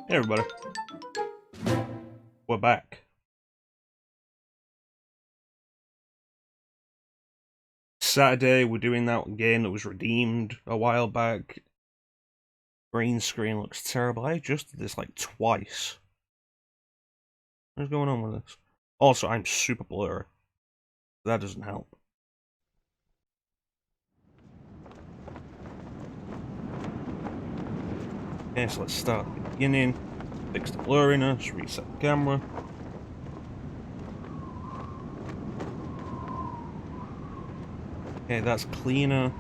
Hey everybody, we're back. Saturday, we're doing that game that was redeemed a while back. Green screen looks terrible. I adjusted this like twice. What's going on with this? Also, I'm super blurry. That doesn't help. Okay, so let's start at the beginning. Fix the blurriness, reset the camera. Okay, that's cleaner.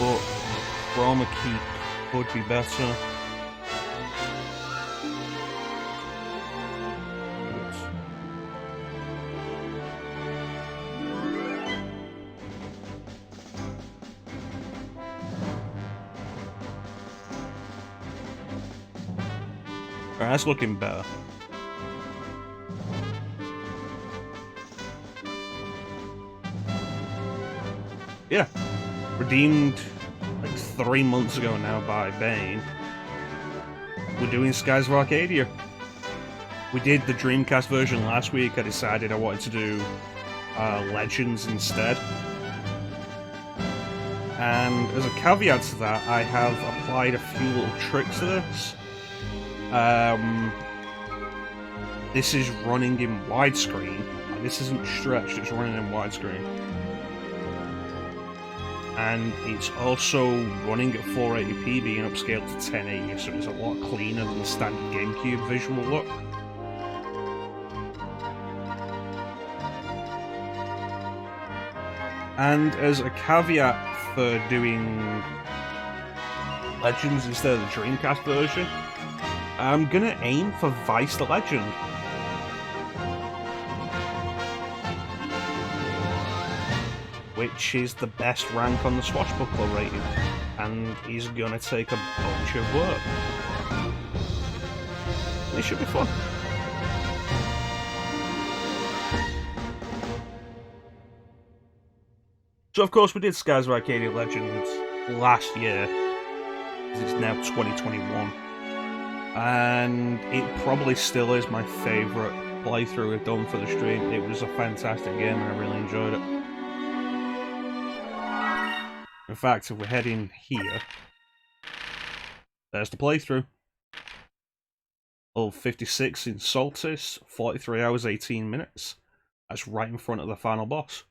But chroma key could be better. Alright, that's looking better. Yeah. Redeemed like 3 months ago now by Bane. We're doing Skies of Arcadia. We did the Dreamcast version last week. I decided I wanted to do Legends instead. And as a caveat to that, I have applied a few little tricks to this. This is running in widescreen. This isn't stretched, it's running in widescreen. And it's also running at 480p, being upscaled to 1080, so it's a lot cleaner than the standard GameCube visual look. And as a caveat for doing Legends instead of the Dreamcast version, I'm gonna aim for Vice the Legend. Which is the best rank on the Swashbuckler rating, and he's gonna take a bunch of work. It should be fun. So of course we did Skies of Arcadia Legends last year, because it's now 2021. And it probably still is my favourite playthrough we've done for the stream. It was a fantastic game and I really enjoyed it. In fact, if we're heading here, there's the playthrough. Level 56 in Soltis, 43 hours, 18 minutes. That's right in front of the final boss.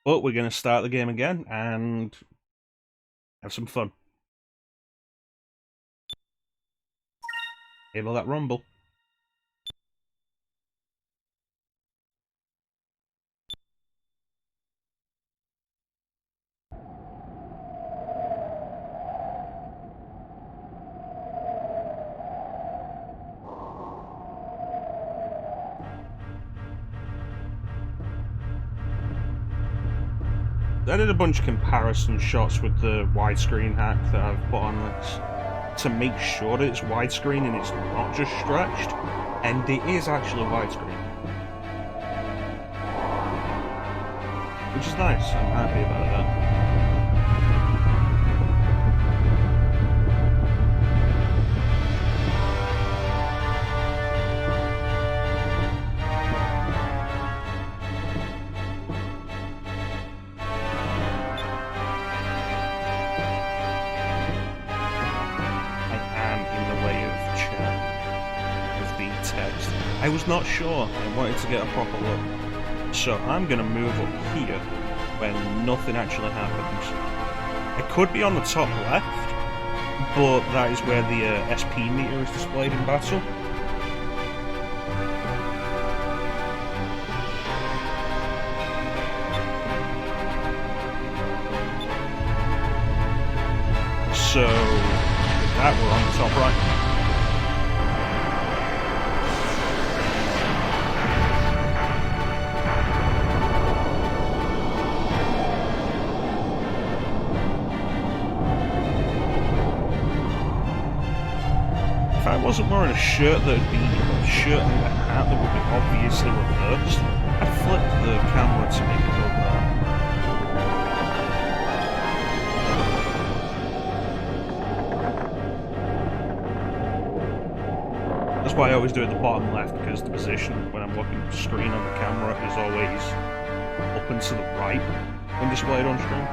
But we're going to start the game again and have some fun. Able that rumble. I did a bunch of comparison shots with the widescreen hack that I've put on this to make sure that it's widescreen and it's not just stretched, and it is actually widescreen. Which is nice, I'm happy about that. I was not sure, I wanted to get a proper look. So I'm going to move up here where nothing actually happens. I could be on the top left, but that is where the SP meter is displayed in battle. So, with that we're on the top right. if I wasn't wearing a shirt that would be a shirt and a hat that would be obviously reversed, I'd flip the camera to make it look better. That's why I always do it at the bottom left, because the position when I'm looking at the screen on the camera is always up and to the right when displayed on screen.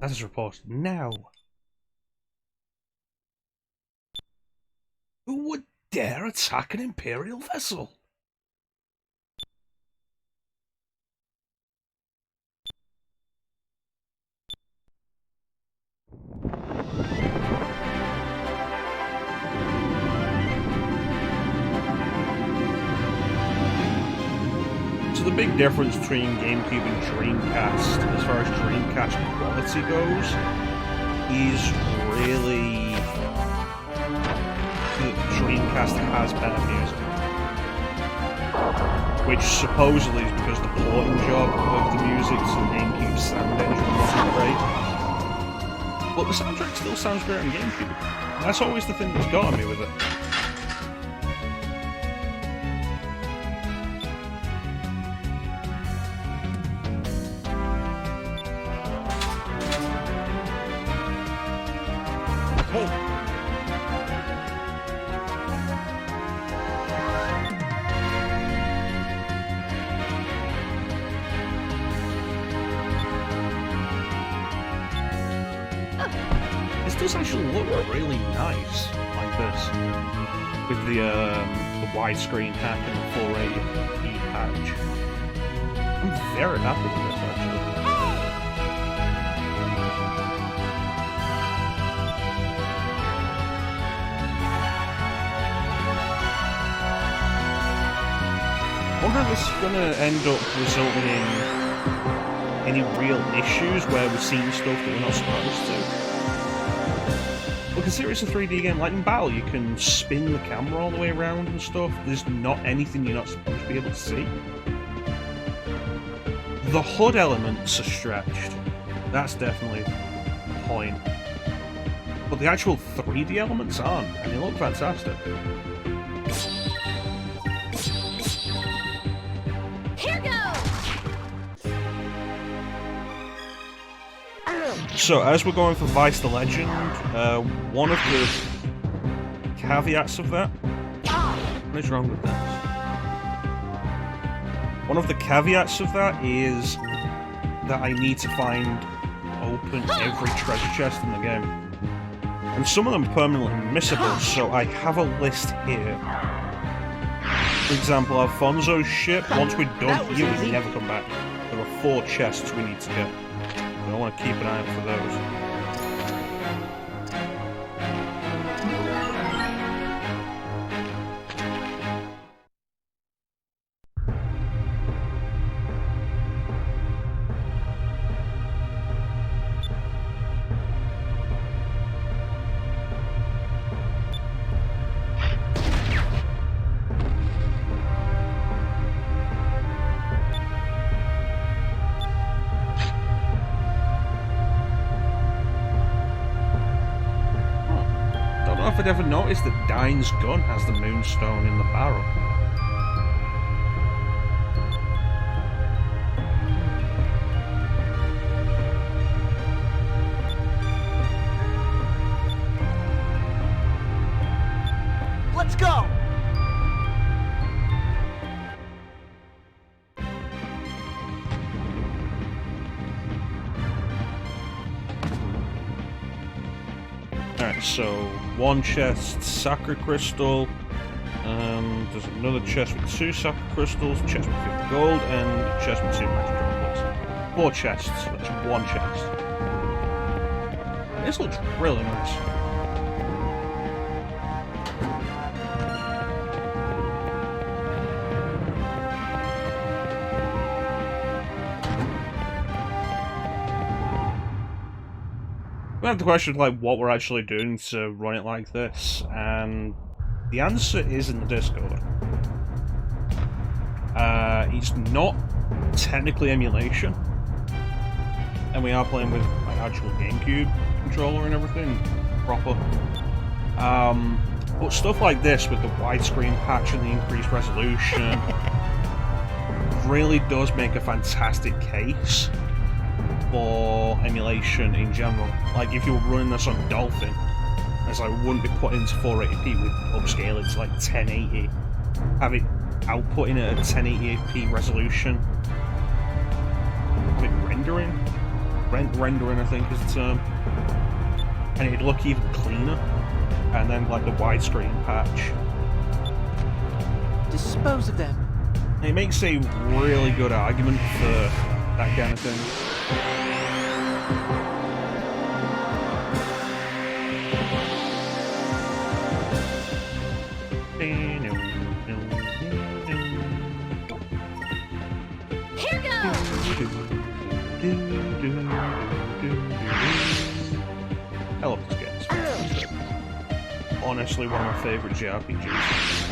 That is reported now. Who would dare attack an Imperial vessel? So the big difference between GameCube and Dreamcast, as far as Dreamcast quality goes, is really that Dreamcast has better music. Which supposedly is because the porting job of the music to the GameCube sound engine wasn't great. But the soundtrack still sounds great on GameCube. That's always the thing that's gotten me with it. This does actually look really nice, like this, with the widescreen hack and the full rate patch. I'm very happy with this, actually. I wonder if this is going to end up resulting in any real issues where we're seeing stuff that we're not supposed to. Well, consider it's a 3D game. Like in Battle, you can spin the camera all the way around and stuff. There's not anything you're not supposed to be able to see. The HUD elements are stretched. That's definitely a point. But the actual 3D elements aren't, and they look fantastic. Here goes! So, as we're going for Vice the Legend, one of the caveats of that... What is wrong with that? One of the caveats of that is that I need to open every treasure chest in the game. And some of them are permanently missable, so I have a list here. For example, Alfonso's ship, once we're done here, we never come back. There are 4 chests we need to get. I want to keep an eye out for those. If I'd ever noticed that Dine's gun has the Moonstone in the barrel. Let's go! Alright, so 1 chest, Sacred Crystal, there's another chest with 2 Sacred Crystals, chest with 50 gold, and a chest with 2 magic droplets. 4 chests, that's 1 chest. This looks really nice. We have the question of like what we're actually doing to run it like this, and The answer is in the Discord. It's not technically emulation, and we are playing with my actual GameCube controller and everything proper. But stuff like this with the widescreen patch and the increased resolution really does make a fantastic case for emulation in general. Like if you were running this on Dolphin, as I wouldn't be put into 480p with upscaling to like 1080, have it outputting at a 1080p resolution, with rendering, rendering I think is the term, and it'd look even cleaner. And then like the widescreen patch, Dispose of them. it makes a really good argument for that kind of thing. Here goes! I love this game. Honestly, one of my favourite JRPGs.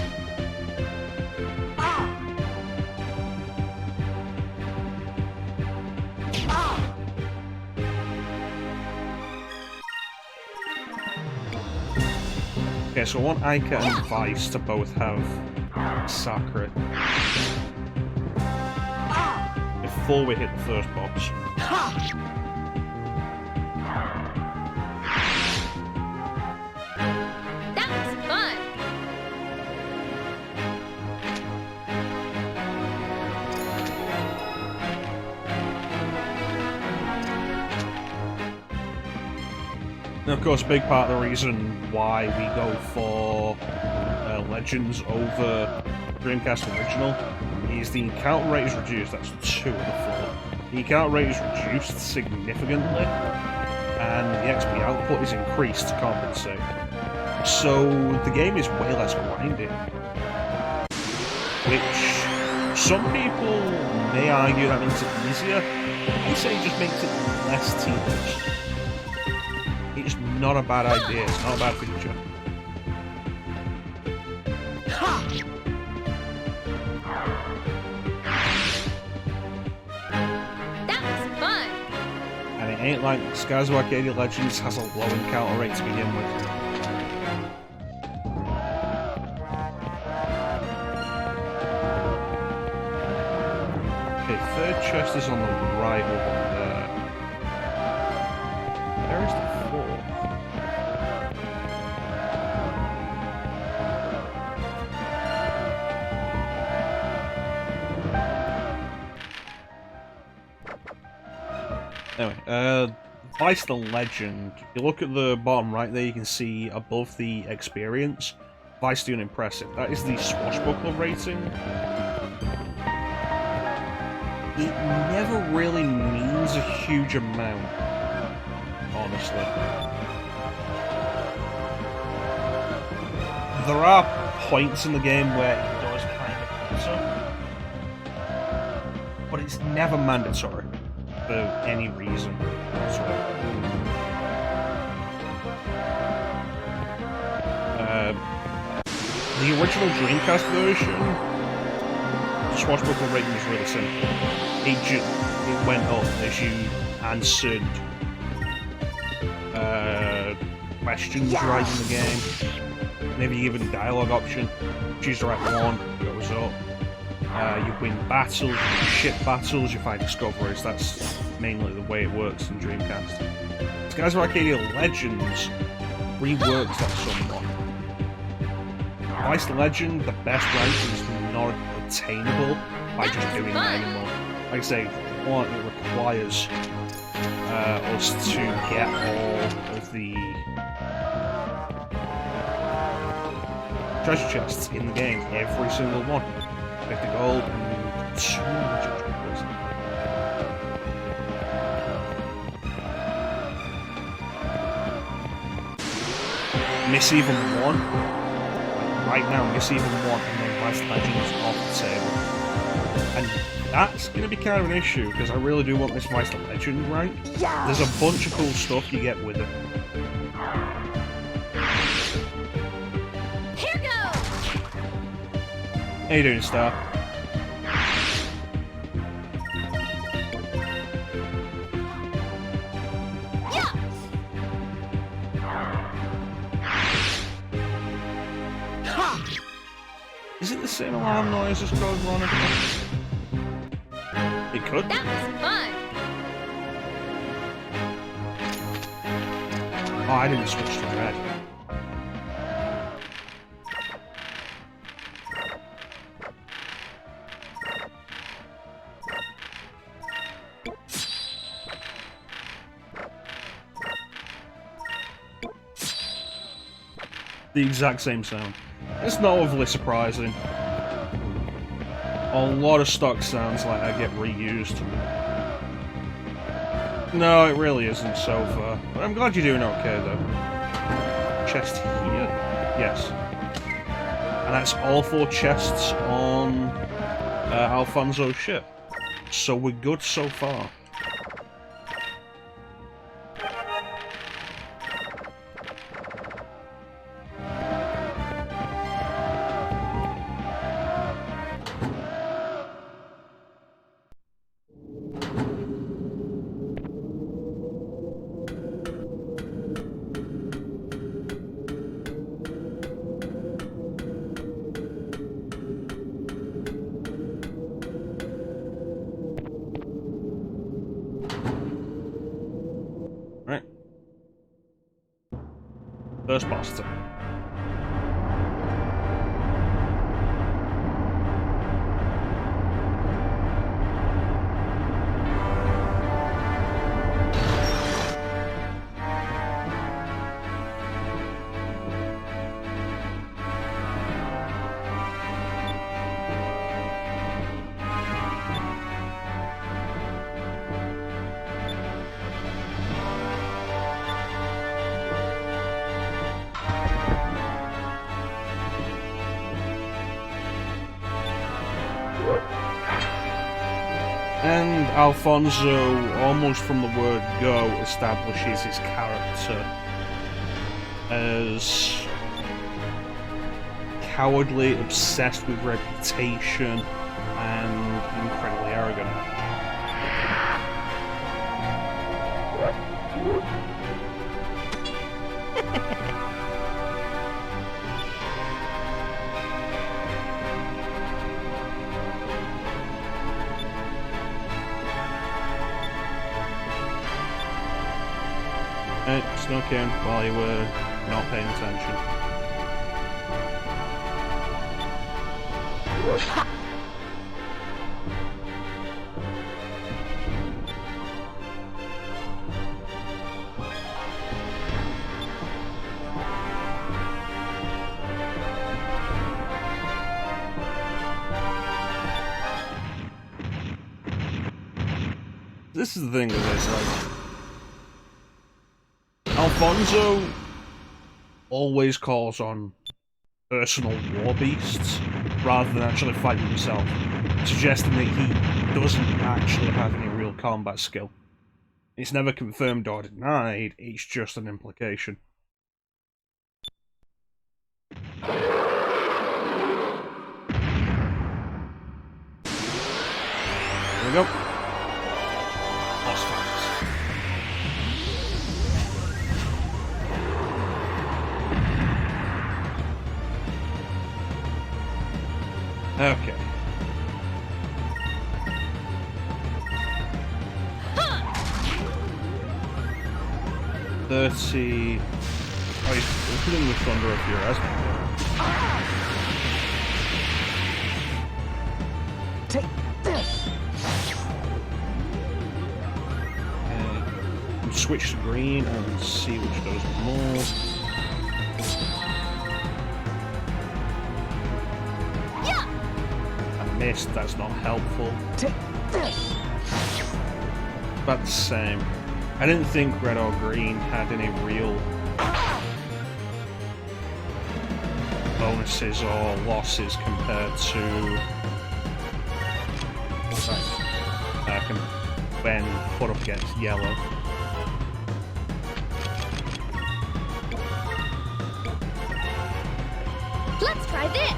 Okay, so I want Ica and Vice to both have Sacred before we hit the first box. That was fun! Now, of course, a big part of the reason why we go for Legends over Dreamcast Original is the encounter rate is reduced. That's 2 of the 4. The encounter rate is reduced significantly, and the XP output is increased to compensate. So the game is way less grindy, which some people may argue that makes it easier. I say it just makes it less tedious. It's not a bad idea, it's not a bad feature. That was fun! And it ain't like Skies of Arcadia Legends has a low encounter rate to begin with. Okay, third chest is on the right over there. Where is the fourth? Anyway, Vice the Legend. If you look at the bottom right there, you can see above the experience, Vice doing impressive. That is the swashbuckler rating. It never really means a huge amount, honestly. There are points in the game where it does kind of matter, but it's never mandatory for any reason whatsoever. The original Dreamcast version, the swashbuckler rating was really simple. It went up as you answered questions right in the game. Maybe even a dialogue option. Choose the right one, goes up. You win battles, you win ship battles, you find discoveries. That's mainly the way it works in Dreamcast. Skies of Arcadia Legends reworks that somewhat. Vice the Legend, the best rank is not attainable by just doing that anymore. Like I say, one, it requires us to get all of the treasure chests in the game, every single one. 50 gold and 200 treasures. Miss even one. Right now, miss even one, and then Vice Legend is off the table. And that's going to be kind of an issue, because I really do want this Vice Legend rank. There's a bunch of cool stuff you get with it. Here goes! How you doing, Star? Yeah. Ha! Is it the same alarm noise as Code Veronica? It could. That was fun. Oh, I didn't switch to red. The exact same sound. It's not overly surprising. A lot of stock sounds like that get reused. No, it really isn't so far. But I'm glad you're doing okay, though. Chest here? Yes. And that's all 4 chests on Alfonso's ship. So we're good so far. Right. First boss time. And Alfonso, almost from the word go, establishes his character as cowardly, obsessed with reputation, and incredibly arrogant. Snuck in while you were not paying attention. This is the thing with this, like, Alfonso always calls on personal war beasts rather than actually fighting himself, suggesting that he doesn't actually have any real combat skill. It's never confirmed or denied, it's just an implication. There we go. Boss fights. Okay. Huh. 30. Oh, he's putting the thunder up your ass. Take this. Okay. Switch to green and see which does more. Missed, that's not helpful. Take this. About the same. I didn't think red or green had any real bonuses or losses compared to when put up against yellow. Let's Try this.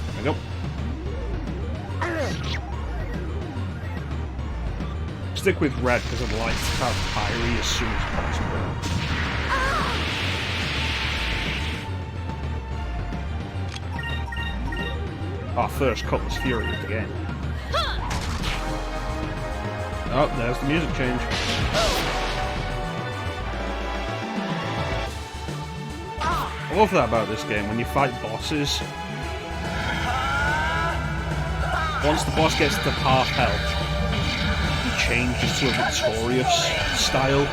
There we go. Stick with red because I'd like to have fiery as soon as possible. Our first Cutlass Fury of the game. Oh, there's the music change. I love that about this game. When you fight bosses, once the boss gets to half health, he changes to a victorious style.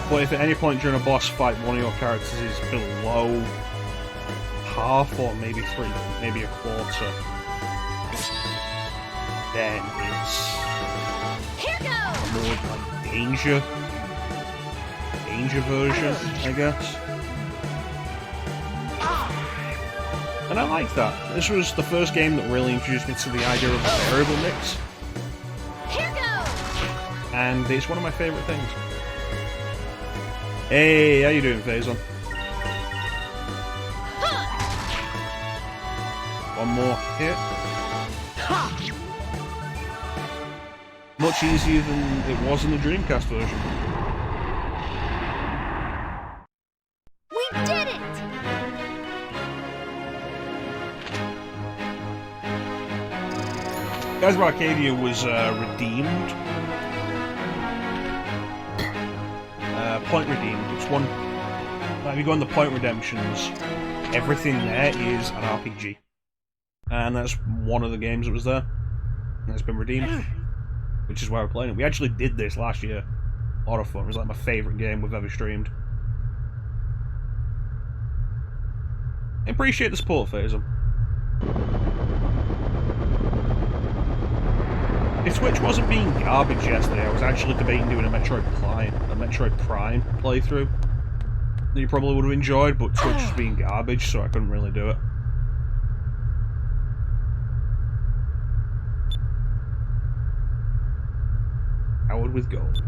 But if at any point during a boss fight one of your characters is below half or maybe maybe a quarter, then it's Here goes. a more like danger version, I guess. And I like that. This was the first game that really introduced me to the idea of a variable mix, Here goes. and it's one of my favourite things. Hey, how you doing, Faison? One more hit. Much easier than it was in the Dreamcast version. We did it. Skies of Arcadia was redeemed. Point redeemed. It's one. Like, if you go on the point redemptions, everything there is an RPG. And that's one of the games that was there. And it's been redeemed. Which is why we're playing it. We actually did this last year. A lot of fun. It was like my favourite game we've ever streamed. I appreciate the support, Faisal. If Twitch wasn't being garbage yesterday, I was actually debating doing a Metroid Prime playthrough that you probably would have enjoyed, but Twitch was being garbage, so I couldn't really do it. Howard with gold.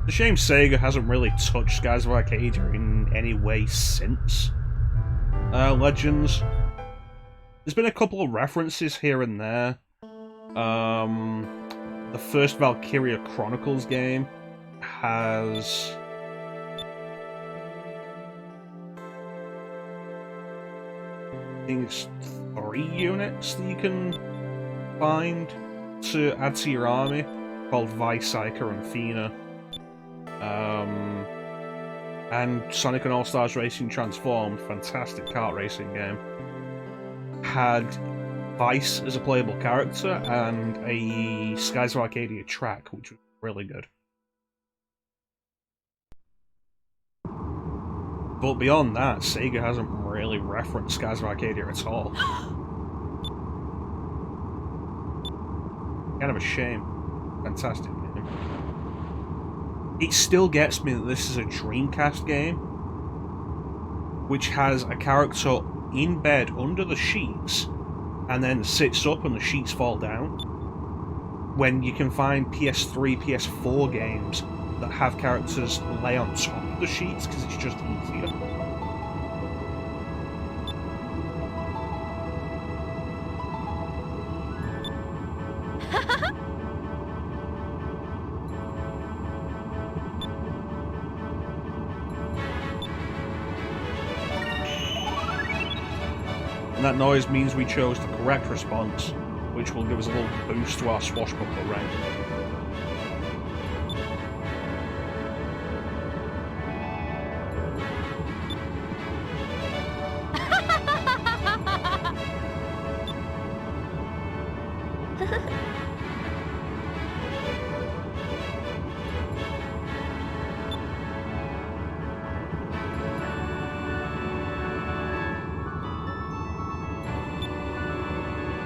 It's a shame Sega hasn't really touched Skies of Arcadia in any way since Legends. There's been a couple of references here and there. The first Valkyria Chronicles game has I think it's 3 units that you can find to add to your army, called Vysaika and Fina. And Sonic and All-Stars Racing Transformed, fantastic kart racing game, had Vice as a playable character and a Skies of Arcadia track, which was really good. But beyond that, Sega hasn't really referenced Skies of Arcadia at all. Kind of a shame. Fantastic game. It still gets me that this is a Dreamcast game, which has a character in bed under the sheets, and then sits up and the sheets fall down, when you can find PS3, PS4 games that have characters lay on top of the sheets because it's just easier. And that noise means we chose the correct response, which will give us a little boost to our swashbuckler rank.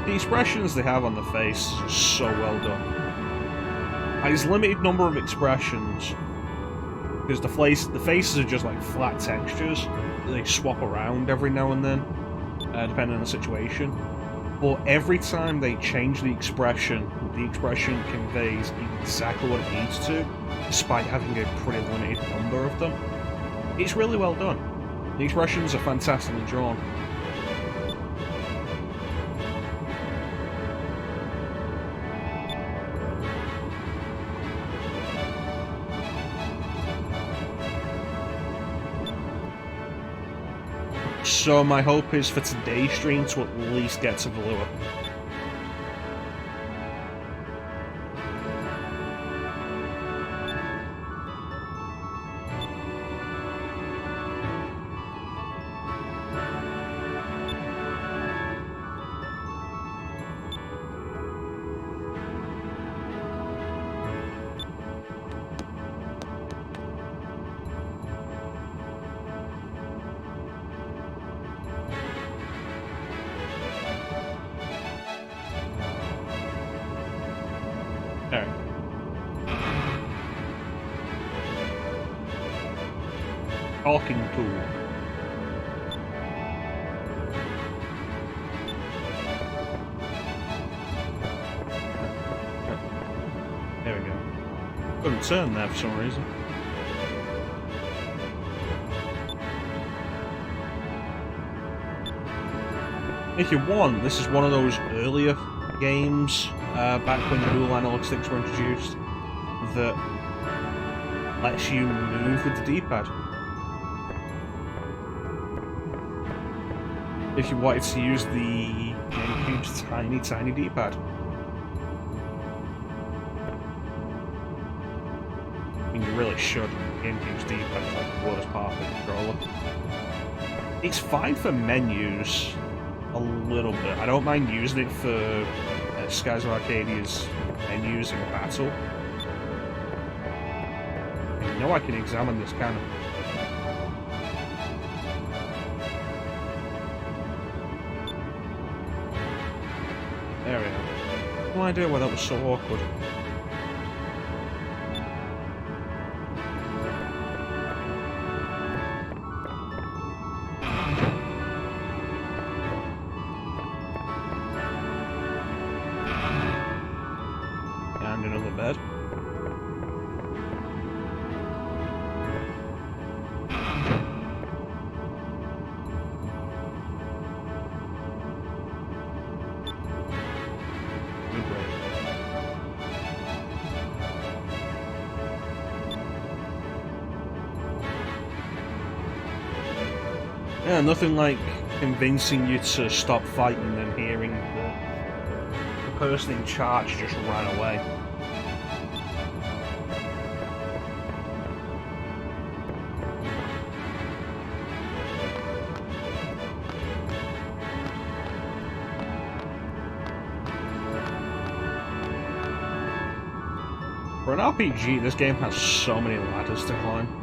The expressions they have on the face are so well done. There's a limited number of expressions, because the faces are just like flat textures. They swap around every now and then, depending on the situation. But every time they change the expression conveys exactly what it needs to, despite having a pretty limited number of them. It's really well done. The expressions are fantastically drawn. So my hope is for today's stream to at least get to Valuan. Talking tool. There we go. Couldn't turn there for some reason. If you want, this is one of those earlier games, back when dual analog sticks were introduced, that lets you move with the D-pad. If you wanted to use the GameCube's tiny D-pad. I mean, you really should. GameCube's D-pad is like the worst part of the controller. It's fine for menus, a little bit. I don't mind using it for Skies of Arcadia's menus in battle. And you know I can examine this cannon. There we go. No idea why that was so awkward. And another bed. Yeah, nothing like convincing you to stop fighting and hearing the person in charge just ran away. For an RPG, this game has so many ladders to climb.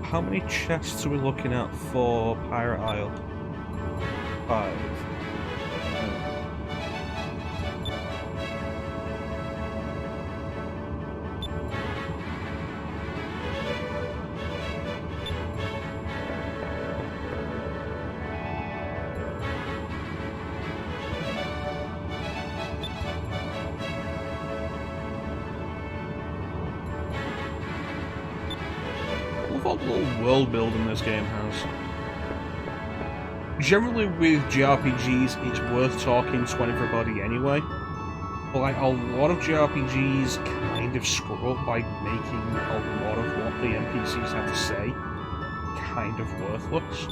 How many chests are we looking at for Pirate Isle? 5. What little world building this game has. Generally with JRPGs, it's worth talking to everybody anyway. But like a lot of JRPGs kind of screw up by making a lot of what the NPCs have to say kind of worthless.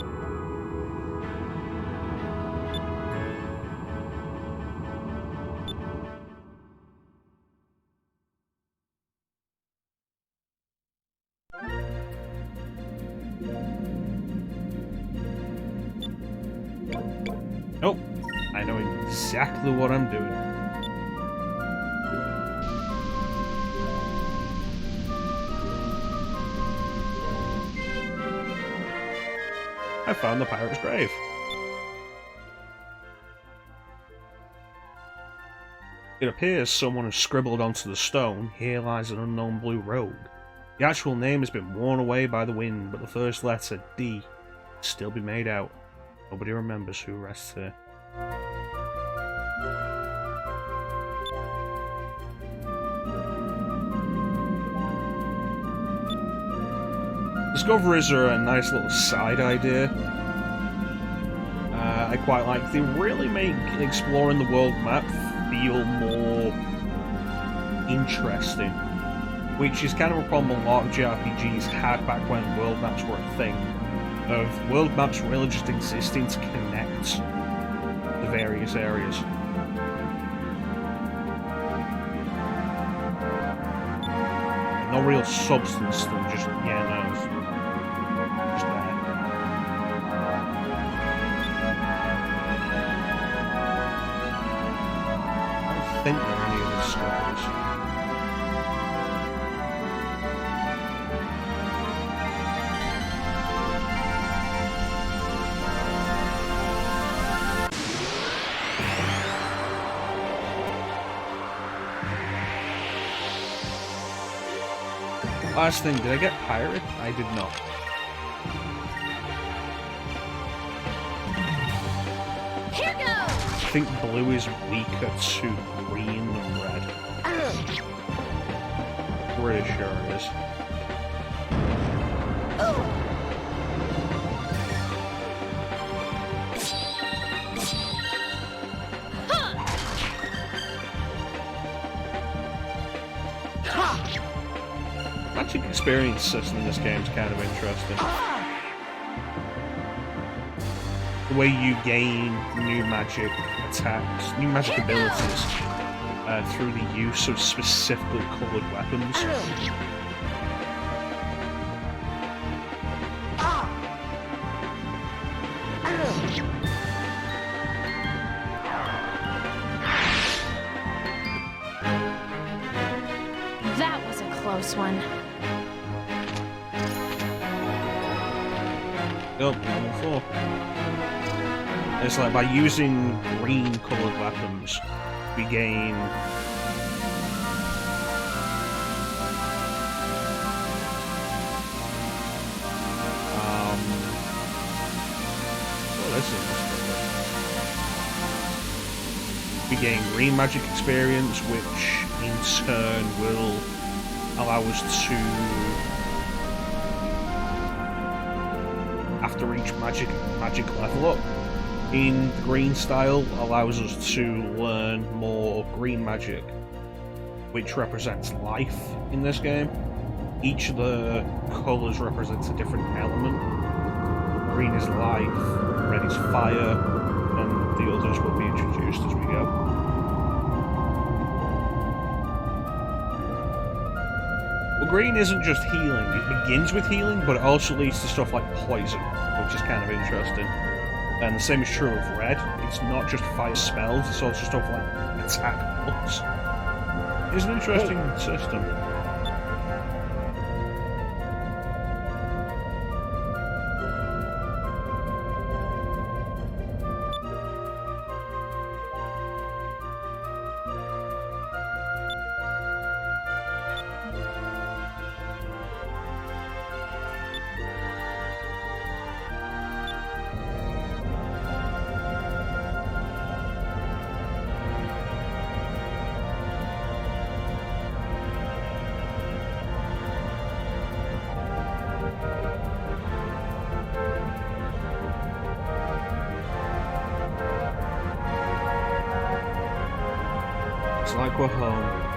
Nope, I know exactly what I'm doing. I found the pirate's grave. It appears someone has scribbled onto the stone, "Here lies an unknown blue rogue." The actual name has been worn away by the wind, but the first letter, D, can still be made out. Nobody remembers who rests here. Discoveries are a nice little side idea. I quite like. They really make exploring the world map feel more interesting, which is kind of a problem a lot of JRPGs had back when world maps were a thing. Of world maps really just existing to connect the various areas. No real substance to them, just, yeah, no, it's just that. I don't think there are any other stories. Last thing, did I get pirate? I did not. Here goes! I think blue is weaker to green than red. Pretty sure it is. Magic experience system in this game is kind of interesting. The way you gain new magic attacks, new magic abilities through the use of specifically coloured weapons. That was a close one. Yep, level 4. It's like by using green coloured weapons, we gain oh, this is we gain green magic experience, which in turn will allow us to, after each magic level up in the green style, allows us to learn more green magic, which represents life in this game. Each of the colours represents a different element. Green is life, red is fire, and the others will be introduced as we go. Well, green isn't just healing, it begins with healing, but it also leads to stuff like poison, which is kind of interesting. And the same is true of red. It's not just fire spells, it's also stuff like attack buffs. It's an interesting system. It's like we're home.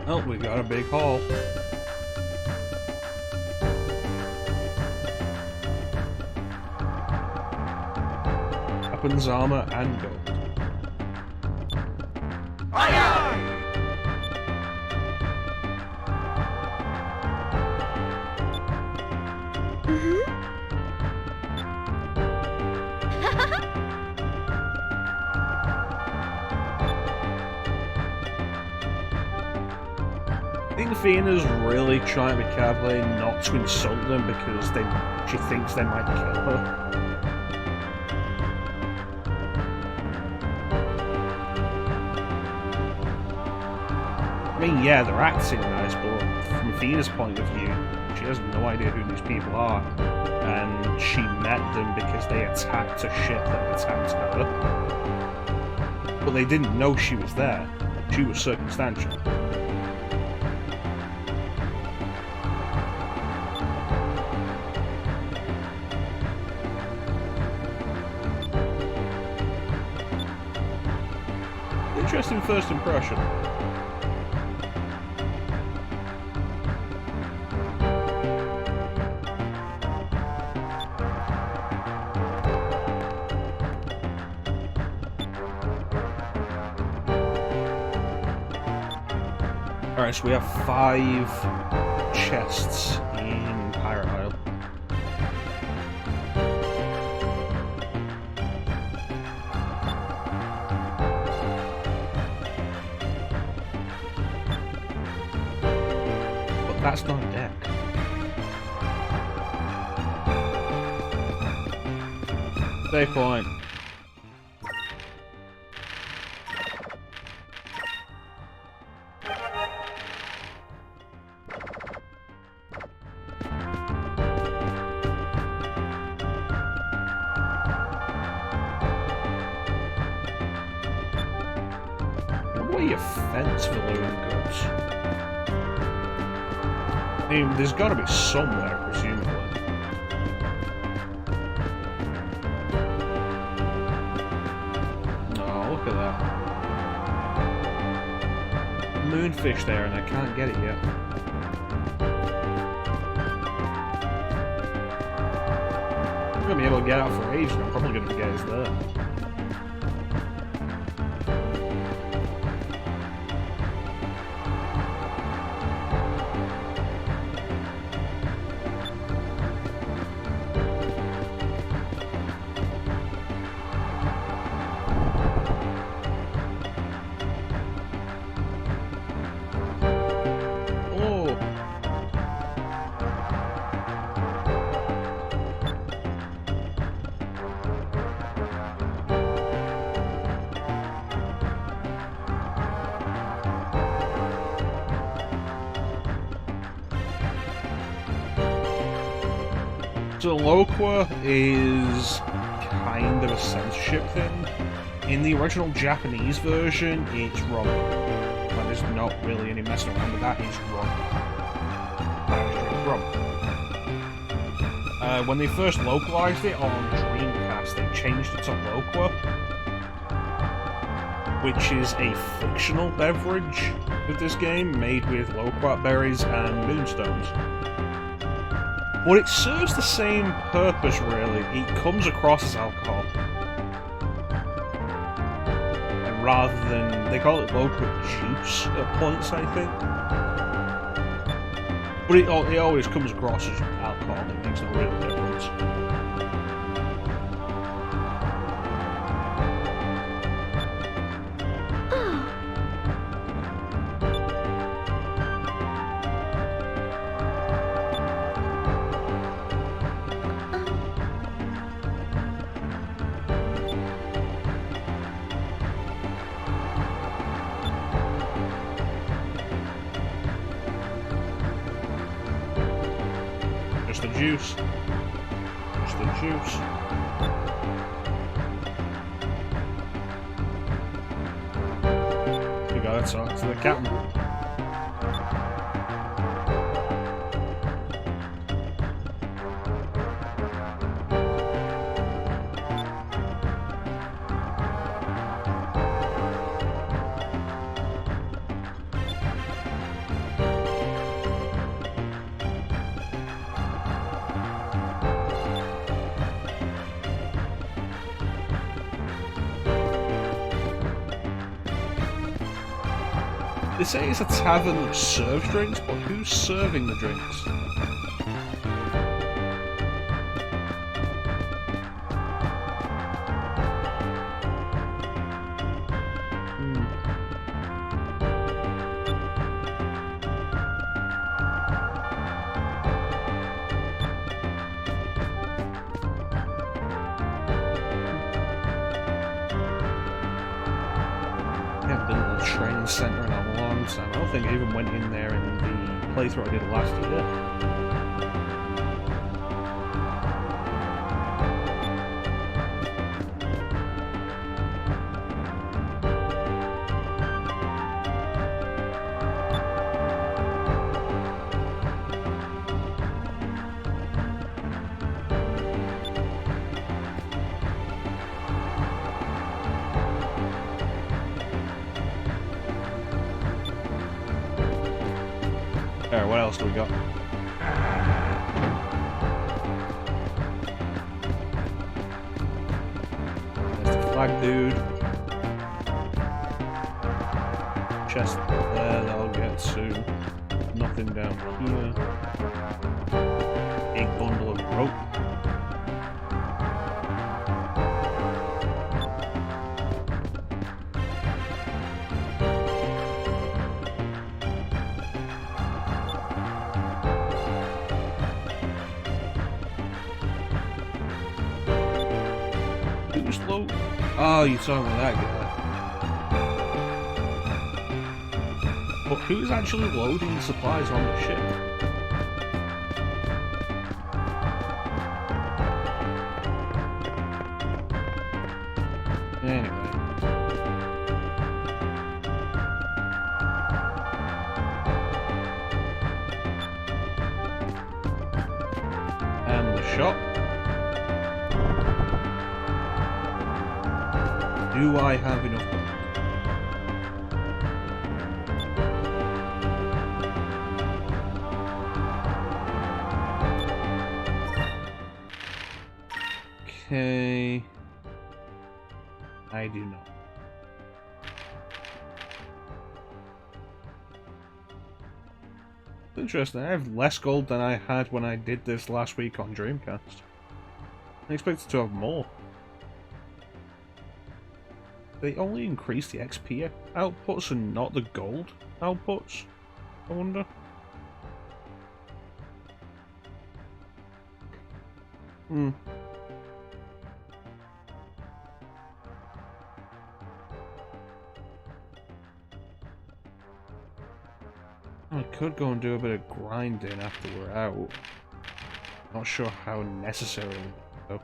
Oh, we got a big haul. Weapons, armor, and gold. I think Athena's really trying to be careful not to insult them because she thinks they might kill her. I mean, yeah, they're acting nice, but from Athena's point of view, she has no idea who these people are. And she met them because they attacked a ship that attacked her. But they didn't know she was there. She was circumstantial. Interesting first impression. Alright, so we have 5 chests in Pirate Isle. But that's not a deck. Save point. Where your fence Valuan goods? I mean, there's got to be somewhere, presumably. Oh, look at that. Moonfish there, and I can't get it yet. I'm going to be able to get out for ages, and I'm probably going to forget it's there. So Loqua is kind of a censorship thing. In the original Japanese version, it's wrong. But there's not really any messing around with that, it's wrong. Wrong. When they first localized it on Dreamcast, they changed it to Loqua, which is a fictional beverage with this game, made with loquat berries and moonstones. But it serves the same purpose, really. It comes across as alcohol. And rather than... they call it loquat juice at points, I think. But it always comes across as alcohol. It makes no real difference. Just the juice. Just the juice. You got it, so it's the captain. They say it's a tavern that serves drinks, but who's serving the drinks? Training center in a long time. I don't think I even went in there in the playthrough I did last year. Alright, what else do we got? There's the flag dude. Chest there that I'll get to. Nothing down here. Big bundle of rope. Slow. Oh, you're talking about that guy. But who's actually loading supplies on the ship? Anyway. And the shop. Do I have enough gold? Okay. I do not. Interesting, I have less gold than I had when I did this last week on Dreamcast. I expected to have more. They only increase the XP outputs and not the gold outputs, I wonder. I could go and do a bit of grinding after we're out. Not sure how necessary though.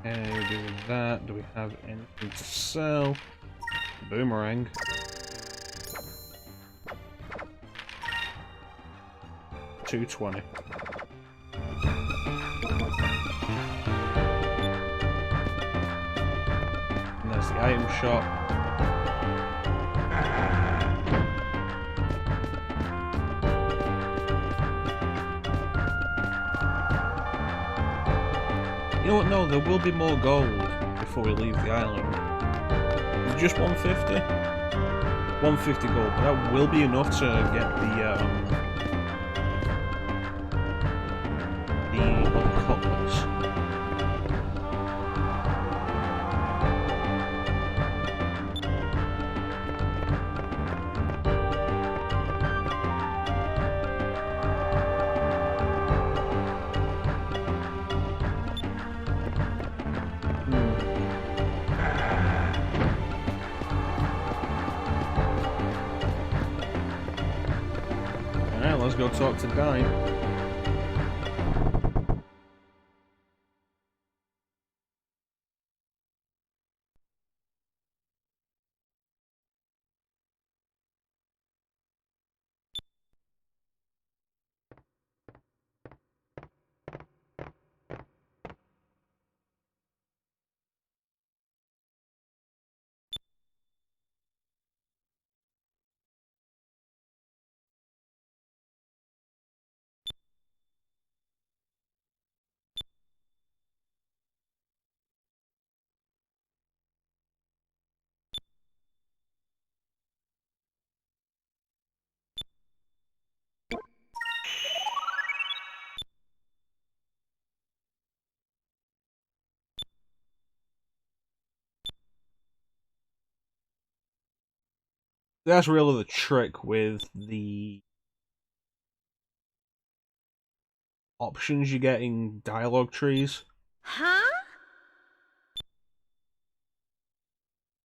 Okay, we do that. Do we have anything to sell? Boomerang. $220. And there's the item shop. You know what? No, there will be more gold before we leave the island. Is it just 150? 150 gold, but that will be enough to get the cutlass. Alright, let's go talk to Dine. That's really the trick with the options you get in dialogue trees. Huh?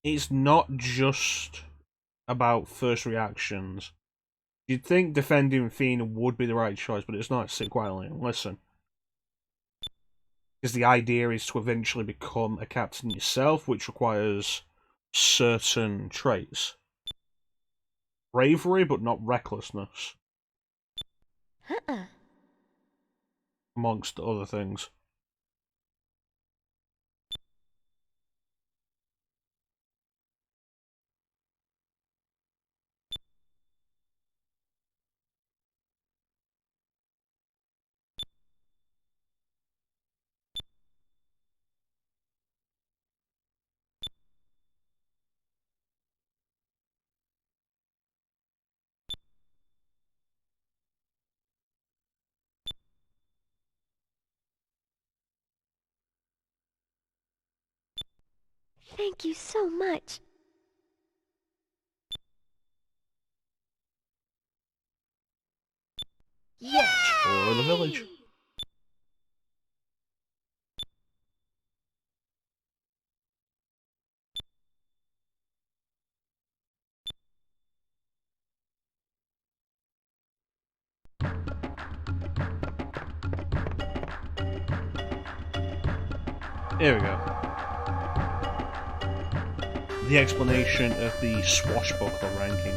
It's not just about first reactions. You'd think defending Fiend would be the right choice, but it's not. Sit quietly and listen. Because the idea is to eventually become a captain yourself, which requires certain traits. Bravery, but not recklessness. Amongst other things. Thank you so much. Yeah. Or the village. Here we go. The explanation of the swashbuckler ranking.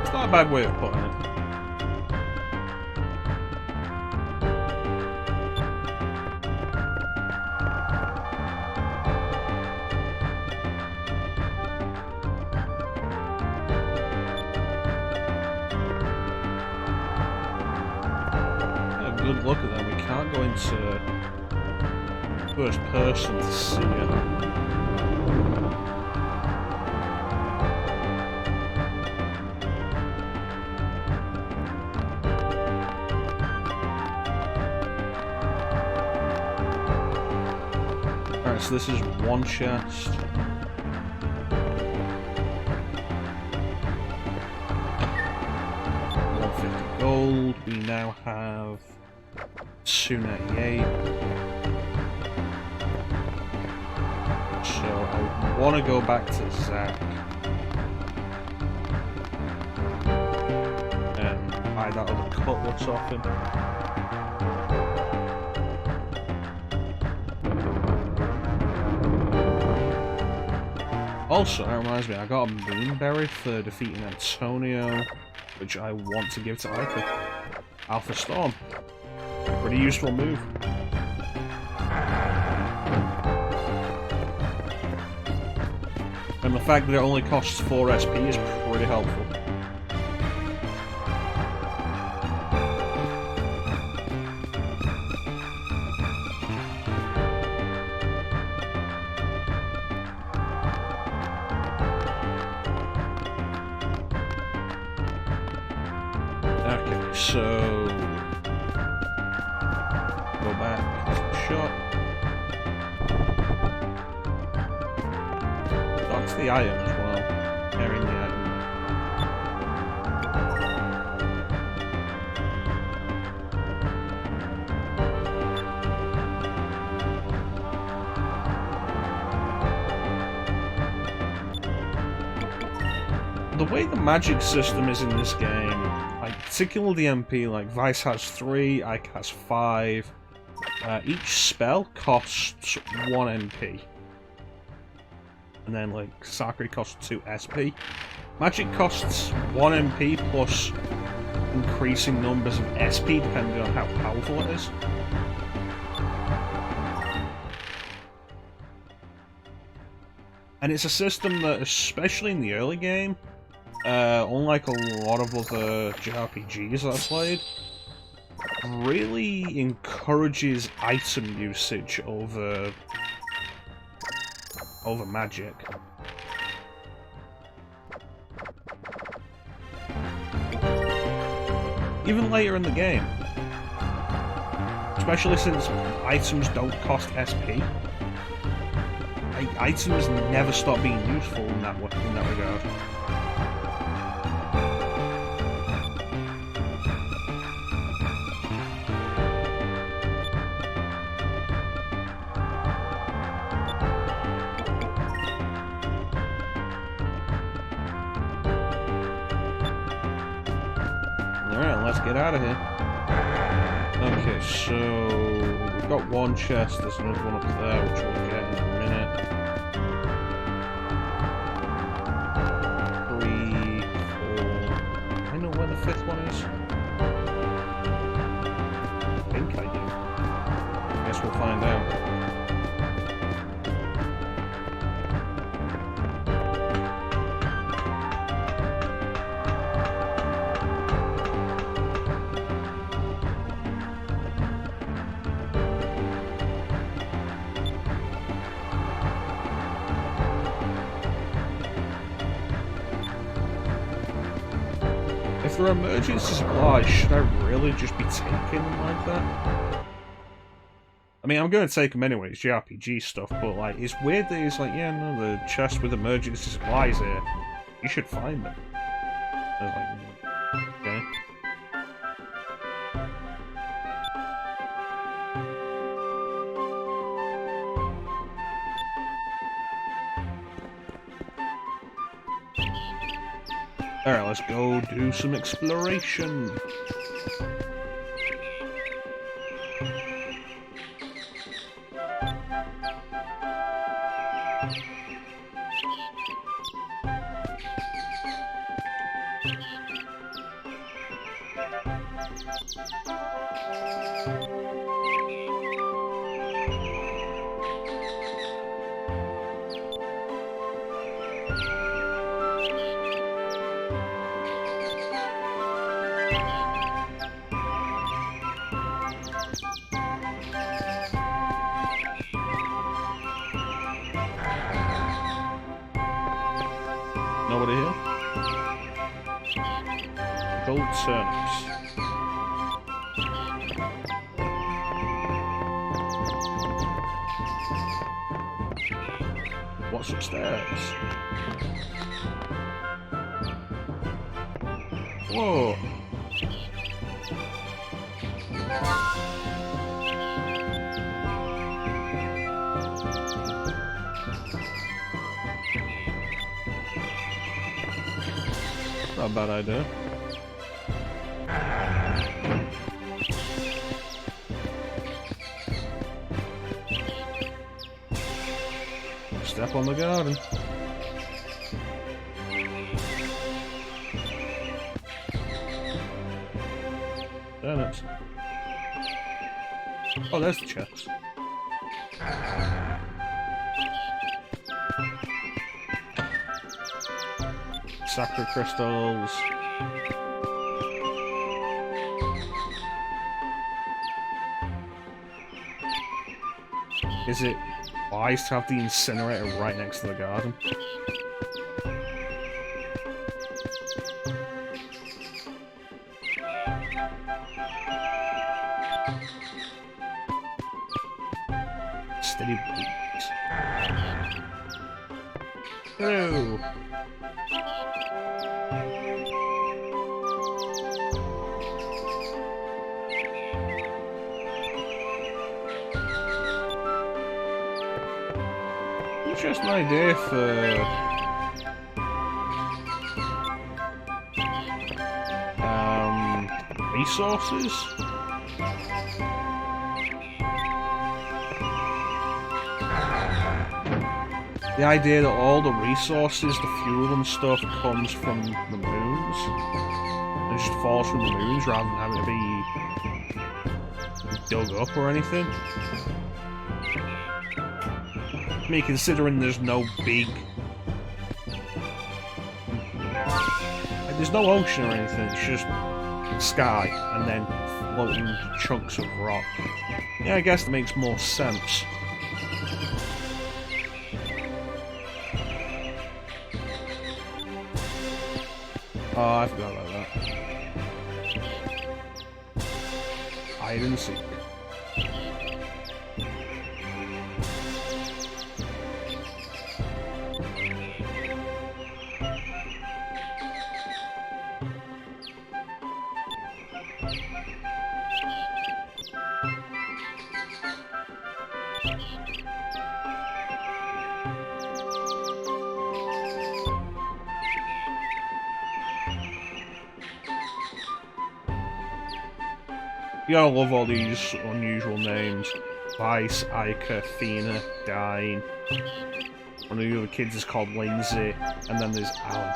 It's not a bad way of putting it. Good look at them. We can't go into first person to see it. Alright, so this is one chest. Gold. We now have 298. So I want to go back to Zach and buy that other cutlass off him. Also, that reminds me, I got a Moonberry for defeating Antonio, which I want to give to Alpha Storm. Pretty useful move. And the fact that it only costs 4 SP is pretty helpful. Okay, so go back to the shop. That's the item as well. Carrying the item. The way the magic system is in this game, like particularly the MP, like Vice has 3, Ike has 5. Each spell costs 1 MP. And then like Sakura costs 2 SP. Magic costs 1 MP plus increasing numbers of SP depending on how powerful it is. And it's a system that, especially in the early game, unlike a lot of other JRPGs that I've played, really encourages item usage over magic. even later in the game. Especially since items don't cost SP. Items never stop being useful in that regard. Alright, let's get out of here. Okay, so we've got one chest, there's another one up there, which we'll get in a minute. 3, 4... I know where the 5th one is. I think I do. Guess we'll find out. If there are emergency supplies, should I really just be taking them like that? I mean, I'm going to take them anyway, it's JRPG stuff, but like, it's weird that it's like, yeah, no, the chest with emergency supplies here, you should find them. I was like, okay. Alright, let's go do some exploration. Nobody here? Gold turnips. What's upstairs? Whoa! Not a bad idea. Step on the garden. Turnips. Oh, there's the chest. Sacred crystals. Is it wise to have the incinerator right next to the garden? Steady beat. Hello. Just an idea for resources. The idea that all the resources, the fuel and stuff, comes from the moons. It just falls from the moons rather than having to be dug up or anything. I mean, considering there's no big... there's no ocean or anything, it's just sky and then floating chunks of rock. Yeah, I guess that makes more sense. Oh, I forgot about that. hide and seek. You gotta love all these unusual names. Vice, Ica, Athena, Dine. One of the other kids is called Lindsay, and then there's Alan.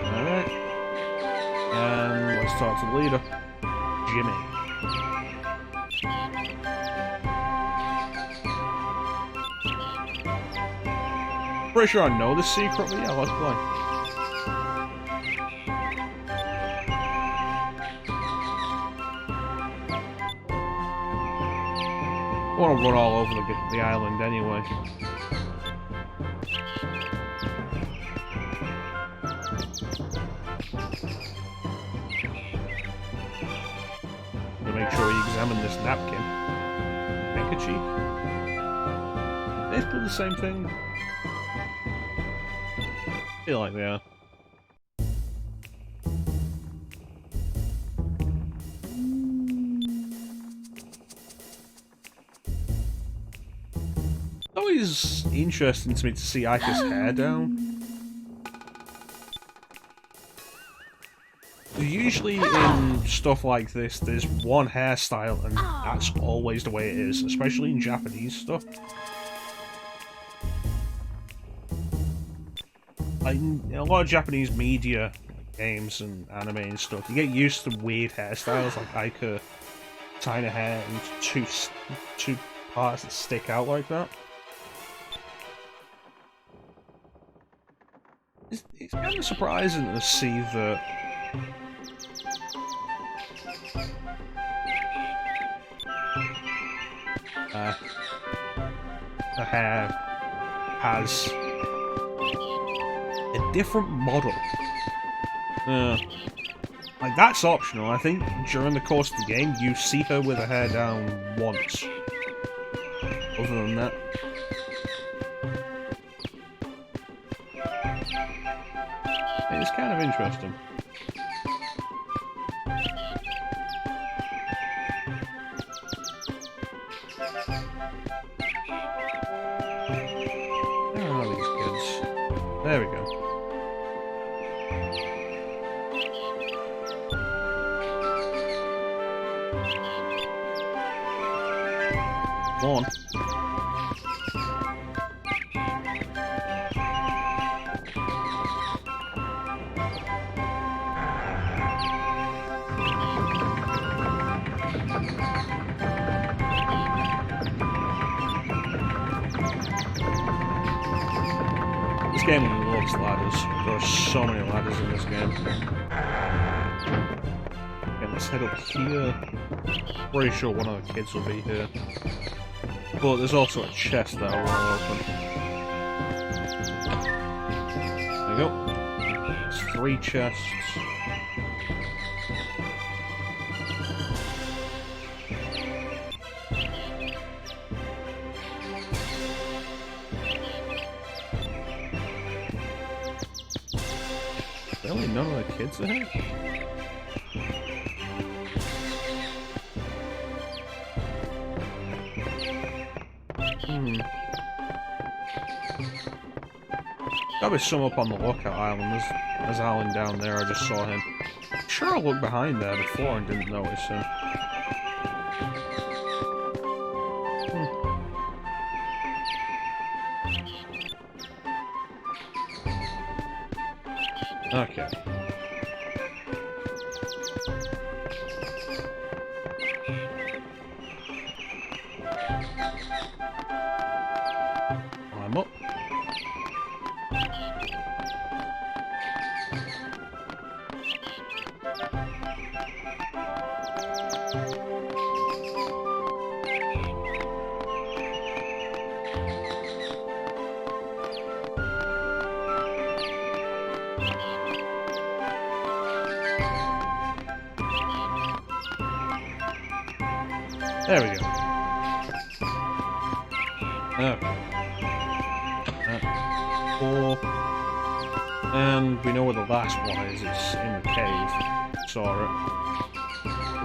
Alright. And let's talk to the leader, Jimmy. Pretty sure I know the secret, but yeah, let's play. I want to run all over the island anyway. Make sure you examine this napkin. Handkerchief. Basically the same thing. I feel like they are. It's always interesting to me to see Ika's hair down. Usually in stuff like this, there's one hairstyle and that's always the way it is, especially in Japanese stuff. Like, in a lot of Japanese media, games and anime and stuff, you get used to weird hairstyles like Ika tying her hair into two parts that stick out like that. It's kind of surprising to see that the hair has a different model. Like, that's optional. I think during the course of the game, you see her with her hair down once. Other than that. It's kind of interesting. There we go. One. This game loves ladders. There are so many ladders in this game. Okay, let's head up here. Pretty sure one of the kids will be here. But there's also a chest that I want to open. There we go. There's 3 chests. Really? None of the kids are here? Gotta be some up on the lookout island. There's Alan down there, I just saw him. I'm sure I looked behind there before and didn't notice him. Okay. I'm up. There we go. Four. And we know where the last one is. It's in the cave. Saw it.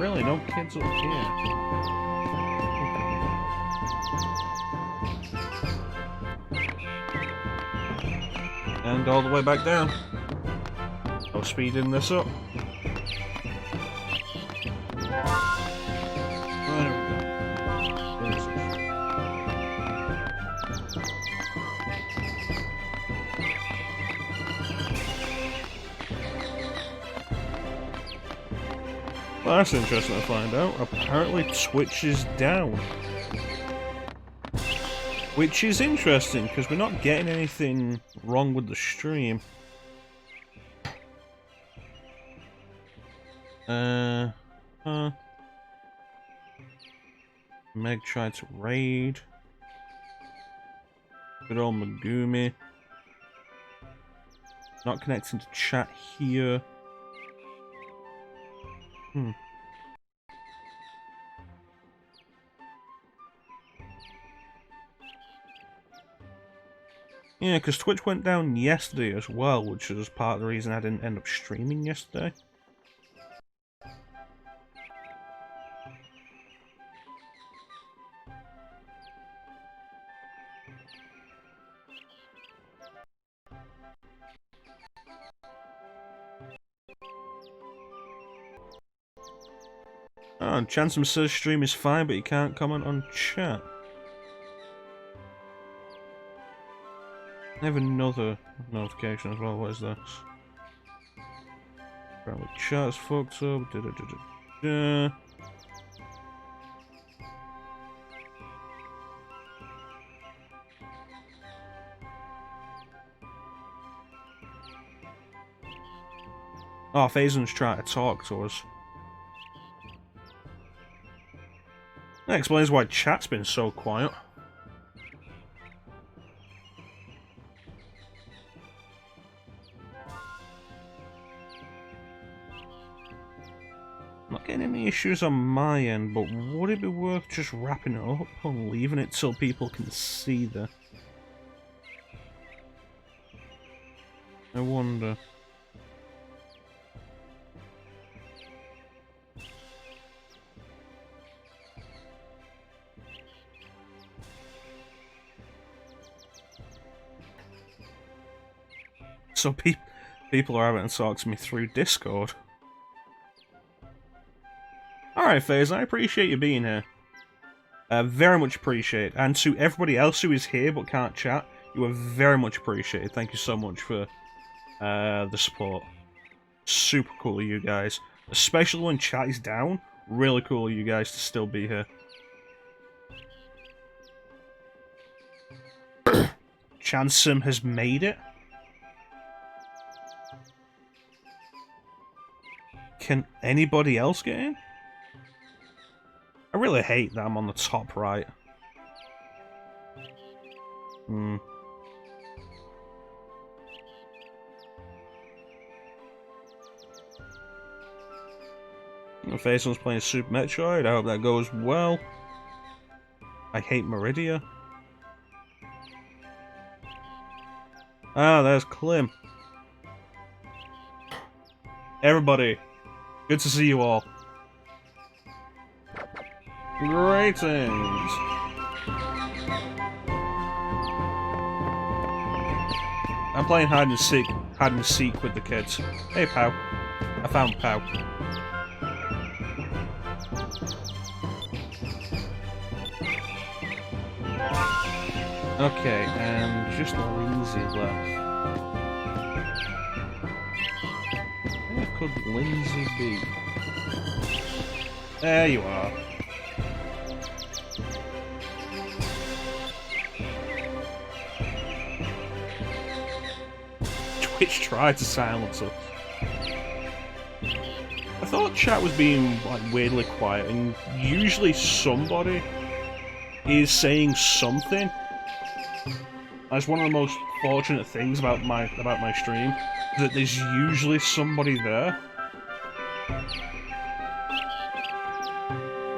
Really, no kids up here. And all the way back down. No speeding this up. Well, that's interesting to find out. Apparently Twitch is down. Which is interesting, because we're not getting anything wrong with the stream. Meg tried to raid. Good old Megumi. Not connecting to chat here. Yeah, because Twitch went down yesterday as well, which was part of the reason I didn't end up streaming yesterday. Oh, and Chansum says stream is fine, but you can't comment on chat. I have another notification as well. What is this? Apparently chat's fucked up. Oh, Faison's trying to talk to us. That explains why chat's been so quiet. Not getting any issues on my end, but would it be worth just wrapping it up and leaving it till people can see the... I wonder. So people are having to talk to me through Discord. Alright, FaZe, I appreciate you being here. Very much appreciate. And to everybody else who is here but can't chat, you are very much appreciated. Thank you so much for the support. Super cool of you guys. Especially when chat is down. Really cool of you guys to still be here. Chansum has made it. Can anybody else get in? I really hate that I'm on the top right. Faison's playing Super Metroid. I hope that goes well. I hate Meridia. Ah, there's Klim. Everybody, good to see you all. Greetings. I'm playing hide and seek with the kids. Hey, Pow. I found Pow. Okay, and just Lindsay left. Where could Lindsay be? There you are. Twitch tried to silence us. I thought chat was being like weirdly quiet, and usually somebody is saying something. That's one of the most fortunate things about my stream, that there's usually somebody there,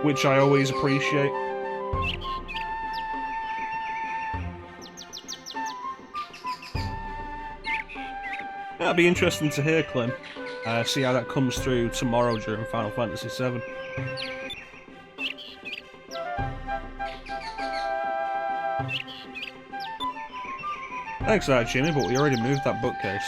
which I always appreciate. That'll be interesting to hear, Clem. See how that comes through tomorrow during Final Fantasy VII. Thanks for that, Jimmy, but we already moved that bookcase.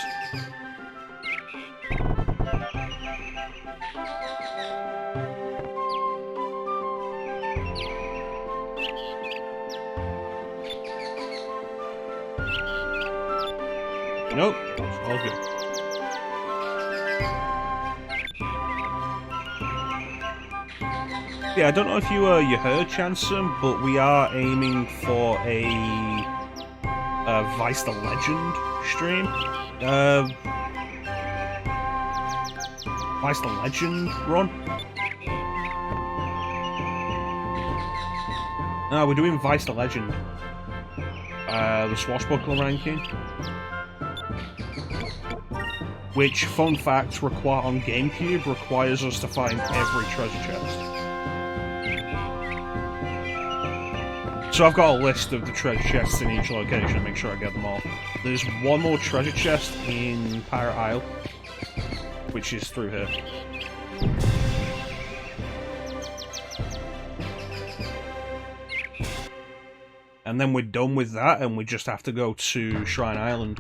Nope, it's all good. Yeah, I don't know if you heard, Chanson, but we are aiming for a Vice the Legend stream. Vice the Legend run. No, we're doing Vice the Legend. The Swashbuckler ranking. Which, fun fact, on GameCube requires us to find every treasure chest. So I've got a list of the treasure chests in each location to make sure I get them all. There's one more treasure chest in Pirate Isle, which is through here. And then we're done with that, and we just have to go to Shrine Island.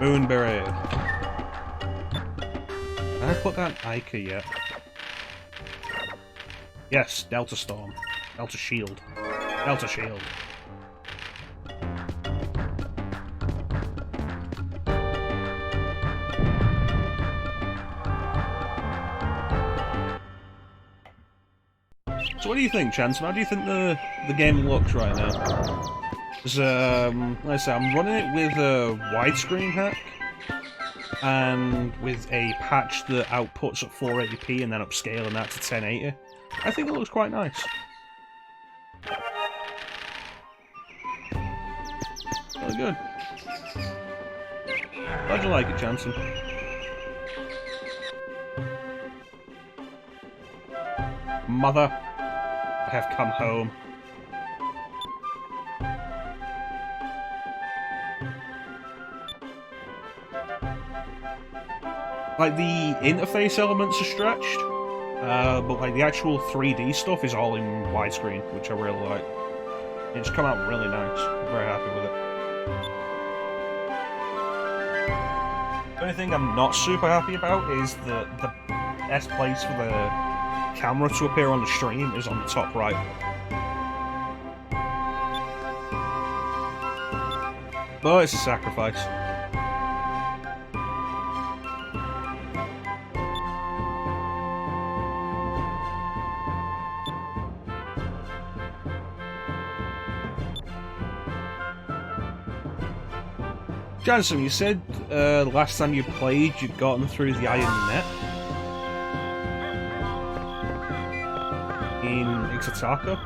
Moonberry. Did I put that Ica yet? Yes, Delta Storm. Delta Shield. Delta Shield. So what do you think, Chance? How do you think the game looks right now? Because, like I say, I'm running it with a widescreen hack, and with a patch that outputs at 480p and then upscaling that to 1080. I think it looks quite nice. Really good. Glad you like it, Jansen. Mother, I have come home. Like, the interface elements are stretched, but like the actual 3D stuff is all in widescreen, which I really like. It's come out really nice. I'm very happy with it. The only thing I'm not super happy about is that the best place for the camera to appear on the stream is on the top right. But it's a sacrifice. Jansen, you said last time you played you'd gotten through the Iron Net in Ixtaka.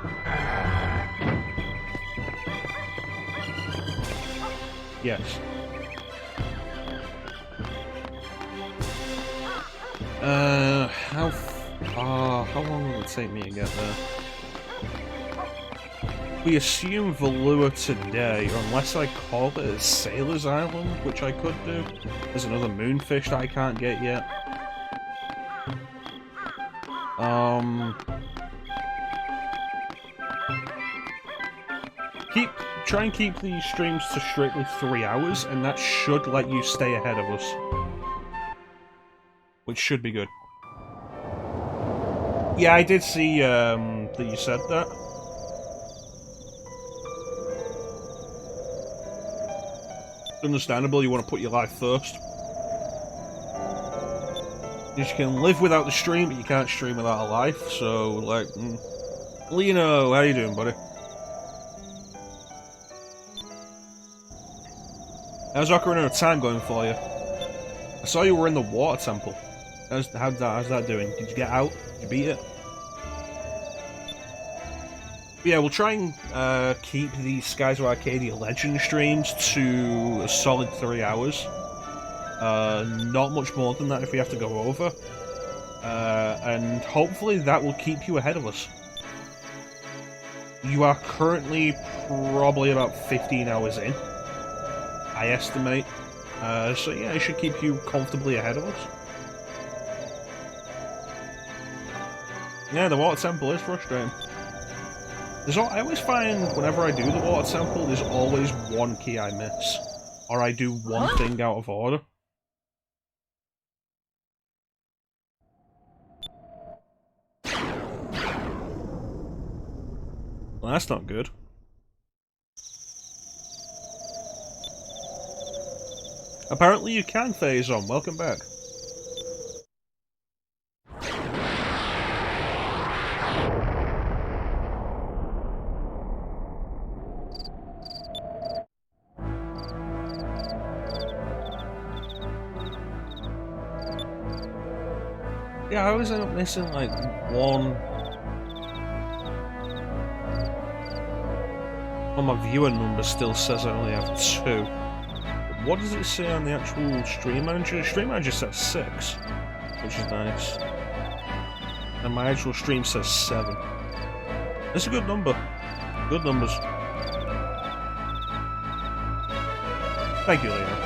Yes. How long will it take me to get there? We assume Valua today, or unless I call it a Sailor's Island, which I could do. There's another moonfish that I can't get yet. Try and keep these streams to strictly 3 hours, and that should let you stay ahead of us. Which should be good. Yeah, I did see that you said that. Understandable, you want to put your life first. You can live without the stream, but you can't stream without a life, so, like... Lino, how you doing, buddy? How's Ocarina of Time going for you? I saw you were in the water temple. How's that doing? Did you get out? Did you beat it? But yeah, we'll try and keep the Skies of Arcadia Legends streams to a solid 3 hours. Not much more than that if we have to go over. And hopefully that will keep you ahead of us. You are currently probably about 15 hours in, I estimate. So yeah, it should keep you comfortably ahead of us. Yeah, the water temple is frustrating. I always find whenever I do the water temple, there's always one key I miss. Or I do one thing out of order. Well, that's not good. Apparently you can phase on. Welcome back. Yeah, I always end up missing like one. Well, my viewer number still says I only have 2. But what does it say on the actual stream manager? Stream manager says 6, which is nice. And my actual stream says 7. That's a good number. Good numbers. Thank you, Lena.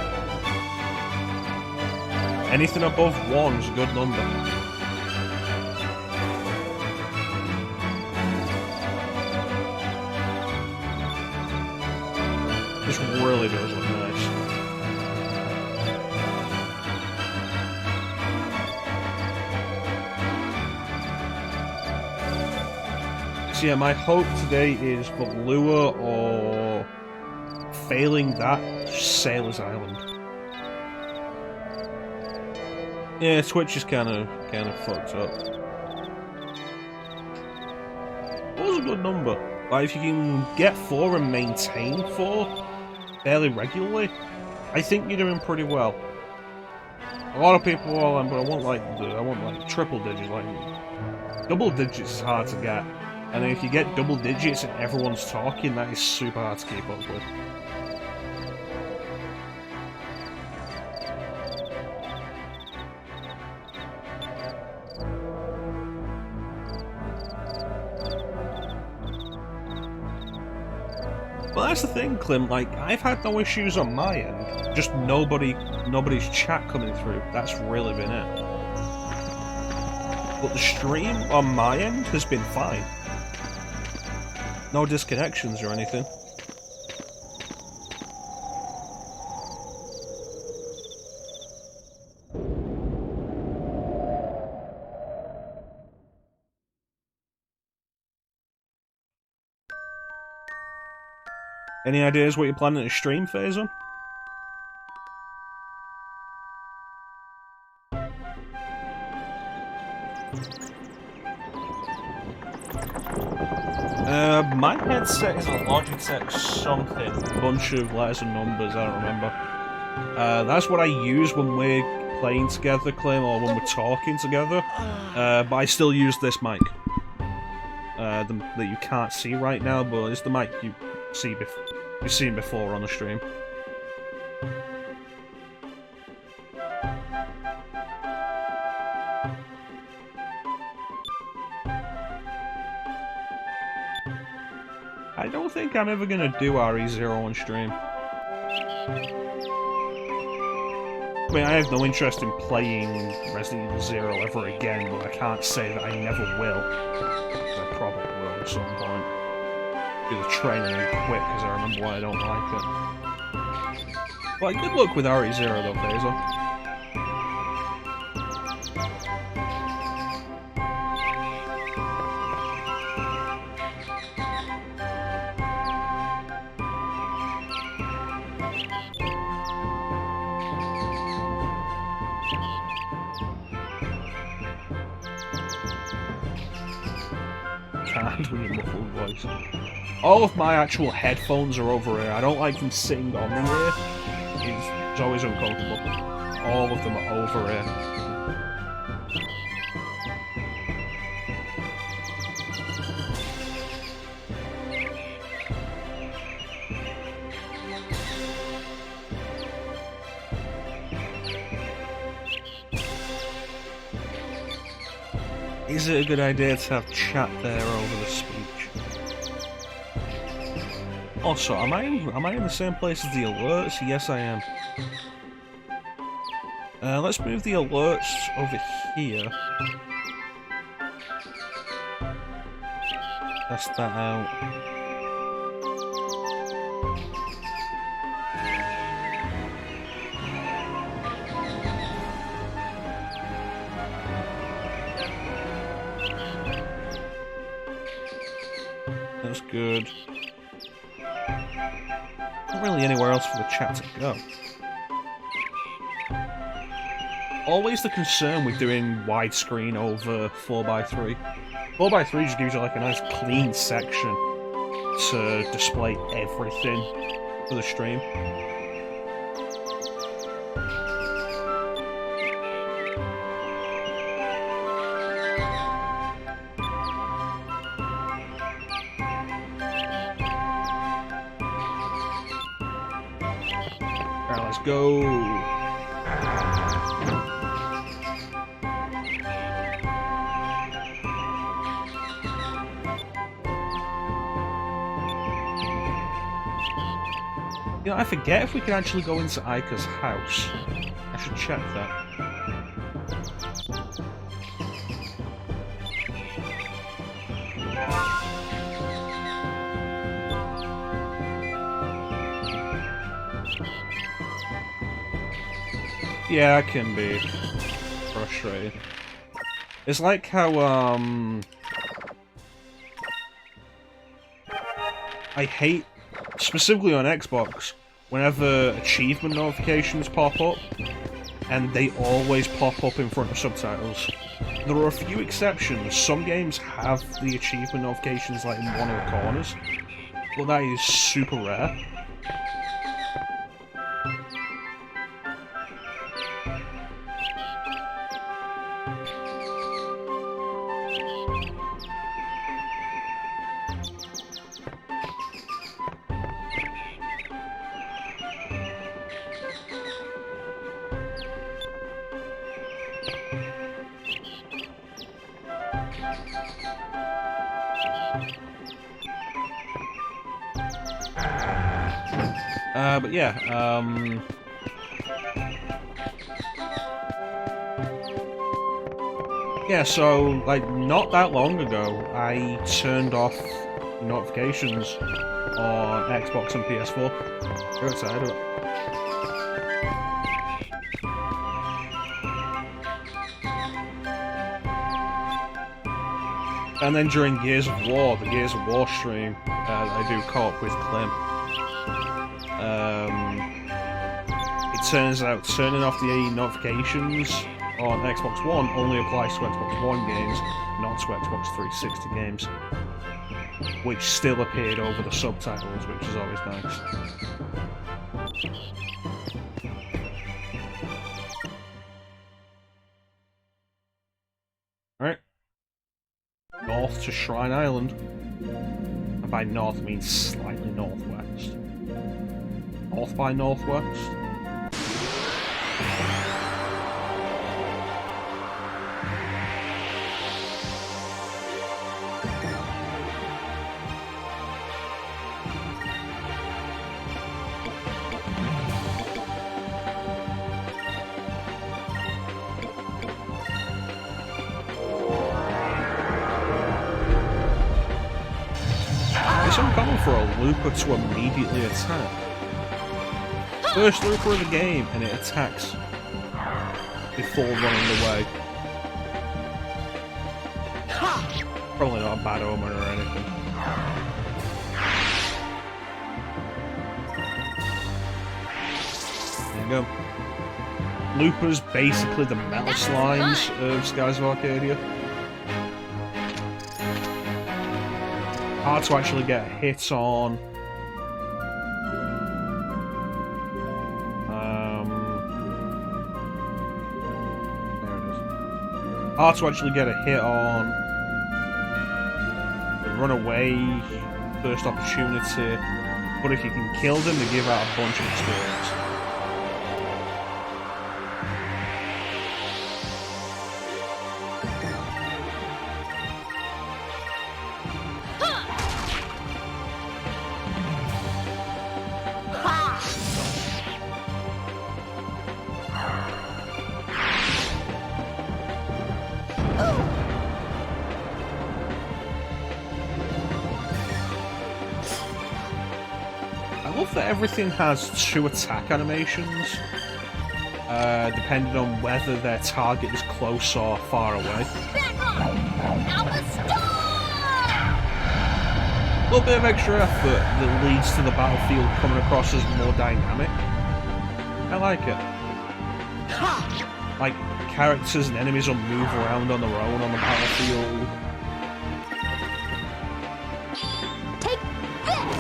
Anything above 1 is a good number. This really does look nice. So yeah, my hope today is Valua or, failing that, Sailor's Island. Yeah, Twitch is kind of fucked up. What was a good number? Like, if you can get 4 and maintain 4 fairly regularly, I think you're doing pretty well. A lot of people are like, but I want like triple digits. Like, double digits is hard to get, and then if you get double digits and everyone's talking, that is super hard to keep up with. Well, that's the thing, Clem, like, I've had no issues on my end, just nobody's chat coming through. That's really been it. But the stream on my end has been fine. No disconnections or anything. Any ideas what you're planning to stream, Phase-on? My headset is a Logitech something. A bunch of letters and numbers, I don't remember. That's what I use when we're playing together, Clem, or when we're talking together. But I still use this mic. That you can't see right now, but it's the mic you've seen before on the stream. I don't think I'm ever gonna do RE0 on stream. I mean, I have no interest in playing Resident Evil 0 ever again, but I can't say that I never will. I probably will at some point. Do the training and quit because I remember why I don't like it. But good luck with RE0 though, Phase-on. With a muffled voice. All of my actual headphones are over here. I don't like them sitting on the ear. it's always uncomfortable. All of them are over here. Is it a good idea to have chat there over the speech? Also, am I in the same place as the alerts? Yes, I am. Let's move the alerts over here. Test that out. That's good. Not really anywhere else for the chat to go. Always the concern with doing widescreen over 4x3. 4x3 just gives you like a nice clean section to display everything for the stream. Alright, let's go. You know, I forget if we can actually go into Ica's house. I should check that. Yeah, it can be frustrating. It's like how, I hate, specifically on Xbox, whenever achievement notifications pop up, and they always pop up in front of subtitles. There are a few exceptions. Some games have the achievement notifications like in one of the corners, but that is super rare. But yeah, yeah, so, like, not that long ago, I turned off notifications on Xbox and PS4. Go outside of it. And then during Gears of War, the Gears of War stream, I do co-op with Clem. It turns out turning off the notifications on Xbox One only applies to Xbox One games, not to Xbox 360 games, which still appeared over the subtitles, which is always nice. Alright. North to Shrine Island. And by north, I mean slightly northwest. North by northwest. It's uncommon for a Looper to immediately attack. First Looper of the game, and it attacks before running away. Probably not a bad omen or anything. There you go. Looper's basically the metal slimes of Skies of Arcadia. Hard to actually get hits on. hard to actually get a hit on the runaway first opportunity, but if you can kill them, they give out a bunch of experience. I love that everything has 2 attack animations, depending on whether their target is close or far away. Back off! Alpha Star! A little bit of extra effort that leads to the battlefield coming across as more dynamic. I like it. Like, characters and enemies will move around on their own on the battlefield.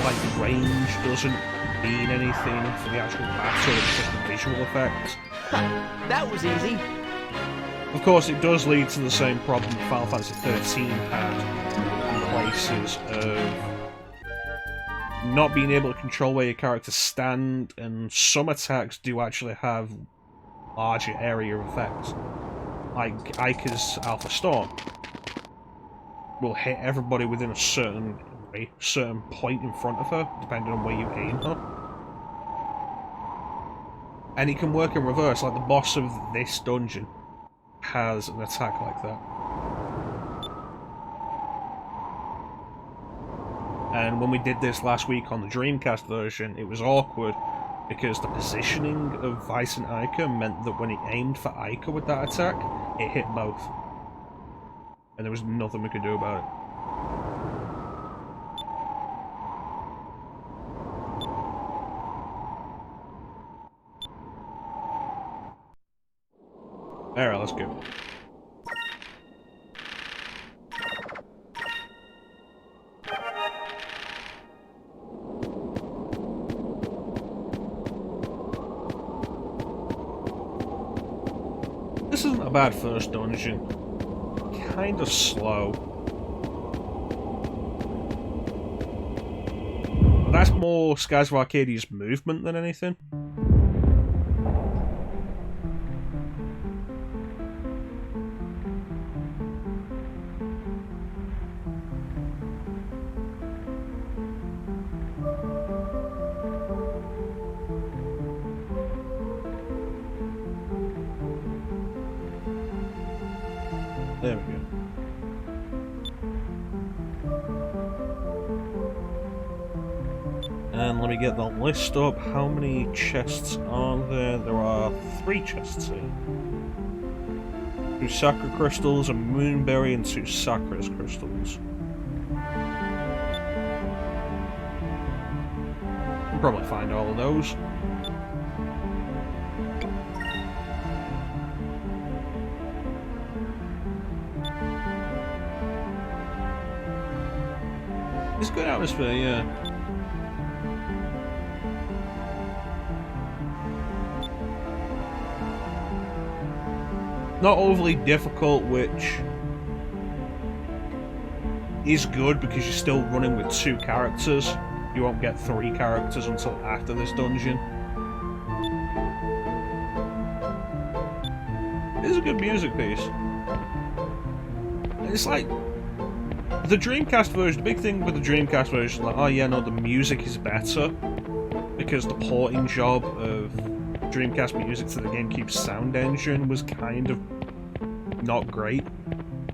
Like, range doesn't mean anything for the actual battle, it's just a visual effect. That was easy. Of course, it does lead to the same problem Final Fantasy XIII had in places of not being able to control where your characters stand, and some attacks do actually have larger area effects. Like Ika's Alpha Storm will hit everybody within a certain point in front of her, depending on where you aim her. And it can work in reverse, like the boss of this dungeon has an attack like that. And when we did this last week on the Dreamcast version, it was awkward because the positioning of Weiss and Ika meant that when he aimed for Ika with that attack, it hit both. And there was nothing we could do about it. Alright, let's go. This isn't a bad first dungeon. Kinda slow. But that's more Skies of Arcadia's movement than anything. There we go. And let me get the list up. How many chests are there? There are 3 chests here. 2 Sakura crystals, a moonberry, and 2 Sakura's crystals. I'll probably find all of those. It's good atmosphere, yeah. Not overly difficult, which is good because you're still running with 2 characters. You won't get 3 characters until after this dungeon. It is a good music piece. It's like the Dreamcast version, the big thing with the Dreamcast version is like, oh yeah, no, the music is better because the porting job of Dreamcast music to the GameCube sound engine was kind of not great.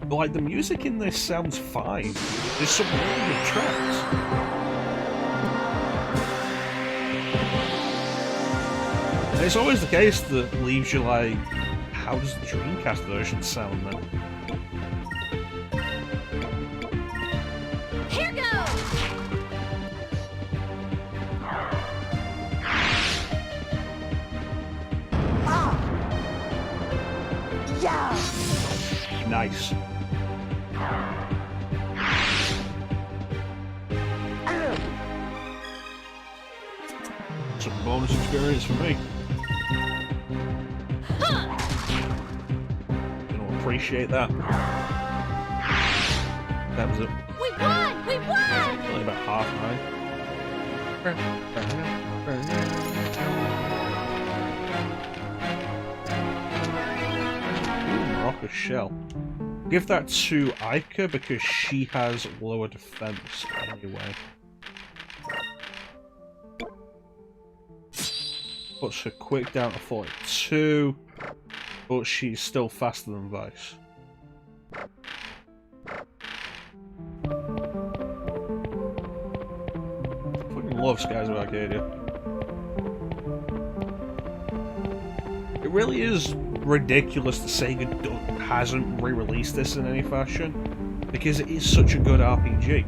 But like, the music in this sounds fine. There's some really good tracks. And it's always the case that leaves you like, how does the Dreamcast version sound then? Here goes! Yeah! Nice. Some bonus experience for me. You know, appreciate that. That was it. We won! We won! Only about half nine. Morocco shell. Give that to Ica because she has lower defense anyway. Puts her quick down to 42, but she's still faster than Vice. Fucking love Skies of Arcadia. It really is ridiculous that Sega hasn't re-released this in any fashion, because it is such a good RPG.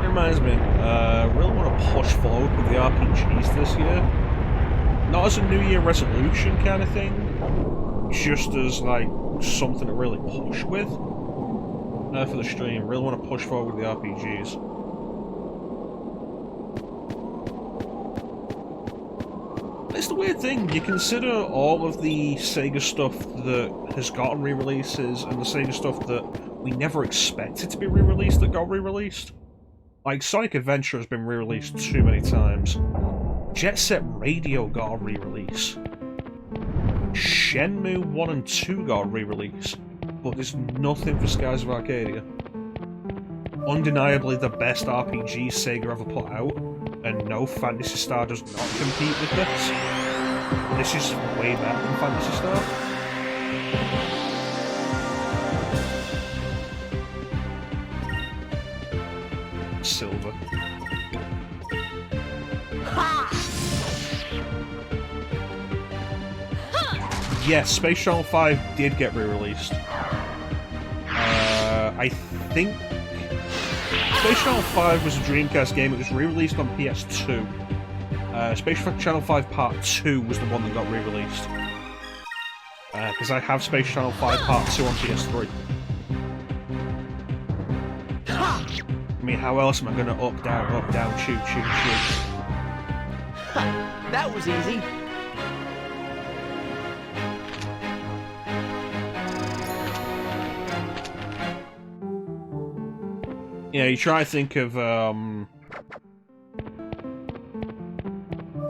Reminds me, I really want to push forward with the RPGs this year. Not as a New Year resolution kind of thing, just as like something to really push with for the stream. Really want to push forward with the RPGs. It's the weird thing, you consider all of the Sega stuff that has gotten re-releases and the Sega stuff that we never expected to be re-released that got re-released. Like, Sonic Adventure has been re-released too many times. Jet Set Radio got a re-release. Shenmue 1 and 2 got a re-release. But there's nothing for Skies of Arcadia. Undeniably the best RPG Sega ever put out, and no, Phantasy Star does not compete with this. This is way better than Phantasy Star. Silver. Yes, Space Channel 5 did get re-released. I think Space Channel 5 was a Dreamcast game. It was re-released on PS2. Space Channel 5 Part 2 was the one that got re-released. Because I have Space Channel 5 Part 2 on PS3. I mean, how else am I going to up, down, shoot? That was easy. Yeah, you try to think of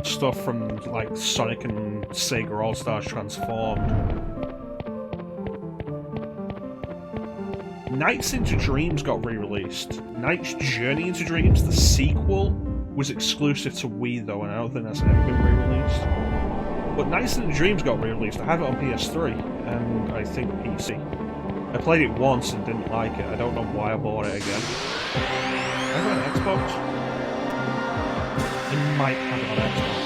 stuff from like Sonic and Sega All-Stars Transformed. Nights into Dreams got re-released. Night's Journey into Dreams, the sequel, was exclusive to Wii though, and I don't think that's ever been re-released. But Nights into Dreams got re-released. I have it on PS3, and I think PC. I played it once and didn't like it. I don't know why I bought it again. I have it on Xbox? I might have it on Xbox.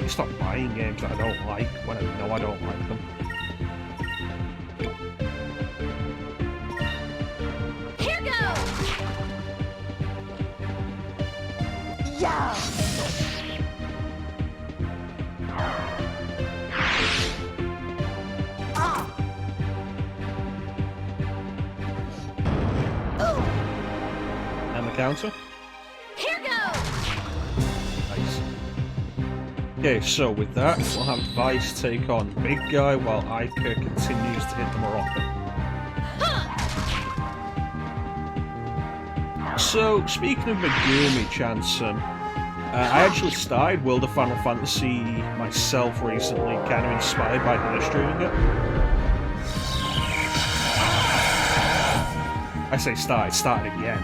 I stop buying games that I don't like when I know I don't like them. Here goes! Yeah! Counter. Here goes! Nice. Okay, so with that, we'll have Vice take on Big Guy while Ica continues to hit the Morocco. So, speaking of Megumi Chanson, I actually started World of Final Fantasy myself recently, kind of inspired by her streaming it. I say started again.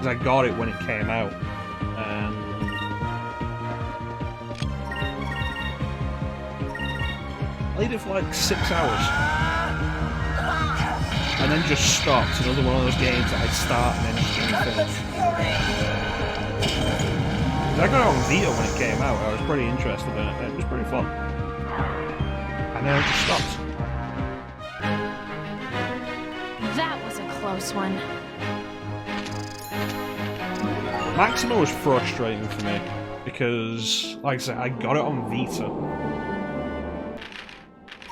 I got it when it came out, and played it for like 6 hours, and then just stopped. Another one of those games that I'd start and then just didn't finish. I got it on Vita when it came out. I was pretty interested in it. It was pretty fun, and then I just stopped. That was a close one. Maxima was frustrating for me. Because, like I said, I got it on Vita.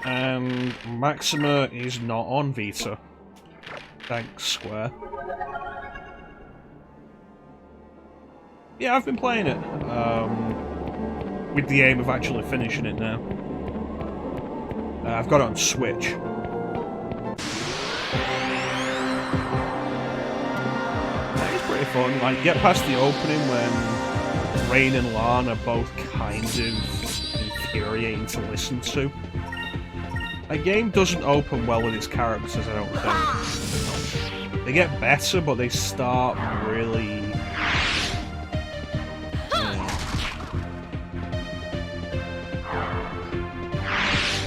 And Maxima is not on Vita. Thanks, Square. Yeah, I've been playing it. With the aim of actually finishing it now. I've got it on Switch. It's pretty fun. Like, get past the opening when Rain and Lan are both kind of infuriating to listen to. A game doesn't open well with its characters, I don't think. They get better, but they start really...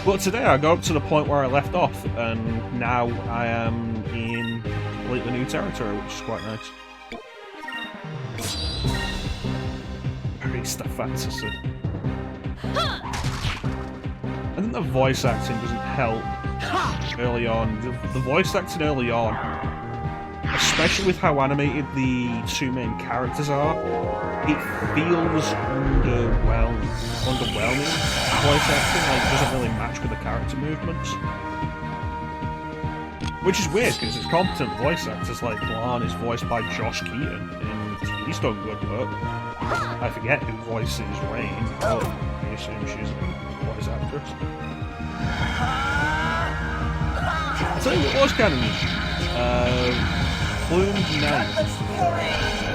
But today I got up to the point where I left off, and now I am in completely new territory, which is quite nice. Barista fantasy. I think the voice acting doesn't help early on. The voice acting early on, especially with how animated the two main characters are, it feels underwhelming. Voice acting, like, doesn't really match with the character movements. Which is weird, because it's competent voice actors, like Lan is voiced by Josh Keaton, and he's done good work. I forget who voices Rain, but I assume she's a voice actress. I'll tell you what was kind of neat. Plumed Knight,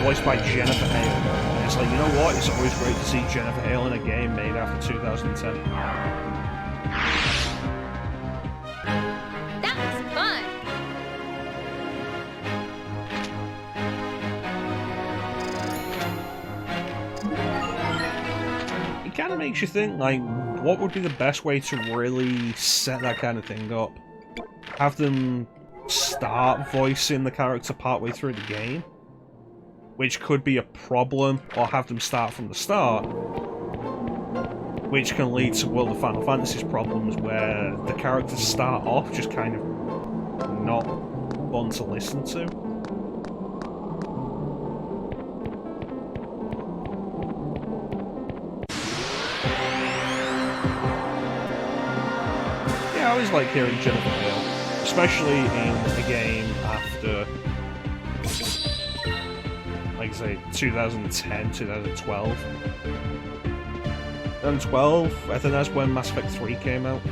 voiced by Jennifer Hale. And it's like, you know what? It's always great to see Jennifer Hale in a game made after 2010. That was fun. It kind of makes you think, like, what would be the best way to really set that kind of thing up? Have them start voicing the character partway through the game, which could be a problem, or have them start from the start, which can lead to World of Final Fantasy's problems where the characters start off just kind of not fun to listen to. Yeah, I always like hearing Jennifer Hale. Especially in a game after, like I say, 2010, 2012. 2012, I think that's when Mass Effect 3 came out.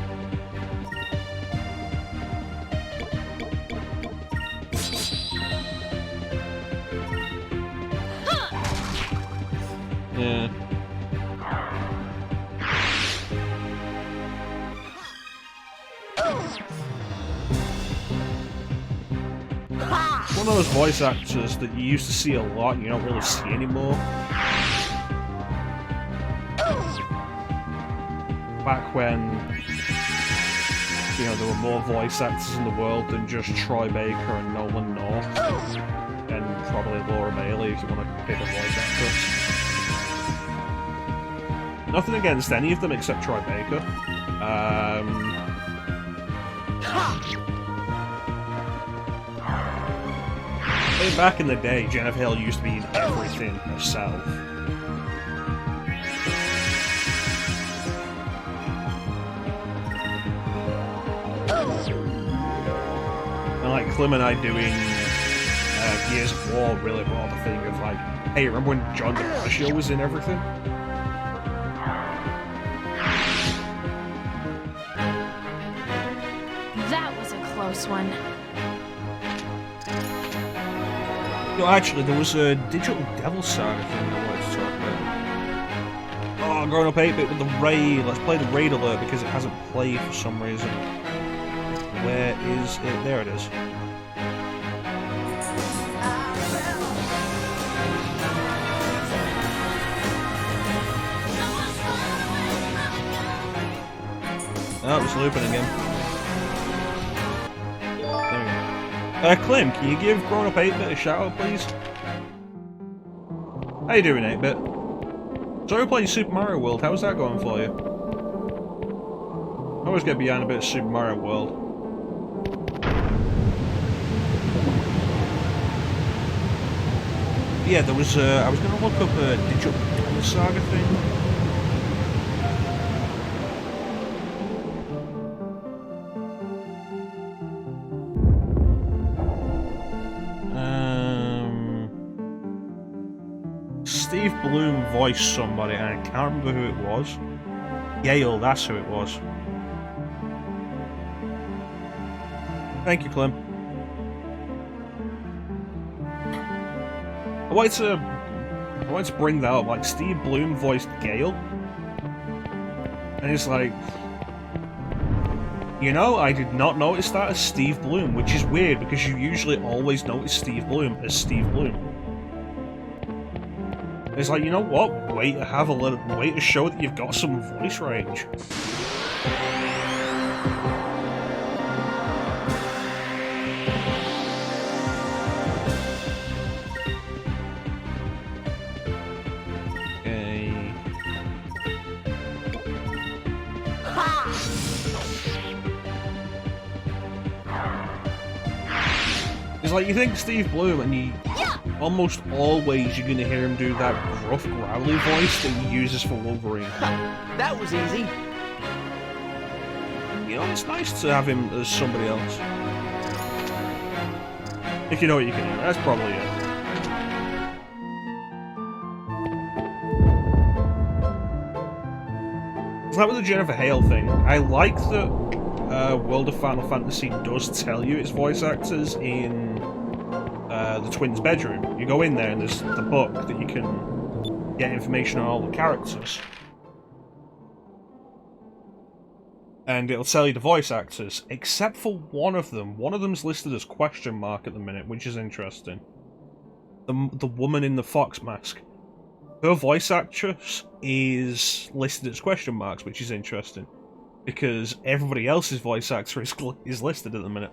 Yeah. One of those voice actors that you used to see a lot and you don't really see anymore. Back when, you know, there were more voice actors in the world than just Troy Baker and Nolan North. And probably Laura Bailey if you want to pick a voice actress. Nothing against any of them except Troy Baker. Back in the day, Jennifer Hale used to be in everything herself. And like Clem and I doing Gears of War really brought the thing of like, hey, remember when John DiMaggio was in everything? That was a close one. No, actually, there was a Digital Devil Saga thing I wanted to talk about. Oh, Grown Up 8-Bit with the raid. Let's play the raid alert because it hasn't played for some reason. Where is it? There it is. Oh, it's looping again. There we go. Clem, can you give Grown Up 8-Bit a shout out, please? How you doing, 8-Bit? So we're playing Super Mario World. How's that going for you? I always get behind a bit of Super Mario World. Yeah, there was. I was going to look up a Digital Devil the saga thing. Steve Bloom voiced somebody, and I can't remember who it was. Gale, that's who it was. Thank you, Clem. I wanted to bring that up. Like, Steve Bloom voiced Gale, and it's like, you know, I did not notice that as Steve Bloom, which is weird because you usually always notice Steve Bloom as Steve Bloom. It's like, you know what? Way to show that you've got some voice range. Okay. It's like you think Steve Bloom, and you almost always you're gonna hear him do that gruff, growly voice that he uses for Wolverine. That was easy. You know, it's nice to have him as somebody else. If you know what you can do, that's probably it. It's like with the Jennifer Hale thing. I like that World of Final Fantasy does tell you its voice actors in the twins' bedroom. You go in there and there's the book that you can get information on all the characters. And it'll tell you the voice actors, except for one of them. One of them's listed as question mark at the minute, which is interesting. The woman in the fox mask. Her voice actress is listed as question marks, which is interesting. Because everybody else's voice actor is listed at the minute.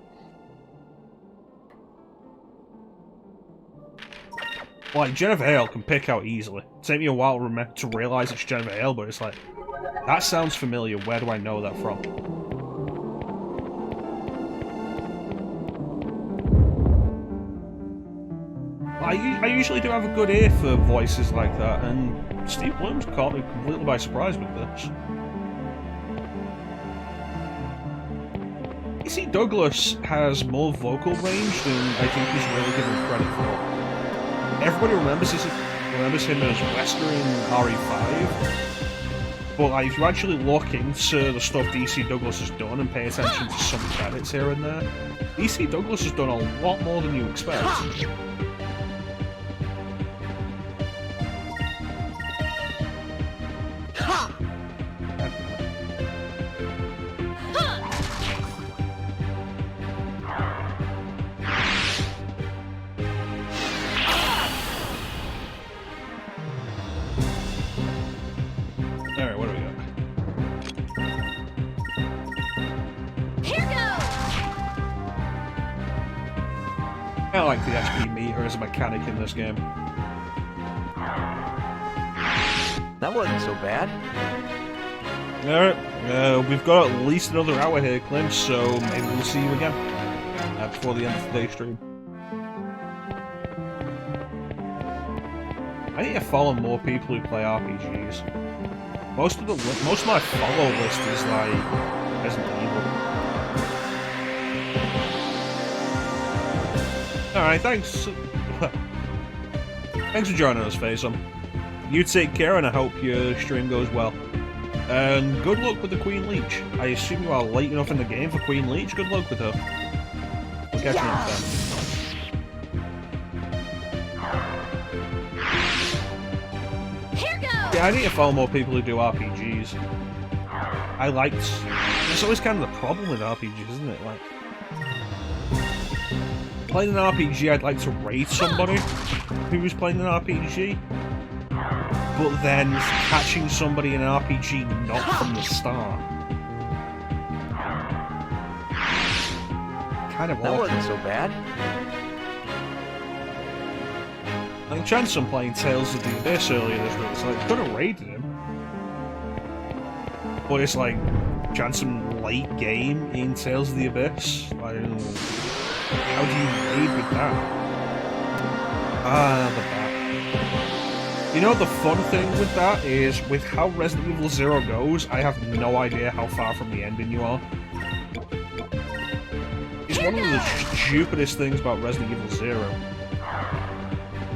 Like, Jennifer Hale can pick out easily. Take me a while to realise it's Jennifer Hale, but it's like, that sounds familiar, where do I know that from? I usually do have a good ear for voices like that, and Steve Bloom's caught me completely by surprise with this. AC Douglas has more vocal range than I think he's really given credit for. Everybody remembers him as Wesker in RE5, but like, if you actually look into the stuff DC Douglas has done and pay attention to some credits here and there, DC Douglas has done a lot more than you expect. I like the HP meter as a mechanic in this game. That wasn't so bad. Alright, we've got at least another hour here, Clint, so maybe we'll see you again before the end of today's stream. I need to follow more people who play RPGs. Most of my follow list is like Resident Evil. Alright, thanks. Thanks for joining us, Faisal. You take care, and I hope your stream goes well. And good luck with the Queen Leech. I assume you are late enough in the game for Queen Leech. Good luck with her. We'll catch you next time. Here goes! Yeah, I need to follow more people who do RPGs. It's always kind of the problem with RPGs, isn't it? Like, playing an RPG, I'd like to raid somebody who's playing an RPG, but then catching somebody in an RPG not from the start. Kind of awkward. That wasn't so bad. Like Chanson playing Tales of the Abyss earlier this week, it's like, could have raided him. But it's like, Chanson late game in Tales of the Abyss. Like, how do you raid with that? Ah, the bat. You know the fun thing with that is, with how Resident Evil 0 goes, I have no idea how far from the ending you are. It's one of the stupidest things about Resident Evil 0.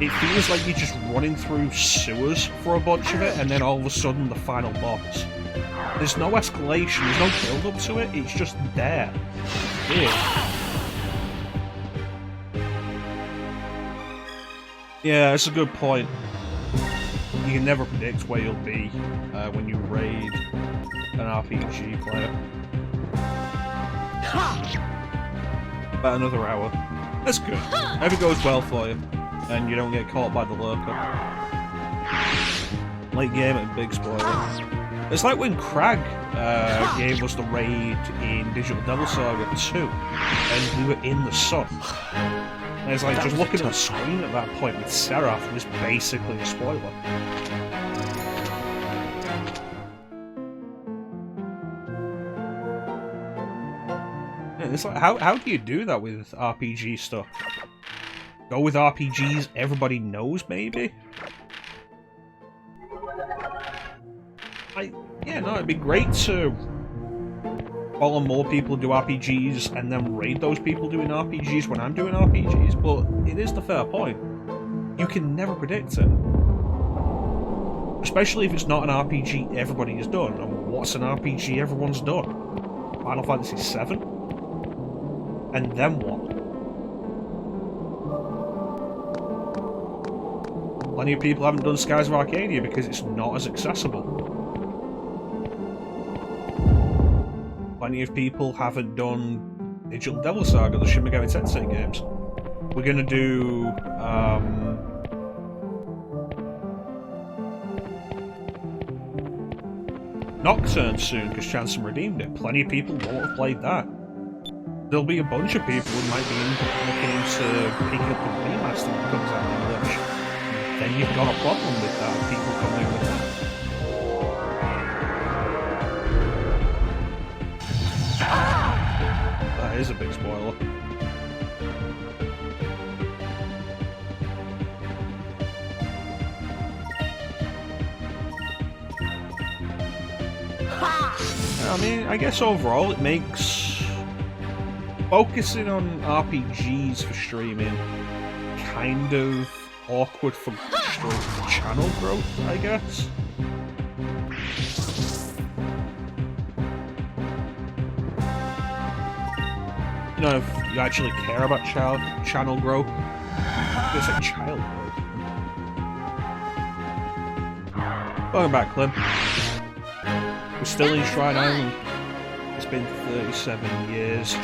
It feels like you're just running through sewers for a bunch of it, and then all of a sudden the final boss. There's no escalation, there's no build-up to it, it's just there. Yeah, that's a good point. You can never predict where you'll be when you raid an RPG player. About another hour. That's good. Hope it goes well for you, and you don't get caught by the lurker. Late game and big spoiler. It's like when Crag gave us the raid in Digital Devil Saga 2, and we were in the sun. And it's like, just looking at the screen at that point with Seraph was basically a spoiler. And it's like, how do you do that with RPG stuff? Go with RPGs everybody knows, maybe? Yeah, no, it'd be great to follow more people do RPGs and then raid those people doing RPGs when I'm doing RPGs, but it is the fair point. You can never predict it. Especially if it's not an RPG everybody has done. And what's an RPG everyone's done? Final Fantasy VII? And then what? Plenty of people haven't done Skies of Arcadia because it's not as accessible. Plenty of people haven't done Digital Devil Saga, the Shin Megami Tensei games. We're gonna do Nocturne soon because Chanson redeemed it. Plenty of people won't have played that. There'll be a bunch of people who might be looking into picking up the remaster when it comes out in English. Then you've got a problem with that. People coming in with that. That is a big spoiler. I mean, I guess overall it makes focusing on RPGs for streaming kind of awkward for channel growth, I guess. You know, if you actually care about channel growth. It's like child growth. Welcome back, Clem. We're still in Shrine Island. It's been 37 years.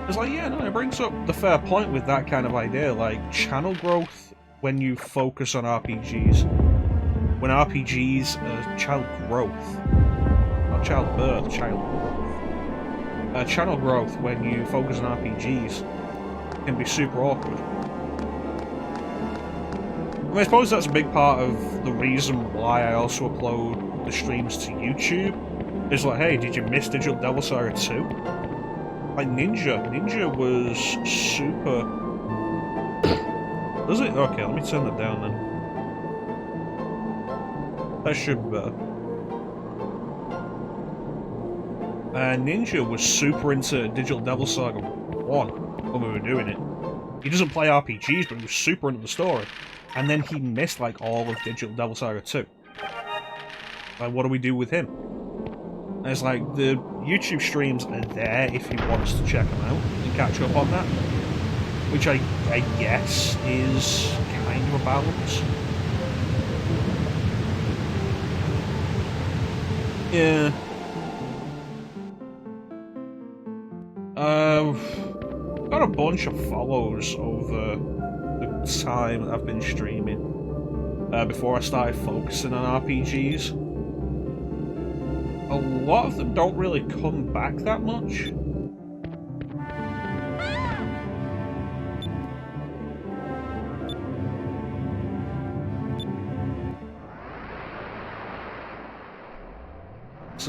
It's like, yeah, no, it brings up the fair point with that kind of idea, like channel growth when you focus on RPGs. When RPGs are child growth, not childbirth, child growth. Channel growth when you focus on RPGs can be super awkward. I mean, I suppose that's a big part of the reason why I also upload the streams to YouTube. It's like, hey, did you miss Digital Devil Saga 2? Like Ninja was super... Does it? Okay, let me turn that down then. That should be better. Ninja was super into Digital Devil Saga 1 when we were doing it. He doesn't play RPGs, but he was super into the story. And then he missed like all of Digital Devil Saga 2. Like, what do we do with him? And it's like, the YouTube streams are there if he wants to check them out and catch up on that. Which I guess is kind of a balance. Yeah. Got a bunch of follows over the time I've been streaming. Before I started focusing on RPGs. A lot of them don't really come back that much. It's,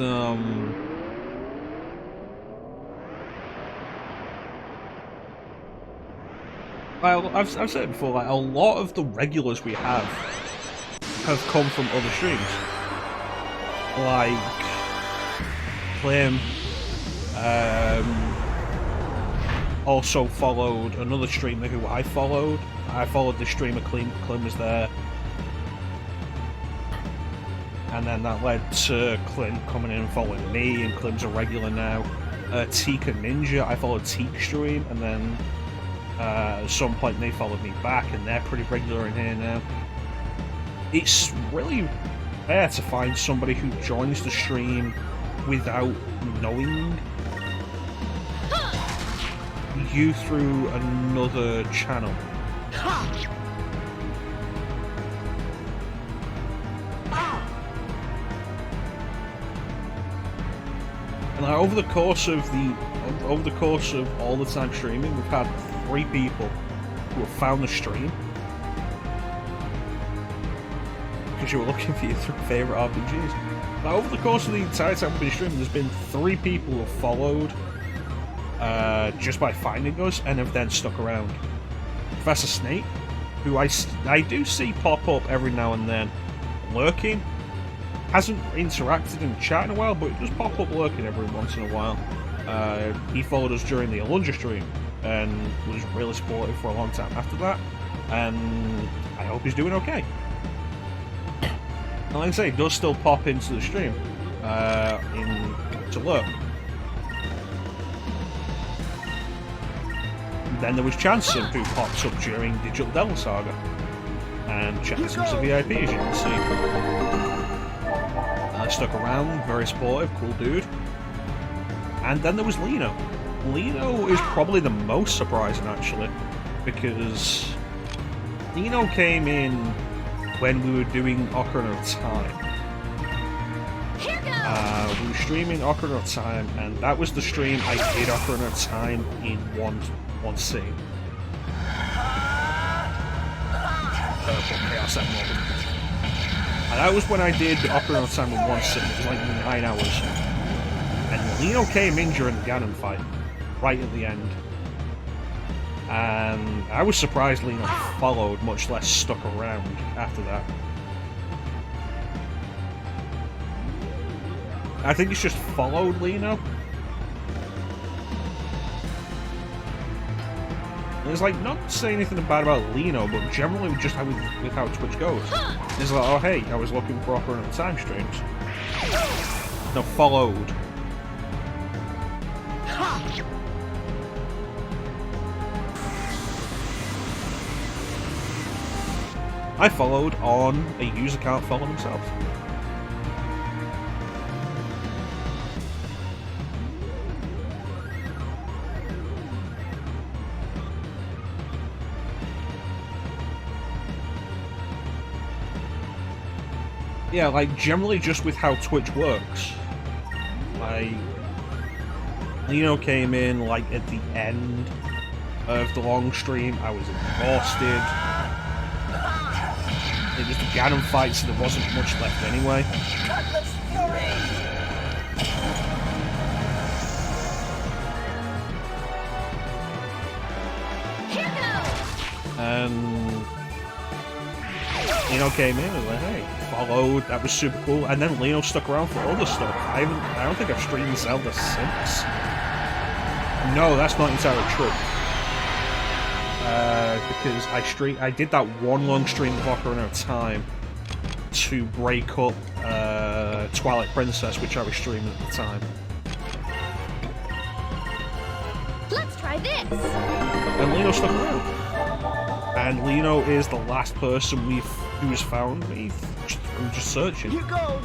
well, I've said it before, like, a lot of the regulars we have come from other streams. Like, Clem, also followed another streamer who I followed. I followed the streamer, Clem was there. And then that led to Clem coming in and following me, and Clem's a regular now. Tika Ninja, I followed Teak stream, and then at some point they followed me back, and they're pretty regular in here now. It's really rare to find somebody who joins the stream without knowing you through another channel. And over the course of all the time streaming, we've had 3 people who have found the stream because you were looking for your favourite RPGs. Now, over the course of the entire time we've been streaming, there's been 3 people who have followed just by finding us and have then stuck around. Professor Snake, who I do see pop up every now and then, lurking. Hasn't interacted in chat in a while, but it does pop up lurking every once in a while. He followed us during the Alundra stream and was really supportive for a long time after that, and I hope he's doing okay. And like I say, it does still pop into the stream to lurk. Then there was Chanson, who pops up during Digital Devil Saga, and Chanson's a VIP, as you can see. Stuck around, very supportive, cool dude. And then there was Lino. Lino is probably the most surprising, actually, because Lino came in when we were doing Ocarina of Time. We were streaming Ocarina of Time, and that was the stream I did Ocarina of Time in one scene. Purple Chaos Emerald. And that was when I did Ocarina of Time in one sitting. It was like 9 hours. And Lino came in during the Ganon fight, right at the end. And I was surprised Lino followed, much less stuck around after that. I think he's just followed Lino. And it's like, not to say anything bad about Lino, but generally just with how Twitch goes. It's like, oh hey, I was looking for Ocarina of Time streams. No, followed. I followed on a user can't follow themselves. Yeah, like, generally just with how Twitch works. Like, Lino came in, like, at the end of the long stream. I was exhausted. It was the Ganon fight, so there wasn't much left anyway. And Lino came in and was like, hey, followed, that was super cool, and then Lino stuck around for other stuff. I don't think I've streamed Zelda since. No, that's not entirely true. Because I did that one long stream of Ocarina of Time to break up Twilight Princess, which I was streaming at the time. Let's try this. And Lino stuck around. And Lino is the last person who's found me through just searching. Here goes.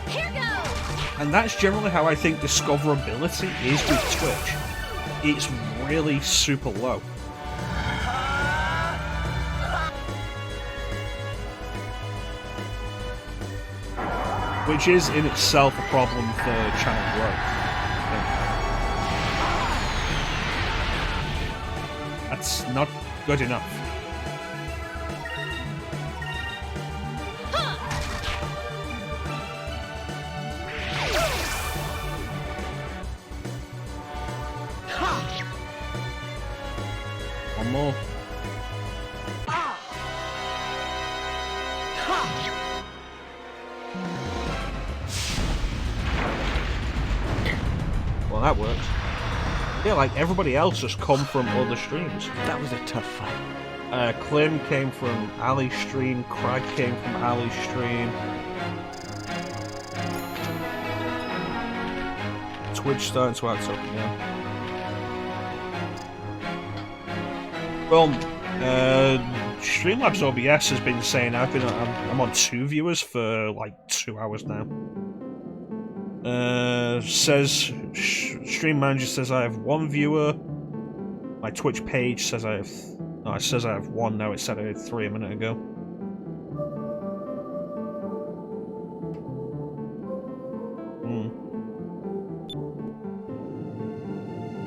Here goes. And that's generally how I think discoverability is with Twitch. It's really super low. Which is in itself a problem for channel growth. That's not Good enough. One more. Well, that works. Yeah, like everybody else has come from other streams. That was a tough fight. Clem came from Ali's stream, Crag came from Ali's stream. Twitch starting to act up again. Well, Streamlabs OBS has been saying I'm on 2 viewers for like 2 hours now. Stream Manager says I have 1 viewer. My Twitch page says I have... No, it says I have 1 now. It said I had 3 a minute ago.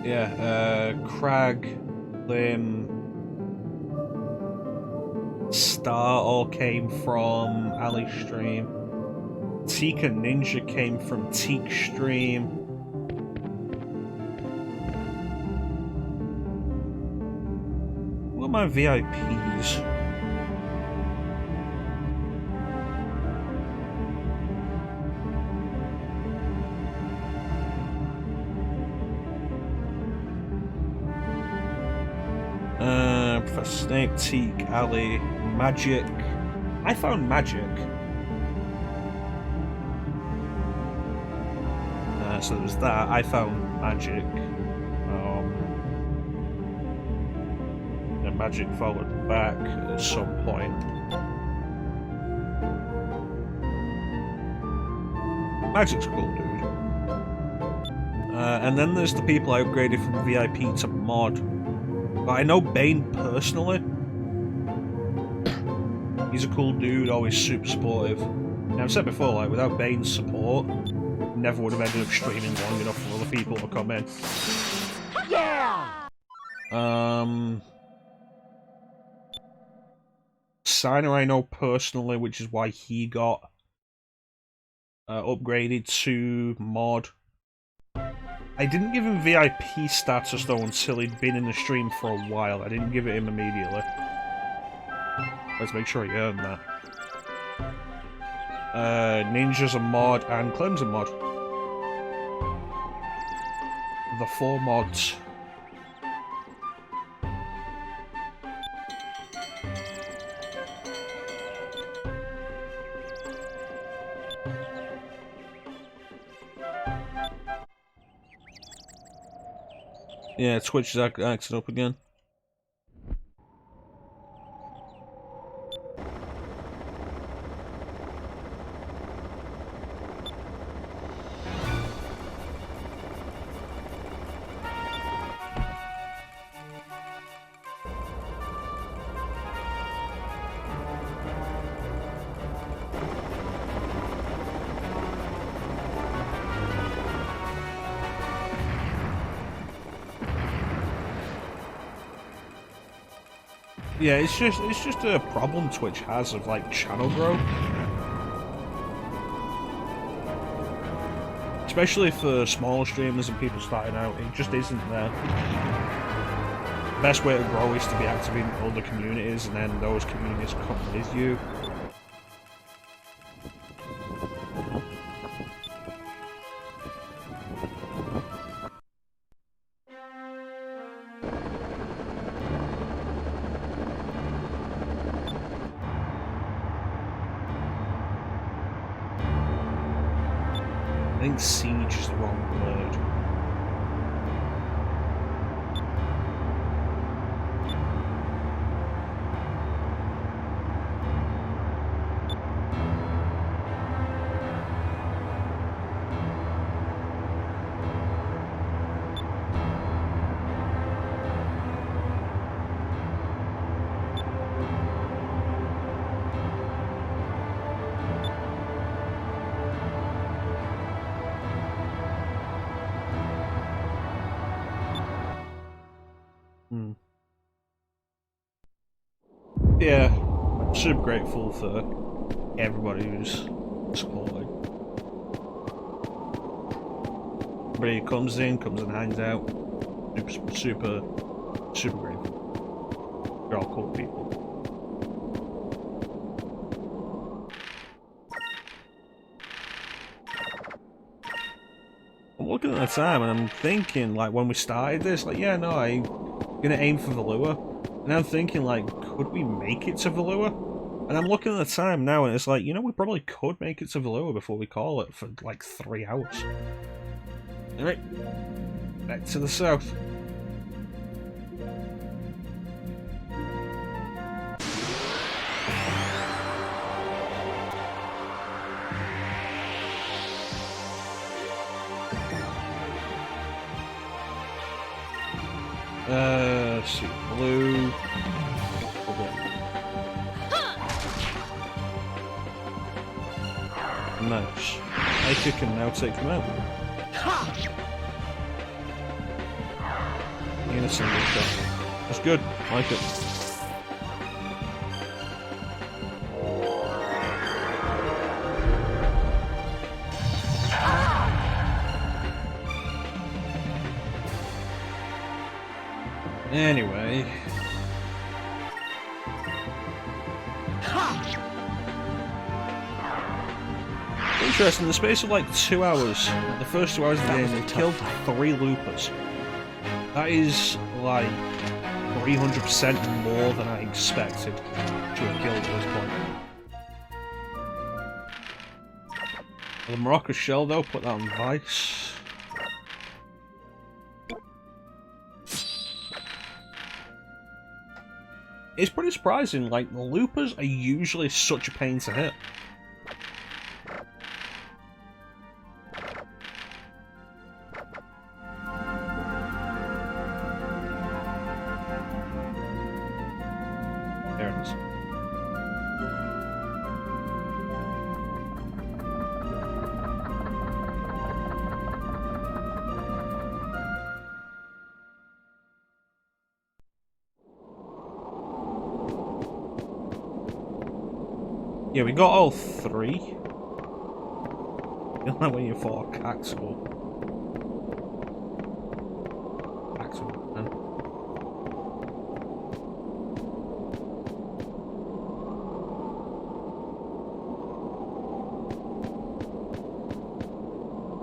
Yeah, Crag, Lim, Star all came from Ali's stream. Teak and Ninja came from Teak's stream. What are my VIPs? Professor Snake, Teak, Ali, Magic. I found Magic. So there's that. I found Magic. And Magic followed back at some point. Magic's cool, dude. And then there's the people I upgraded from VIP to mod. But I know Bane personally. He's a cool dude, always super supportive. Now, I've said before, like, without Bane's support, never would have ended up streaming long enough for other people to come in. Yeah! Signer I know personally, which is why he got upgraded to mod. I didn't give him VIP status though until he'd been in the stream for a while. I didn't give it him immediately. Let's make sure he earned that. Ninja's a mod and Clem's a mod. The 4 mods. Yeah, Twitch is acting up again. Yeah, it's just a problem Twitch has of like channel growth. Especially for smaller streamers and people starting out, it just isn't there. The best way to grow is to be active in other communities, and then those communities come with you. I think siege is the wrong word. Yeah, I'm super grateful for everybody who's supported. Everybody who comes in, hangs out. Super grateful. You're all cool people. I'm looking at the time and I'm thinking, like, when we started this, like, yeah, no, I'm gonna aim for Valua. And I'm thinking, like, could we make it to Valua? And I'm looking at the time now and it's like, you know, we probably could make it to Valua before we call it for, like, 3 hours. Alright, back to the south. Let's see, blue. Nice. Aika can now take them out. In a single shot. That's good. I like it. Anyway. Interesting, in the space of like 2 hours, the first 2 hours of the game, we killed 3 loopers. That is like 300% more than I expected to have killed at this point. The Morocco shell though, put that on Vice. It's pretty surprising, like, the loopers are usually such a pain to hit. There it is. Yeah, we got all 3. You know when you fought Caxel.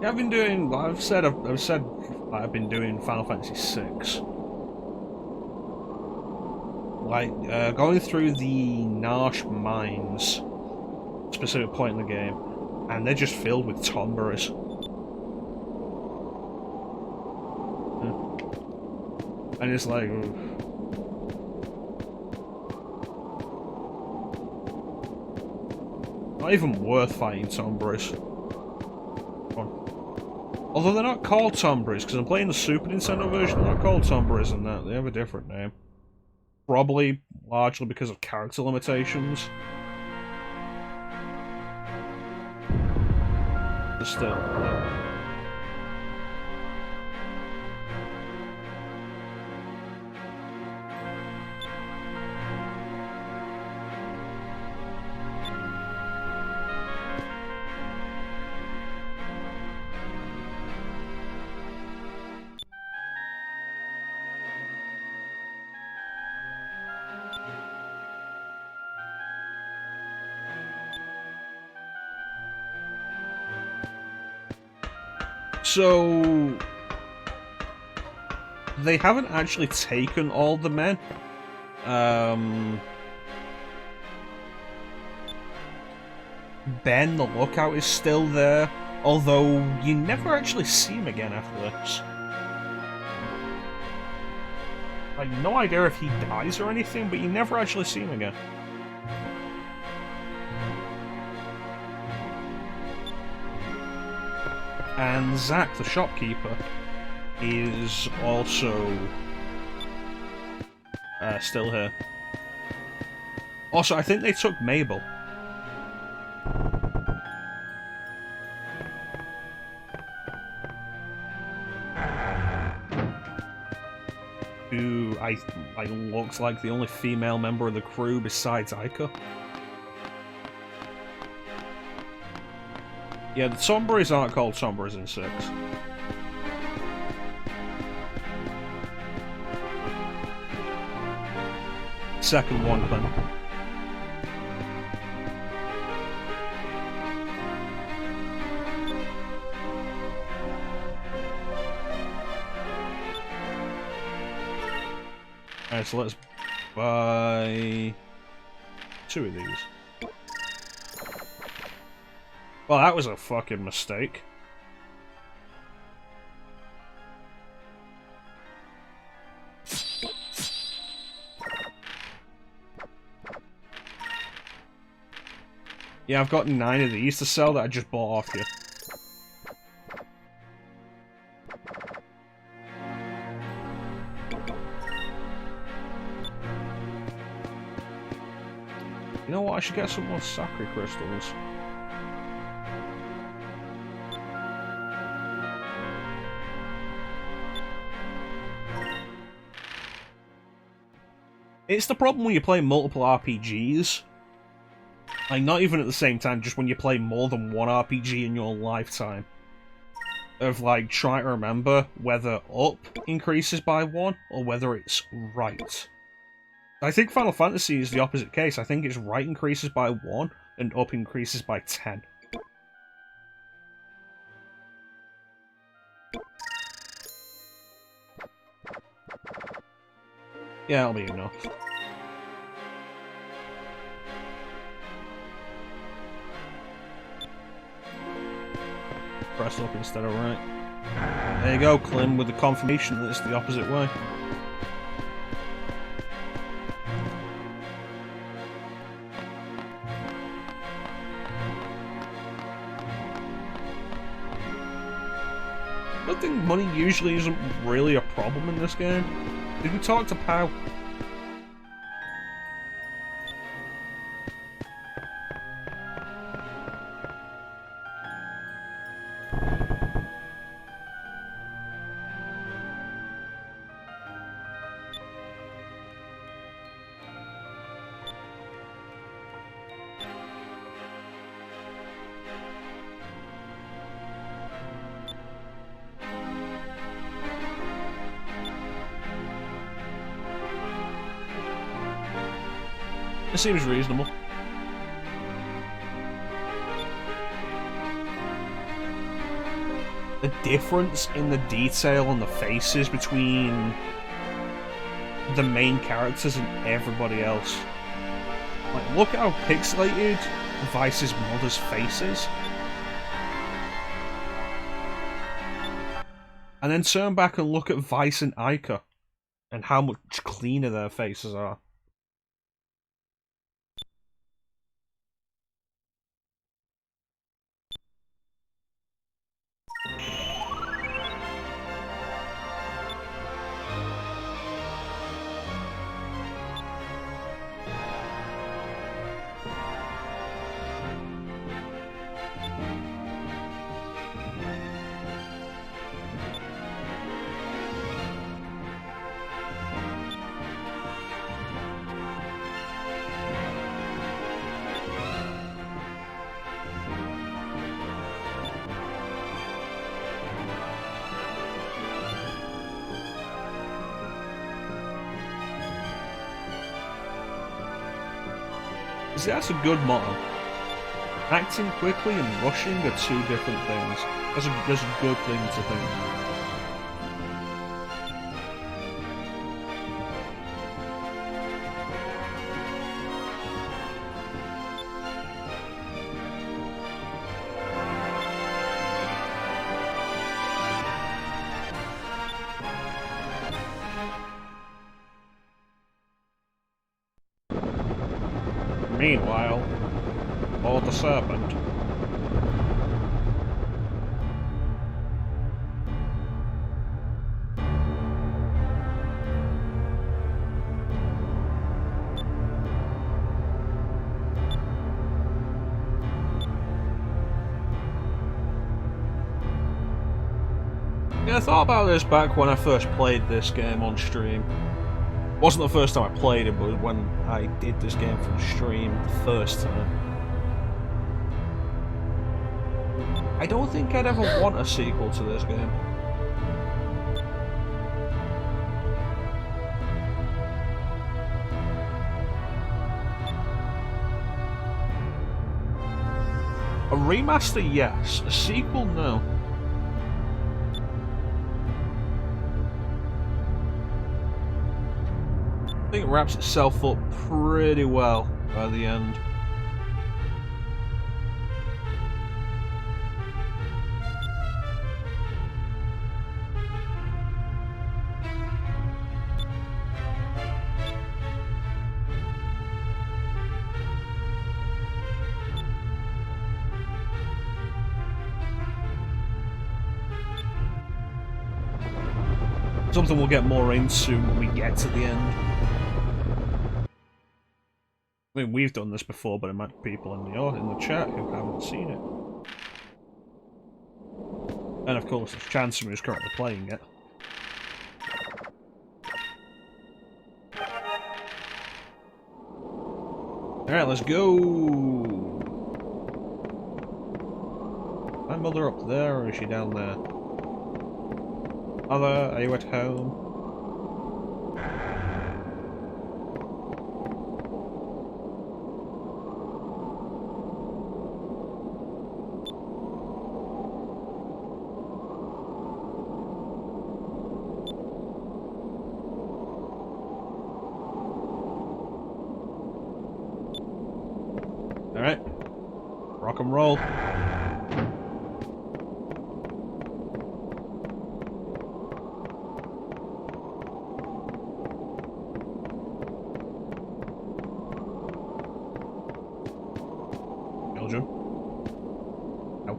Yeah, I've been doing. I've said I've been doing Final Fantasy VI. Like going through the Narshe mines. Specific point in the game, and they're just filled with tomberries. And it's like, not even worth fighting tomberries. Although they're not called tomberries, because I'm playing the Super Nintendo version, they're not called tomberries and that, they have a different name. Probably largely because of character limitations. Still. So they haven't actually taken all the men. Ben, the lookout, is still there, although you never actually see him again after this. Like, no idea if he dies or anything, but you never actually see him again. And Zach, the shopkeeper, is also still here. Also, I think they took Mabel. Who who I looks like the only female member of the crew besides Aika. Yeah, the Sombras aren't called Sombras in 6. Second one, Clint. Alright, so let's buy 2 of these. Well, that was a fucking mistake. Yeah, I've got 9 of these to sell that I just bought off you. You know what? I should get some more Sakura crystals. It's the problem when you play multiple RPGs. Like, not even at the same time, just when you play more than one RPG in your lifetime. Of, like, trying to remember whether up increases by 1, or whether it's right. I think Final Fantasy is the opposite case. I think it's right increases by 1, and up increases by 10. Yeah, that'll be enough. Press up instead of right. There you go, Clem, with the confirmation that it's the opposite way. I think money usually isn't really a problem in this game. Did we talk to Pow? It seems reasonable. The difference in the detail on the faces between the main characters and everybody else. Like, look at how pixelated Vice's mother's face is. And then turn back and look at Vice and Aika, and how much cleaner their faces are. See, that's a good motto. Acting quickly and rushing are 2 different things. That's a good thing to think. Meanwhile, aboard the Serpent. Yeah, I thought about this back when I first played this game on stream. Wasn't the first time I played it, but when I did this game for the stream the first time. I don't think I'd ever want a sequel to this game. A remaster, yes. A sequel, no. I think it wraps itself up pretty well by the end. Something we'll get more into when we get to the end. I mean, we've done this before, but there might be people in the chat who haven't seen it. And of course, it's Chancellor who's currently playing it. Alright, let's go! Is my mother up there, or is she down there? Mother, are you at home? Alright. Rock and roll. Children. Ow.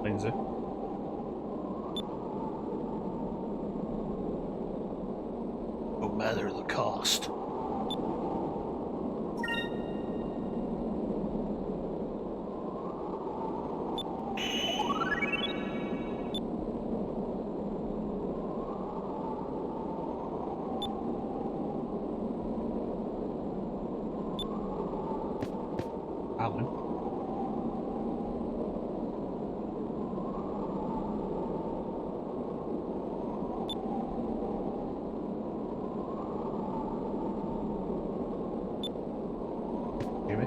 Lindsay. No matter the cost. Alan. Jimmy.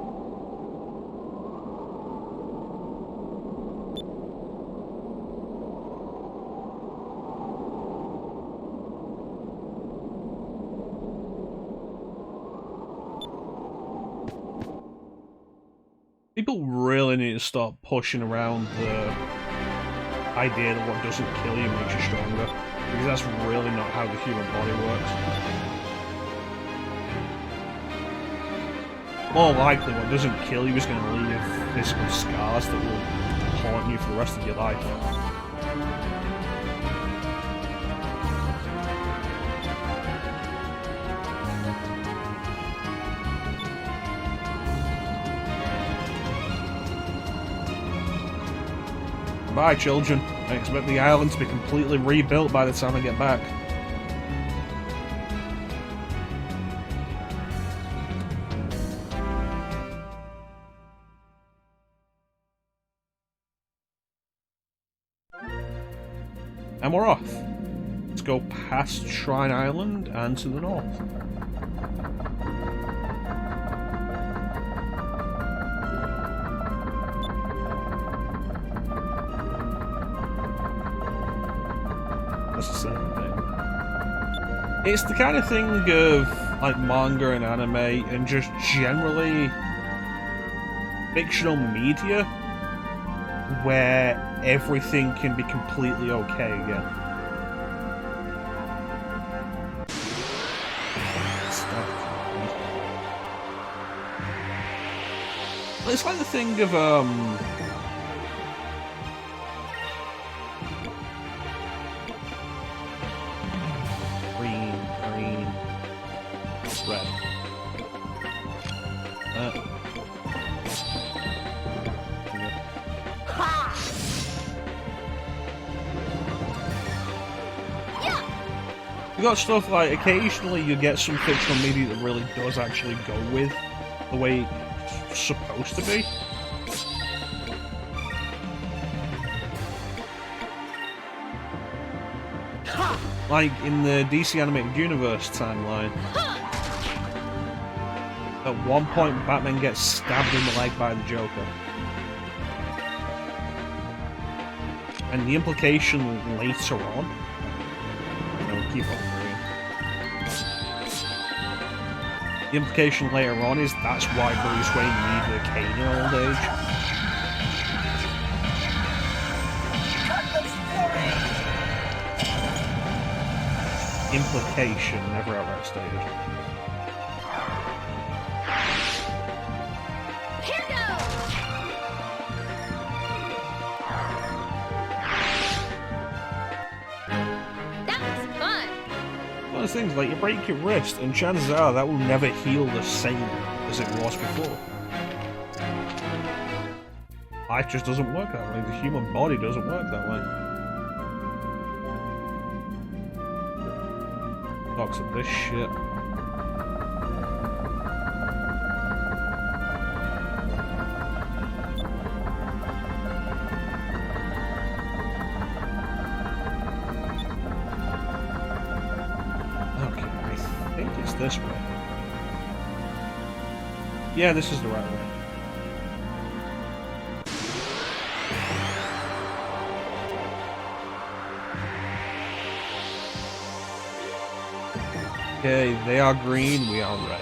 People really need to start pushing around the idea that what doesn't kill you makes you stronger, because that's really not how the human body works. More likely, what doesn't kill you is going to leave physical scars that will haunt you for the rest of your life. Bye, children. I expect the island to be completely rebuilt by the time I get back. And we're off. Let's go past Shrine Island and to the north. That's the same thing. It's the kind of thing of like manga and anime and just generally fictional media where everything can be completely okay again. It's like the thing of green, red. You got stuff like occasionally you get some fictional media that really does actually go with the way it's supposed to be. Like in the DC Animated Universe timeline, at one point Batman gets stabbed in the leg by the Joker. And the implication later on, keep on green. The implication later on is that's why Bruce Wayne needed a cane in old age. Implication, never outright stated. Here goes. That was fun. One of those things, like you break your wrist, and chances are that will never heal the same as it was before. Life just doesn't work that way. The human body doesn't work that way. Talks of this shit. Okay, I think it's this way. Yeah, this is the right way. Okay, they are green, we are red.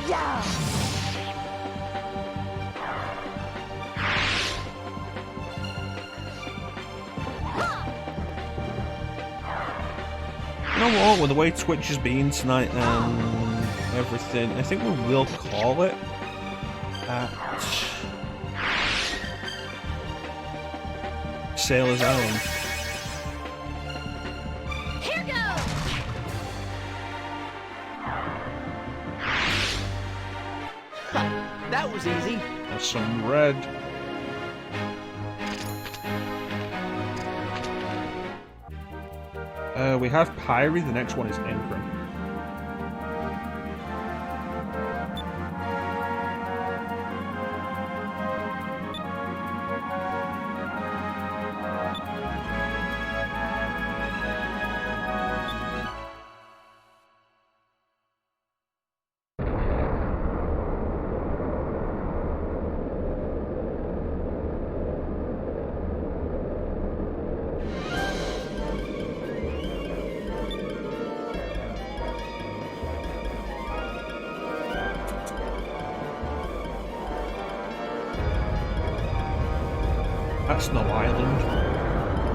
Yeah. You know what, with the way Twitch has been tonight and everything, I think we will call it at Sailor's Island. Here goes. That was easy. That's some red. We have Pyrie, the next one is Encrum. That's no island.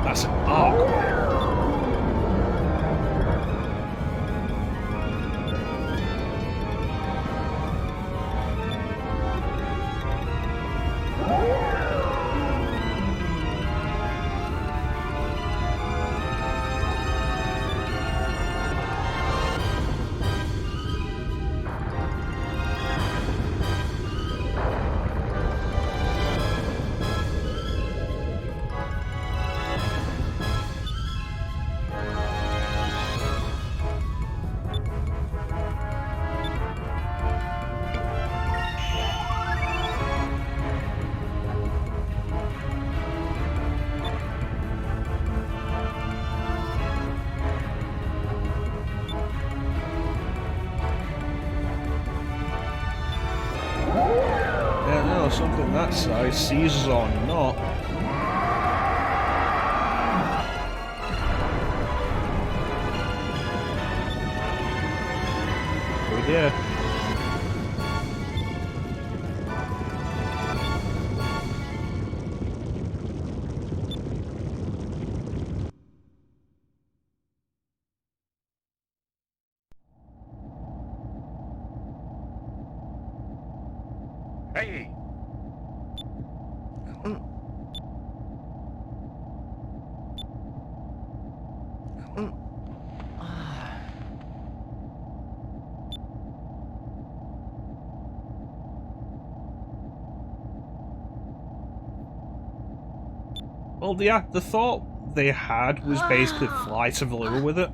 That's an arc. Something that size, Caesars or not. Oh dear. Hey! Well, the thought they had was basically fly to Valuan with it.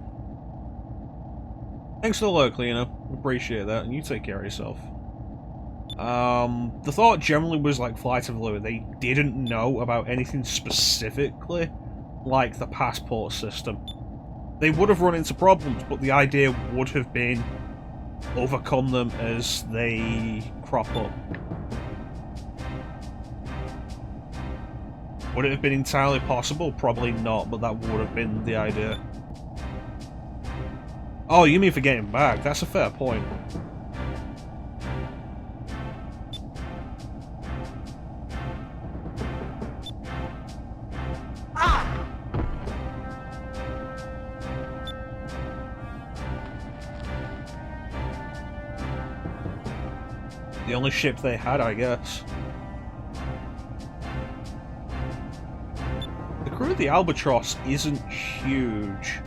Thanks for the lurk, Lena. Appreciate that, and you take care of yourself. The thought generally was like fly to Valuan. They didn't know about anything specifically, like the passport system. They would have run into problems, but the idea would have been overcome them as they crop up. Would it have been entirely possible? Probably not, but that would have been the idea. Oh, you mean for getting back? That's a fair point. The only ship they had, I guess. The crew of the Albatross isn't huge.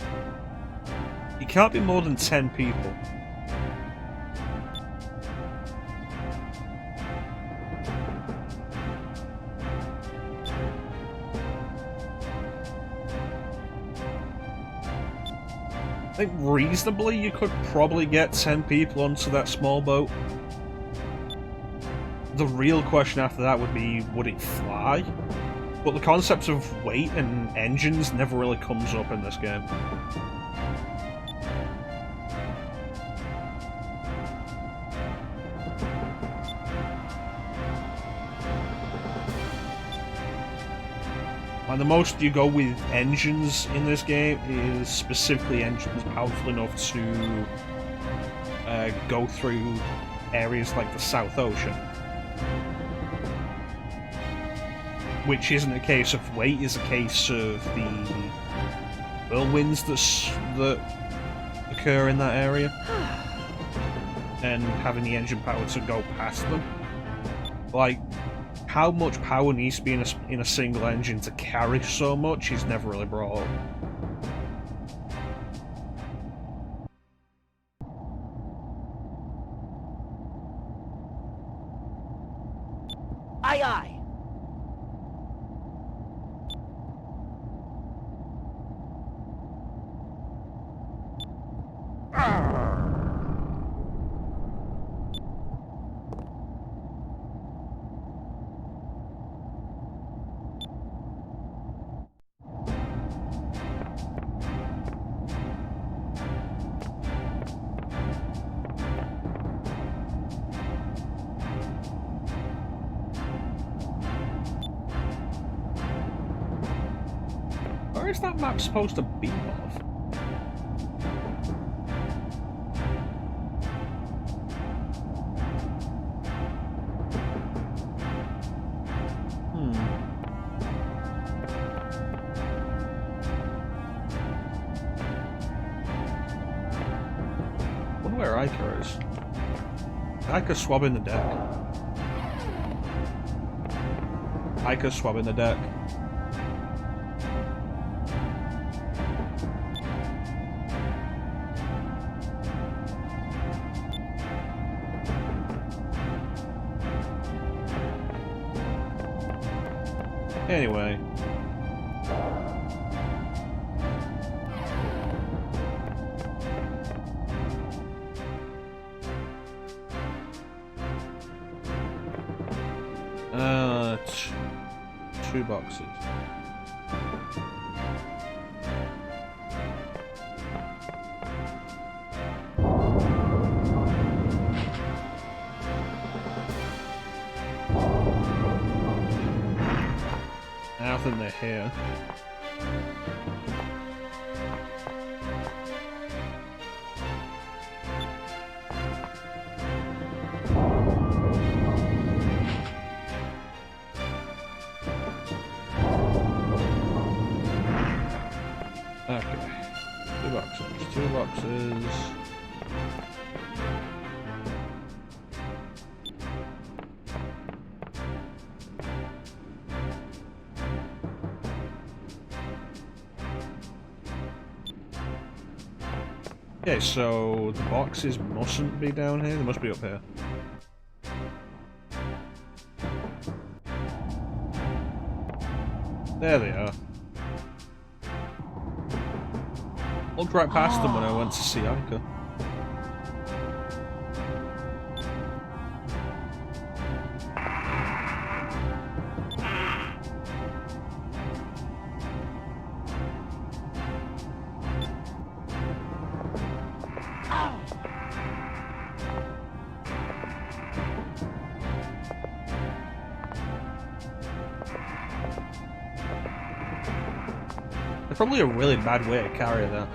You can't be more than 10 people. I think reasonably you could probably get 10 people onto that small boat. The real question after that would be, would it fly? But the concept of weight and engines never really comes up in this game. And the most you go with engines in this game is specifically engines powerful enough to go through areas like the South Ocean. Which isn't a case of weight, is a case of the whirlwinds that occur in that area. And having the engine power to go past them. Like, how much power needs to be in a single engine to carry so much is never really brought up. Aye, aye. Where is that map supposed to be of? I wonder where Ica is. Ica's swabbing the deck. Ica's swabbing the deck. Anyway. Two boxes. I don't think they're here. Okay. Two boxes. Okay, so the boxes mustn't be down here, they must be up here. There they are. Looked right past them when I went to see Anka. Probably a really bad way to carry that.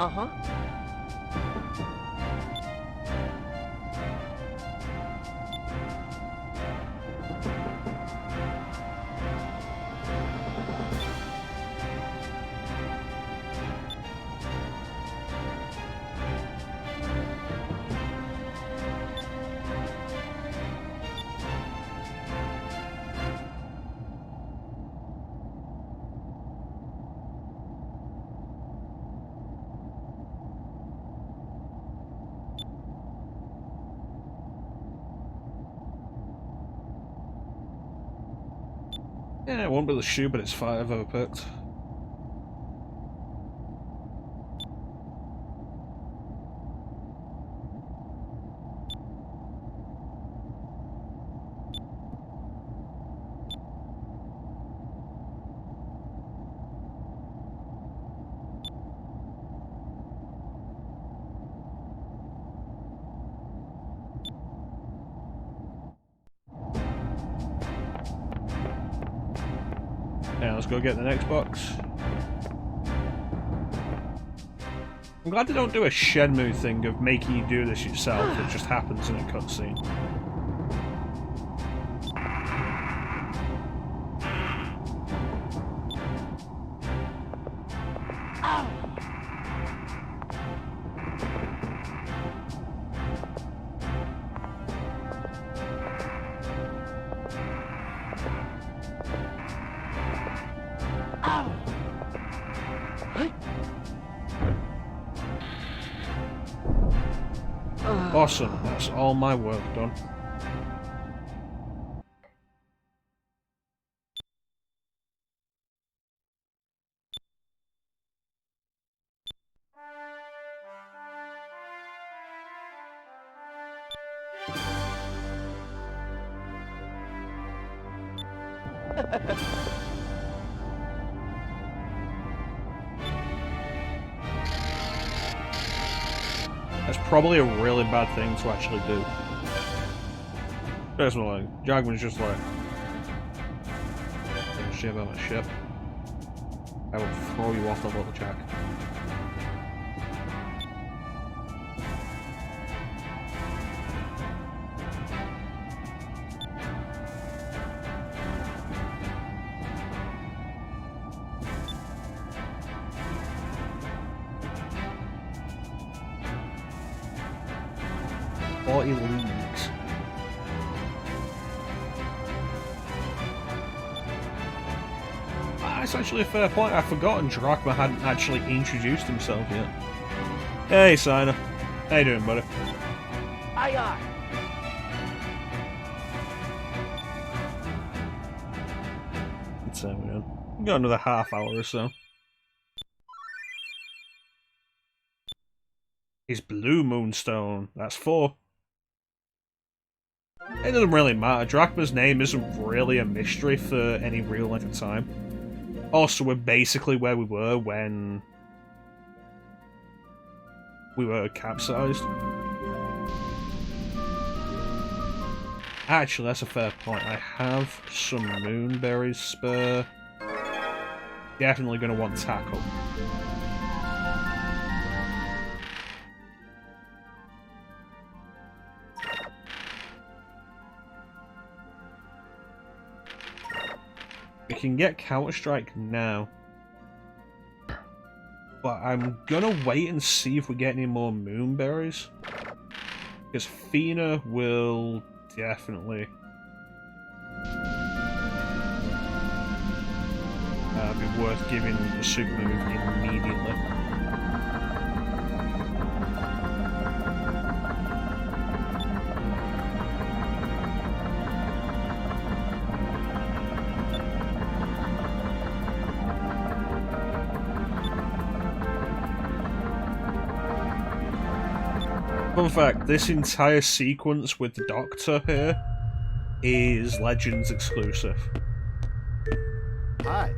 Uh-huh. Yeah, it won't be the shoe, but it's 5 overpicked. Yeah, let's go get the next box. I'm glad they don't do a Shenmue thing of making you do this yourself, it just happens in a cutscene. Awesome, that's all my work done. That's probably a really bad thing to actually do. Personally, Jagman's just like, "Don't shit about my ship. I will throw you off the little jack." Leagues. That's actually a fair point. I've forgotten Drachma hadn't actually introduced himself yet. Hey, Sina. How you doing, buddy? Aye, aye. Let's we got another half hour or so. His blue Moonstone. That's 4. It doesn't really matter. Drachma's name isn't really a mystery for any real length of time. Also, we're basically where we were when we were capsized. Actually, that's a fair point. I have some moonberries spare. Definitely going to want tackle. We can get Counter-Strike now. But I'm gonna wait and see if we get any more moonberries. Because Fina will definitely be worth giving the super move immediately. Fun fact, this entire sequence with the Doctor here is Legends exclusive. Hi.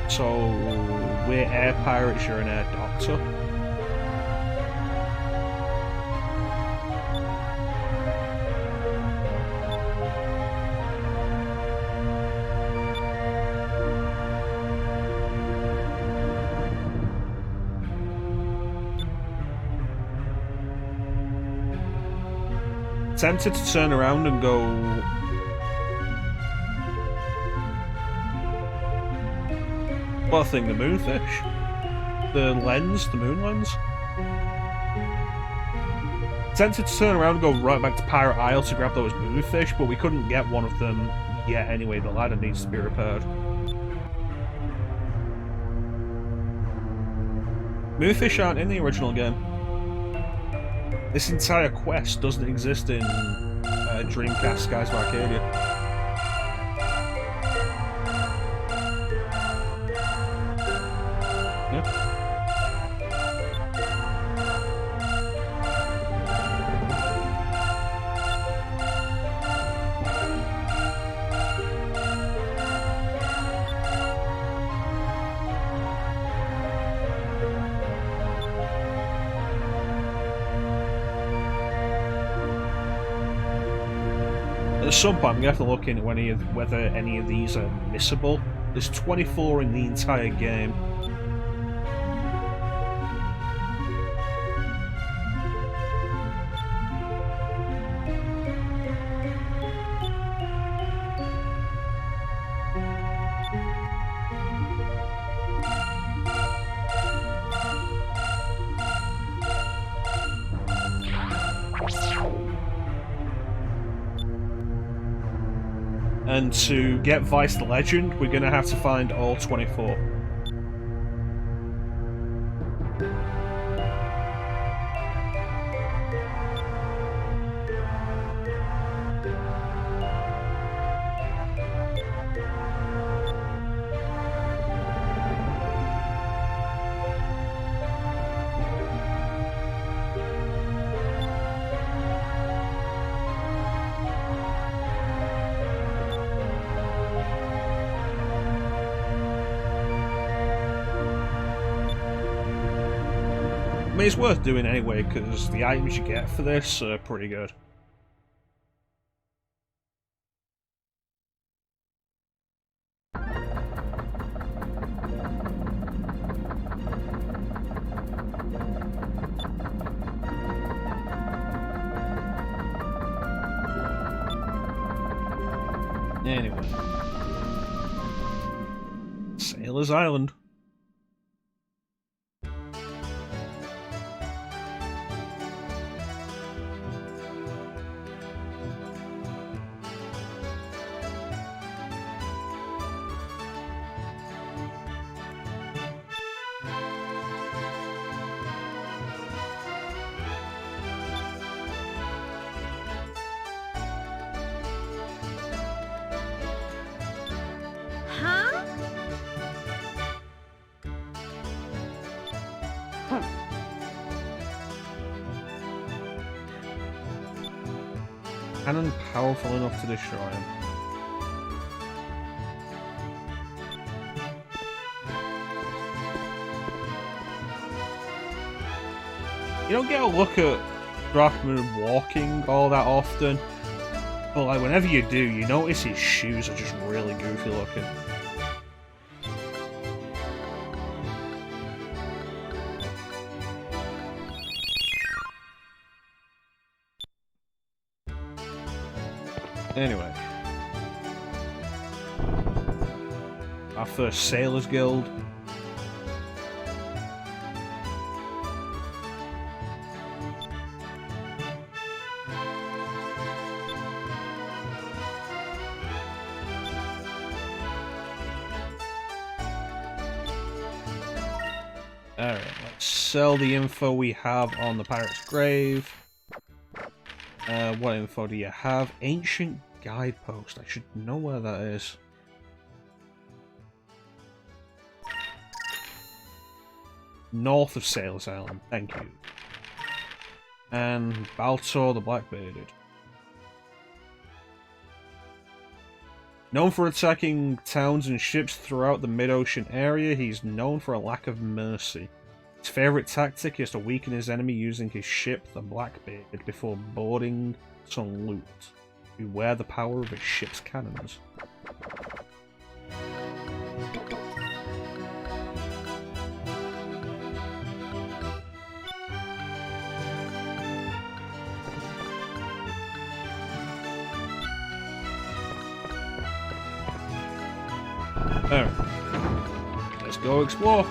So, we're air pirates, you're an air doctor. Tempted to turn around and go... What thing, the moonfish? The lens, the moon lens? Tempted to turn around and go right back to Pirate Isle to grab those moonfish, but we couldn't get one of them yet anyway, the ladder needs to be repaired. Moonfish aren't in the original game. This entire quest doesn't exist in Dreamcast Skies of Arcadia. At some point, I'm going to have to look into whether any of these are missable. There's 24 in the entire game. And to get Vice the Legend, we're going to have to find all 24. I mean, it's worth doing anyway, because the items you get for this are pretty good. Anyway. Sailor's Island. Huh? Cannon powerful enough to destroy him. You don't get a look at Drachman walking all that often, but like whenever you do, you notice his shoes are just really goofy looking. Anyway. Our first Sailors Guild. Alright, let's sell the info we have on the Pirate's Grave. What info do you have? Ancient Guidepost. I should know where that is. North of Sailors Island, thank you. And Baltor the Black-Bearded. Known for attacking towns and ships throughout the mid-ocean area, he's known for a lack of mercy. His favourite tactic is to weaken his enemy using his ship, the Blackbeard, before boarding some loot. Beware the power of his ship's cannons. Alright, let's go explore.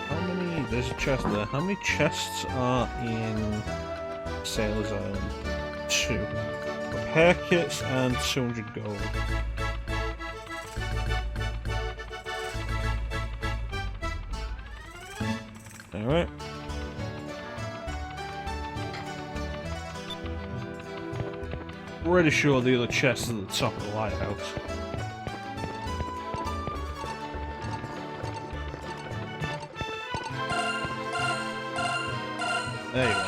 How many? There's a chest there. How many chests are in Sailors Island? 2. Repair kits and 200 gold. Alright. Pretty sure the other chest is at the top of the lighthouse. There you go.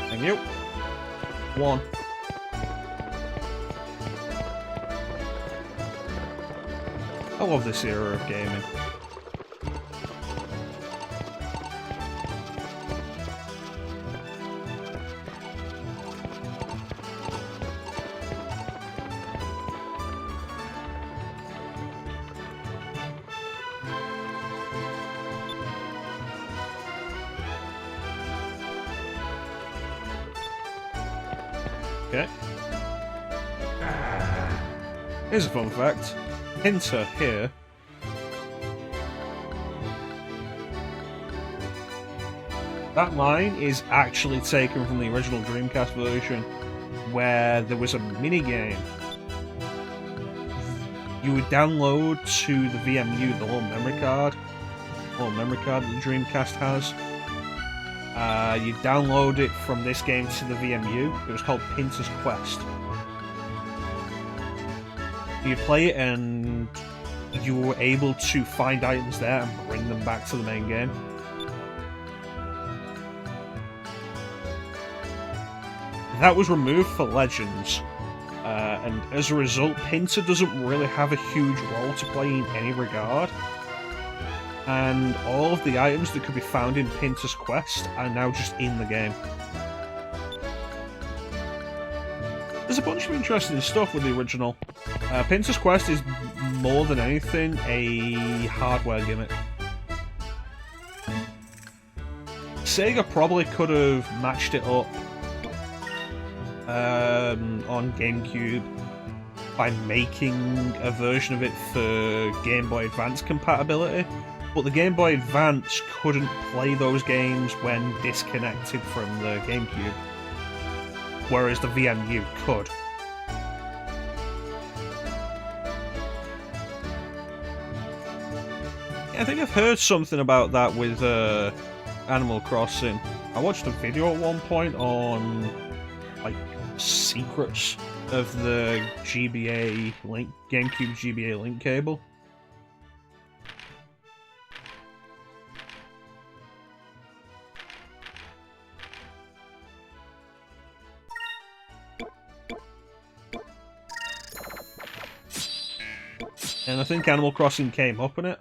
Thank you. 1. I love this era of gaming. Okay. Here's a fun fact. Hinter here. That line is actually taken from the original Dreamcast version, where there was a mini-game. You would download to the VMU the little memory card that the Dreamcast has. You download it from this game to the VMU. It was called Pinter's Quest. You play it and you were able to find items there and bring them back to the main game. That was removed for Legends, and as a result, Pinter doesn't really have a huge role to play in any regard. And all of the items that could be found in Pinter's Quest are now just in the game. There's a bunch of interesting stuff with the original. Pinter's Quest is more than anything a hardware gimmick. Sega probably could have matched it up on GameCube by making a version of it for Game Boy Advance compatibility. But the Game Boy Advance couldn't play those games when disconnected from the GameCube, whereas the VMU could. I think I've heard something about that with Animal Crossing. I watched a video at one point on like secrets of the GBA link, GameCube GBA link cable. And I think Animal Crossing came up in it.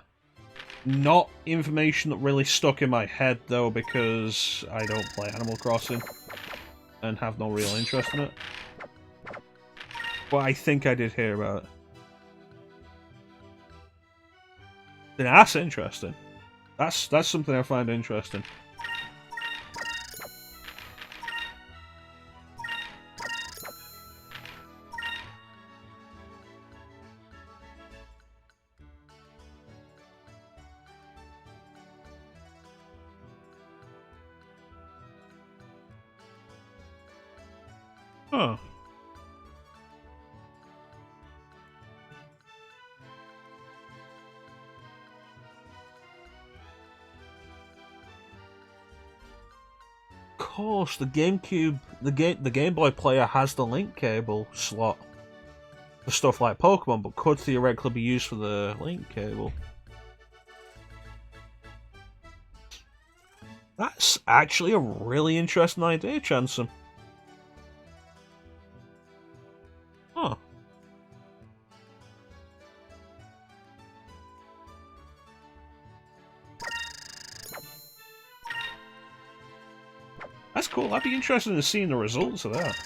Not information that really stuck in my head, though, because I don't play Animal Crossing and have no real interest in it. But I think I did hear about it. Then that's interesting. That's something I find interesting. Huh. Of course, the GameCube, the Game Boy player has the link cable slot for stuff like Pokemon, but could theoretically be used for the link cable. That's actually a really interesting idea, Chanson. Huh. That's cool. I'd be interested in seeing the results of that.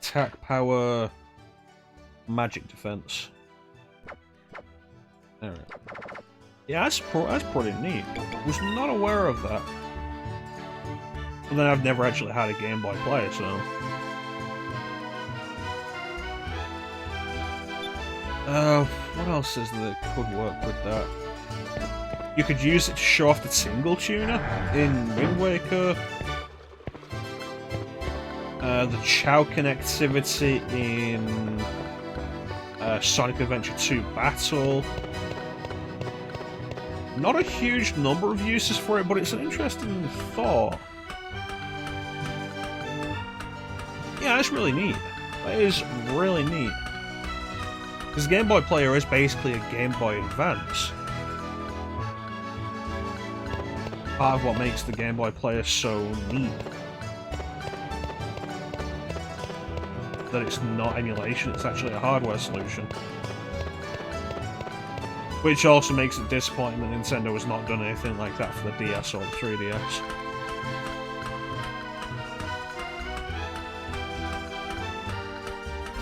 Attack power, magic defense. Alright. Yeah, that's pretty neat. Was not aware of that. And then I've never actually had a Game Boy player, so. What else is that could work with that? You could use it to show off the single tuner in Wind Waker. The Chow connectivity in Sonic Adventure 2 Battle. Not a huge number of uses for it, but it's an interesting thought. Yeah, that's really neat. That is really neat. Because the Game Boy player is basically a Game Boy Advance. Part of what makes the Game Boy player so neat. That it's not emulation, it's actually a hardware solution. Which also makes it disappointing that Nintendo has not done anything like that for the DS or the 3DS.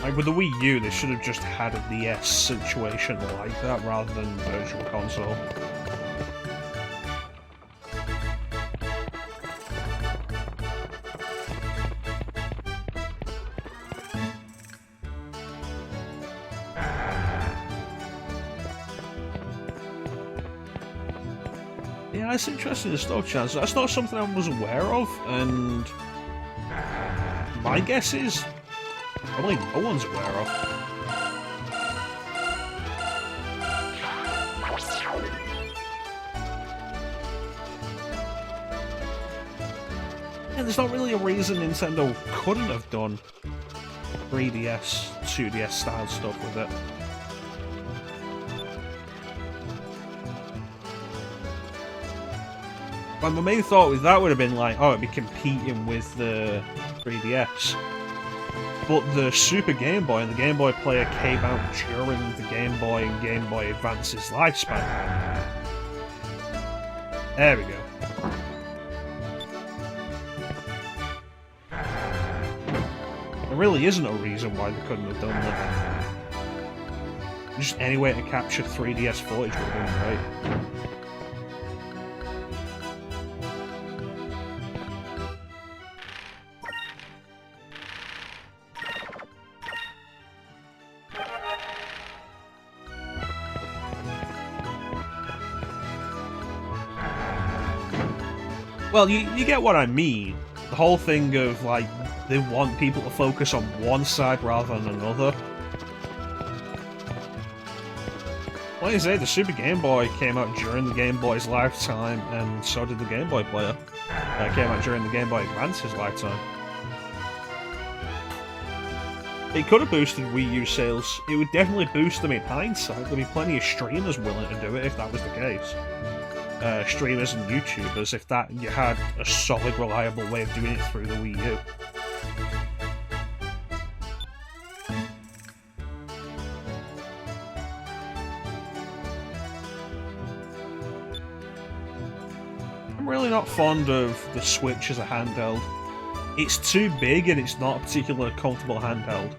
Like with the Wii U, they should have just had a DS situation like that rather than Virtual Console. Yeah, it's interesting stuff, Chance. That's not something I was aware of, and my guess is probably no one's aware of. Yeah, there's not really a reason Nintendo couldn't have done 3DS, 2DS style stuff with it. But my main thought with that would have been like, oh, it'd be competing with the 3DS. But the Super Game Boy and the Game Boy player came out during the Game Boy and Game Boy Advance's lifespan. There we go. There really isn't a reason why they couldn't have done that. Just any way to capture 3DS footage would have been great. Well, you get what I mean. The whole thing of, like, they want people to focus on one side rather than another. Like I say, the Super Game Boy came out during the Game Boy's lifetime, and so did the Game Boy player. Came out during the Game Boy Advance's lifetime. It could have boosted Wii U sales. It would definitely boost them in hindsight. There'd be plenty of streamers willing to do it if that was the case. streamers and YouTubers if that you had a solid, reliable way of doing it through the Wii U. I'm really not fond of the Switch as a handheld. It's too big and it's not a particularly comfortable handheld.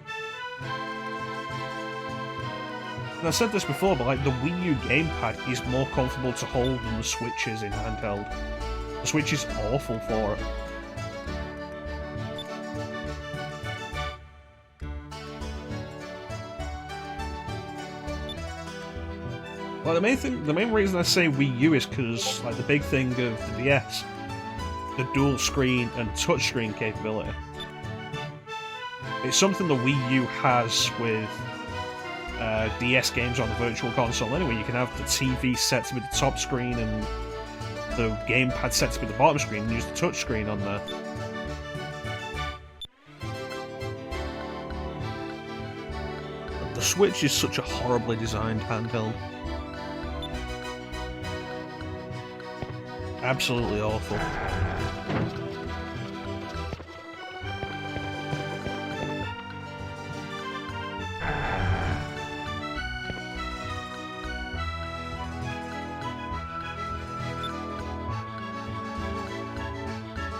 And I said this before, but like the Wii U gamepad is more comfortable to hold than the Switch is in handheld. The Switch is awful for it. Well, the main reason I say Wii U is because like the big thing of the DS, the dual screen and touchscreen capability. It's something the Wii U has with DS games on the Virtual Console anyway. You can have the TV set to be the top screen and the gamepad set to be the bottom screen and use the touchscreen on there. But the Switch is such a horribly designed handheld. Absolutely awful.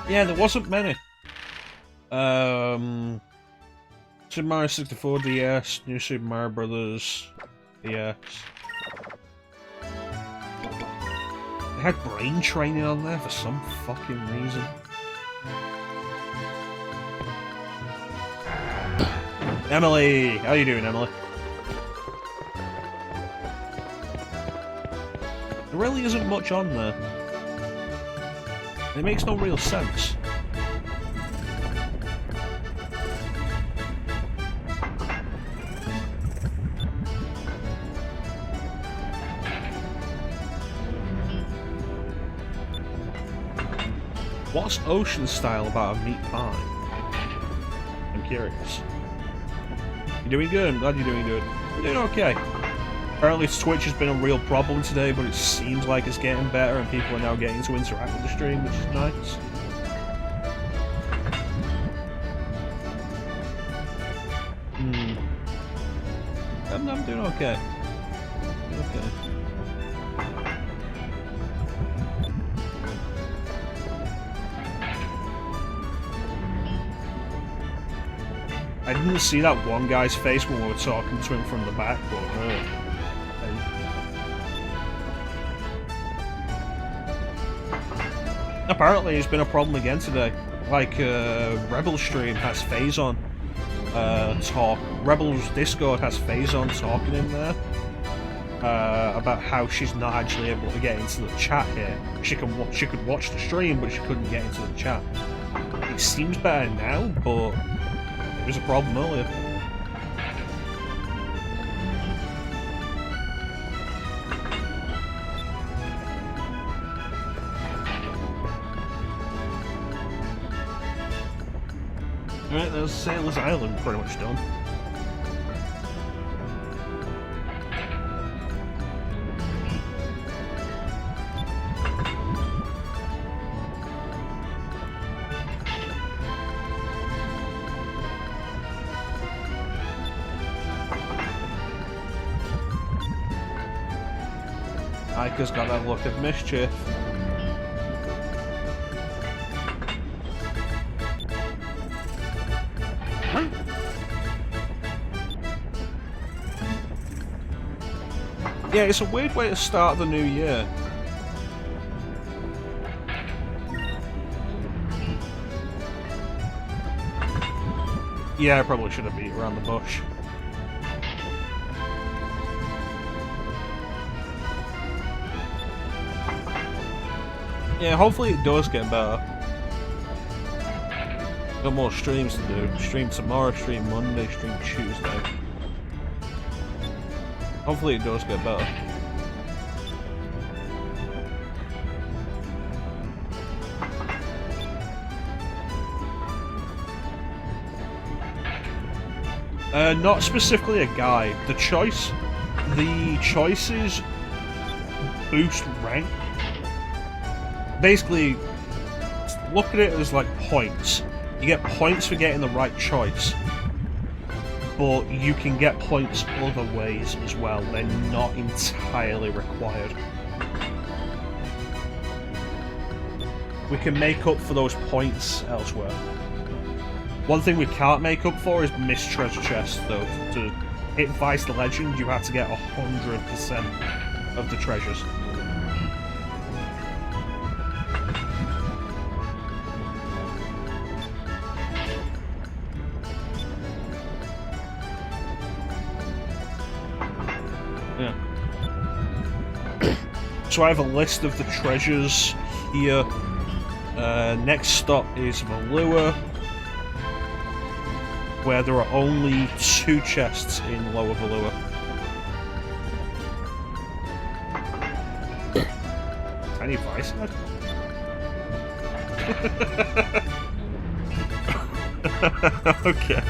Yeah, there wasn't many. Super Mario 64 DS, New Super Mario Brothers DS. They had brain training on there for some fucking reason. Emily! How you doing, Emily? There really isn't much on there. It makes no real sense. What's Ocean style about a meat pie? I'm curious. You doing good? I'm glad you're doing good. We're doing okay. Apparently Twitch has been a real problem today, but it seems like it's getting better and people are now getting to interact with the stream, which is nice. I'm doing okay. I didn't see that one guy's face when we were talking to him from the back, but apparently it's been a problem again today. Like, Rebel's stream has Phazon talk. Rebel's Discord has Phazon talking in there about how she's not actually able to get into the chat here. She could watch the stream, but she couldn't get into the chat. It seems better now, but it was a problem earlier. Alright, there's Sailor's Island pretty much done. Ika's got that look of mischief. Yeah, it's a weird way to start the new year. Yeah, I probably should have beat around the bush. Yeah, hopefully it does get better. Got more streams to do. Stream tomorrow, stream Monday, stream Tuesday. Hopefully it does get better. Not specifically a guide. The choices boost rank basically, look at it as like points. You get points for getting the right choice, but you can get points other ways as well. They're not entirely required. We can make up for those points elsewhere. One thing we can't make up for is missed treasure chests, though. To hit Vice the Legend, you have to get 100% of the treasures. Yeah. So I have a list of the treasures here. Next stop is Valua, where there are only 2 chests in Lower Valua. Tiny Vice head? Okay.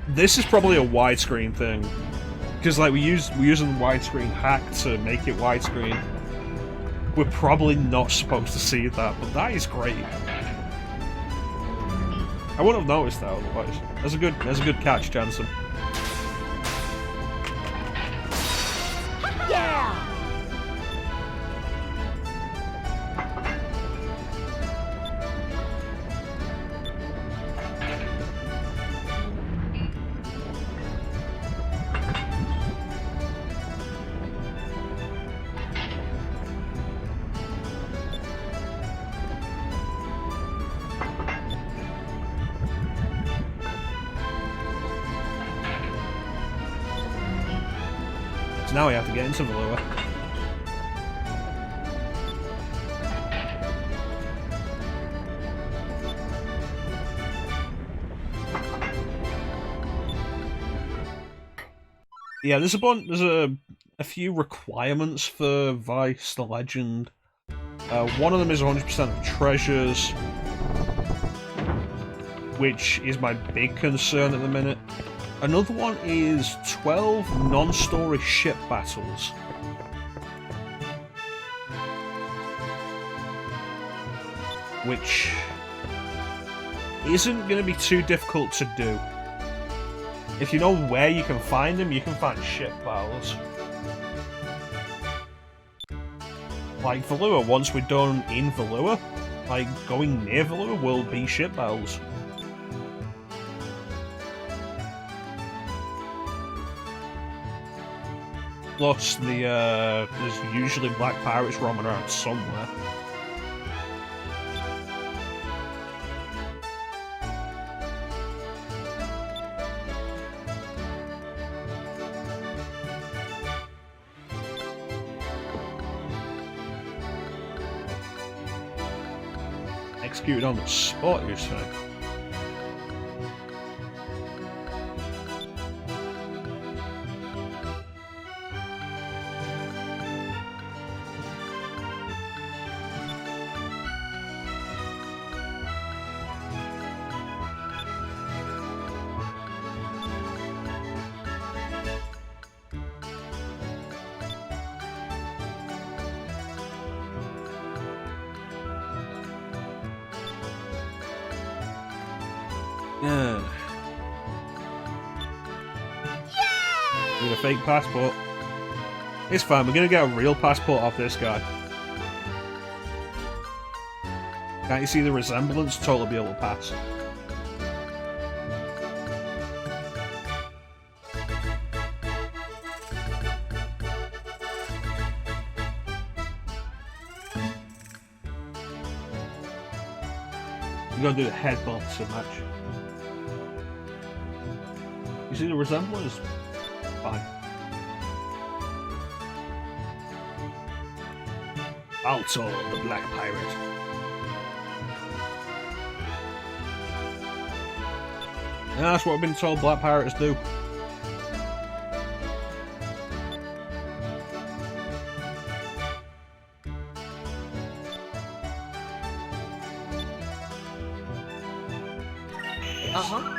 This is probably a widescreen thing, because like we're using widescreen hack to make it widescreen. We're probably not supposed to see that, but that is great. I wouldn't have noticed that otherwise. That's a good catch, Jansen. Yeah! So now we have to get into Valua. Yeah, there's a few requirements for Vice the Legend. One of them is 100% of treasures, which is my big concern at the minute. Another one is 12 non-story ship battles. Which isn't going to be too difficult to do. If you know where you can find them, you can find ship battles. Like Valua, once we're done in Valua, like going near Valua will be ship battles. Plus, there's usually black pirates roaming around somewhere. Executed on the spot, you say? Yeah. Need a fake passport. It's fine, we're gonna get a real passport off this guy. Can't you see the resemblance? Totally be able to pass. You gotta do the headbutts to match. You see the resemblance? Fine. Baltor, the Black Pirate. Yeah, that's what I've been told Black Pirates do. Uh-huh.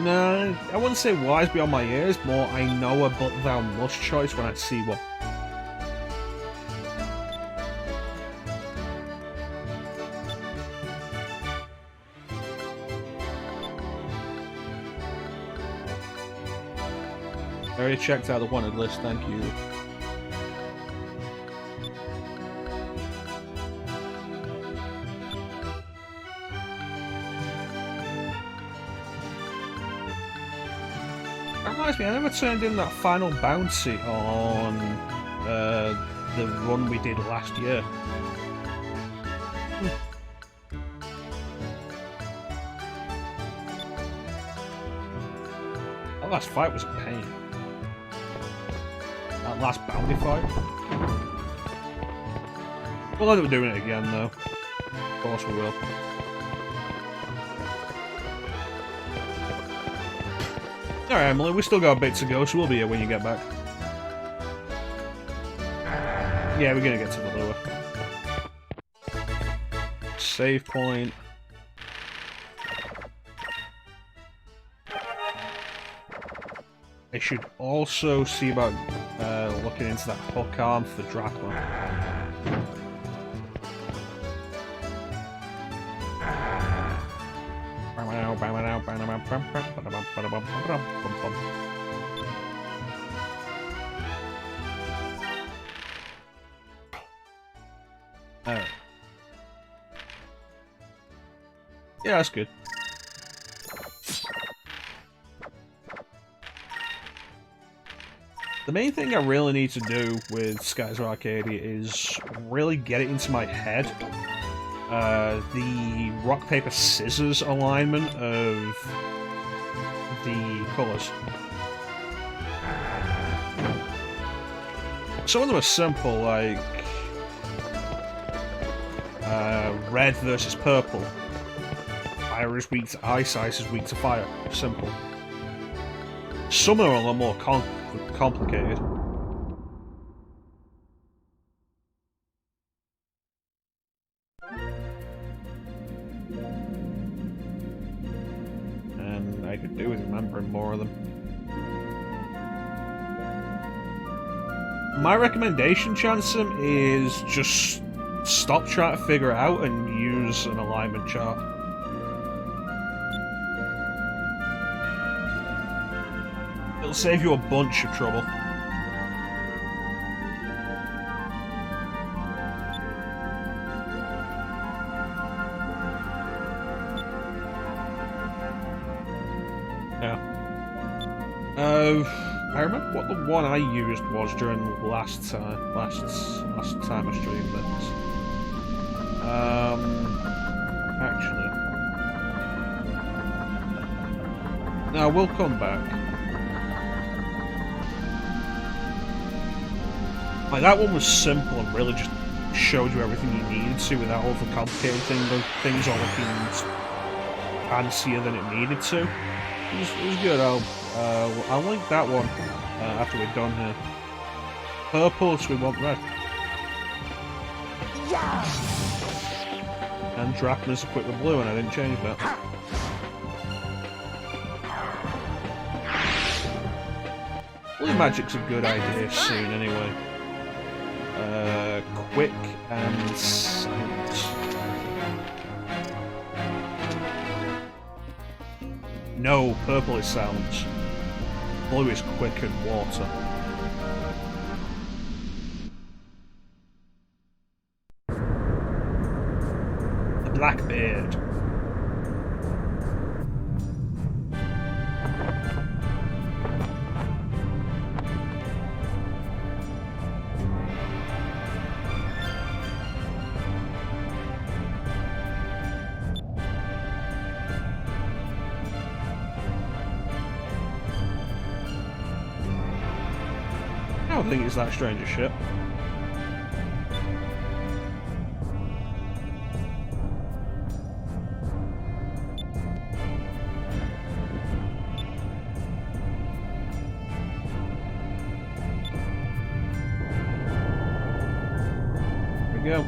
No, I wouldn't say wise beyond my years, more I know a but thou must choice when I see one. I already checked out the wanted list, thank you. That reminds me, I never turned in that final bounty on the run we did last year. That last fight was a pain. That last bounty fight. We'll end up doing it again, though. Of course we will. Alright, Emily, we still got a bit to go, so we'll be here when you get back. Yeah, we're gonna get to the lure. Save point. I should also see about looking into that hook arm for Drachma. Alright. Yeah, that's good. The main thing I really need to do with Skies of Arcadia is really get it into my head. The rock, paper, scissors alignment of the colours. Some of them are simple, like red versus purple. Fire is weak to ice, ice is weak to fire. Simple. Some are a lot more complicated. And I could do with remembering more of them. My recommendation, Chansum, is just stop trying to figure it out and use an alignment chart. It'll save you a bunch of trouble. Yeah. I remember what the one I used was during last time I streamed this. Actually, no, we'll come back. Like, that one was simple and really just showed you everything you needed to without overcomplicating things or looking fancier than it needed to. It was good. I'll link that one after we're done here. Purple, so we want red. Yeah. And Drachma's equipped with blue, and I didn't change that. Blue magic's a good idea soon, anyway. Quick and silent. No, purple is silence. Blue is quick and water. The Blackbeard. I don't think it's that strange as shit. There we go.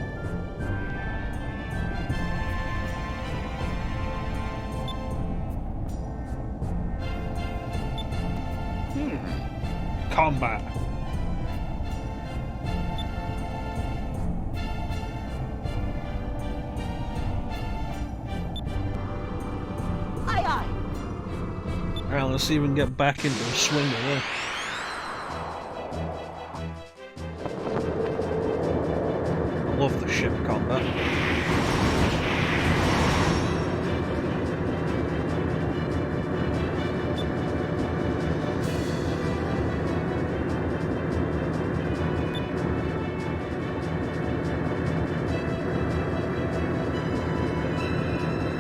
Combat. Aye, aye. Alright, let's see if we can get back into the swing of this. I love the ship combat.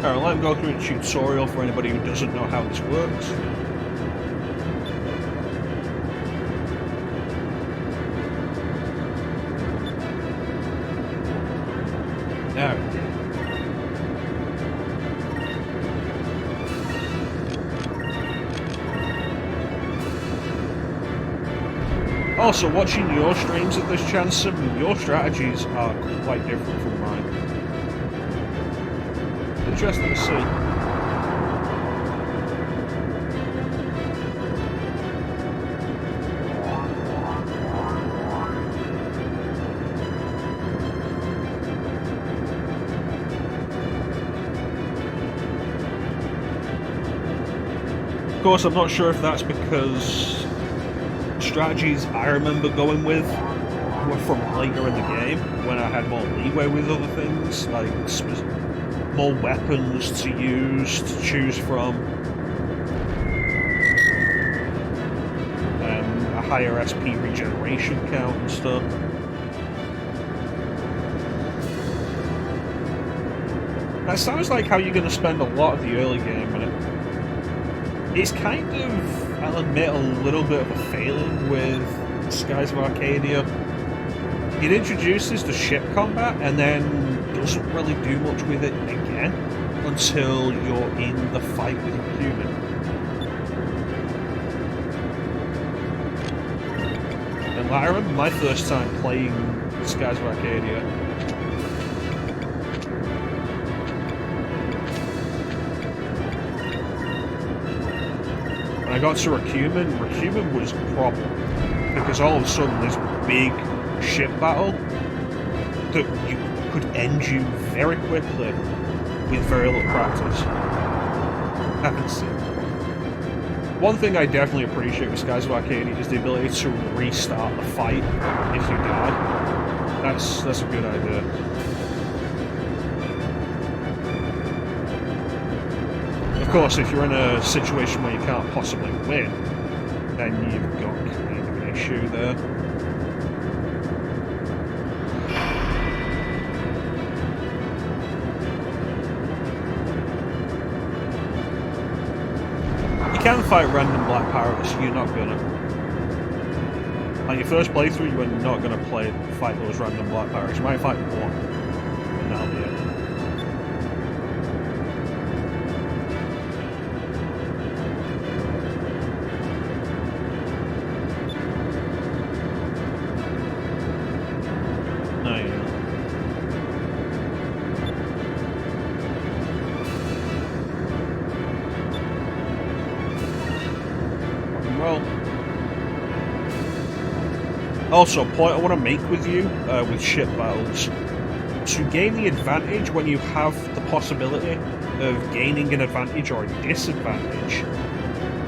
Alright, let me go through the tutorial for anybody who doesn't know how this works. Now, also, watching your streams at this chance, some of your strategies are quite different from mine. Interesting to see. Of course, I'm not sure if that's because strategies I remember going with were from later in the game, when I had more leeway with other things, like more weapons to use, to choose from, a higher SP regeneration count and stuff. That sounds like how you're going to spend a lot of the early game, and it's kind of, I'll admit, a little bit of a failing with Skies of Arcadia. It introduces the ship combat and then doesn't really do much with it again until you're in the fight with your human. And I remember my first time playing Skies of Arcadia. When I got to Rakumen was a problem because all of a sudden this big ship battle that you could end you very quickly with very little practice. One thing I definitely appreciate with Skies of Arcadia is the ability to restart the fight if you die. That's a good idea. Of course, if you're in a situation where you can't possibly win, then you've got kind of an issue there. You can fight random black pirates, you're not gonna. On your first playthrough, you are not gonna fight those random black pirates. You might fight one, and that'll be it. Also, a point I want to make with you, with ship battles, to gain the advantage when you have the possibility of gaining an advantage or a disadvantage,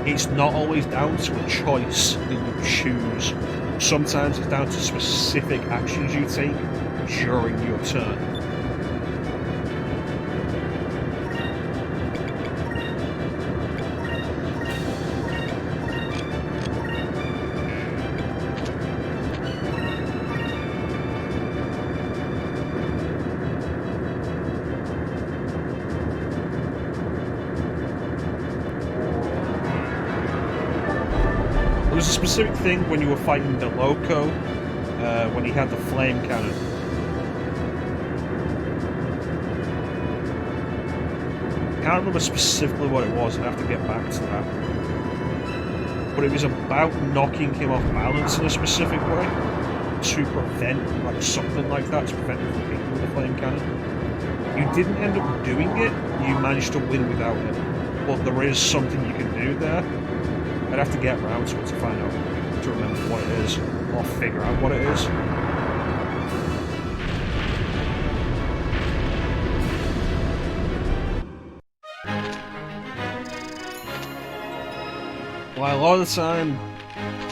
it's not always down to a choice that you choose. Sometimes it's down to specific actions you take during your turn. There was a specific thing when you were fighting the Loco, when he had the flame cannon. I can't remember specifically what it was, I'd have to get back to that. But it was about knocking him off balance in a specific way to prevent, like something like that, to prevent him from hitting with the flame cannon. You didn't end up doing it, you managed to win without it. But there is something you can do there. I'd have to get around to it to find out, to remember what it is, or figure out what it is. Well, a lot of the time,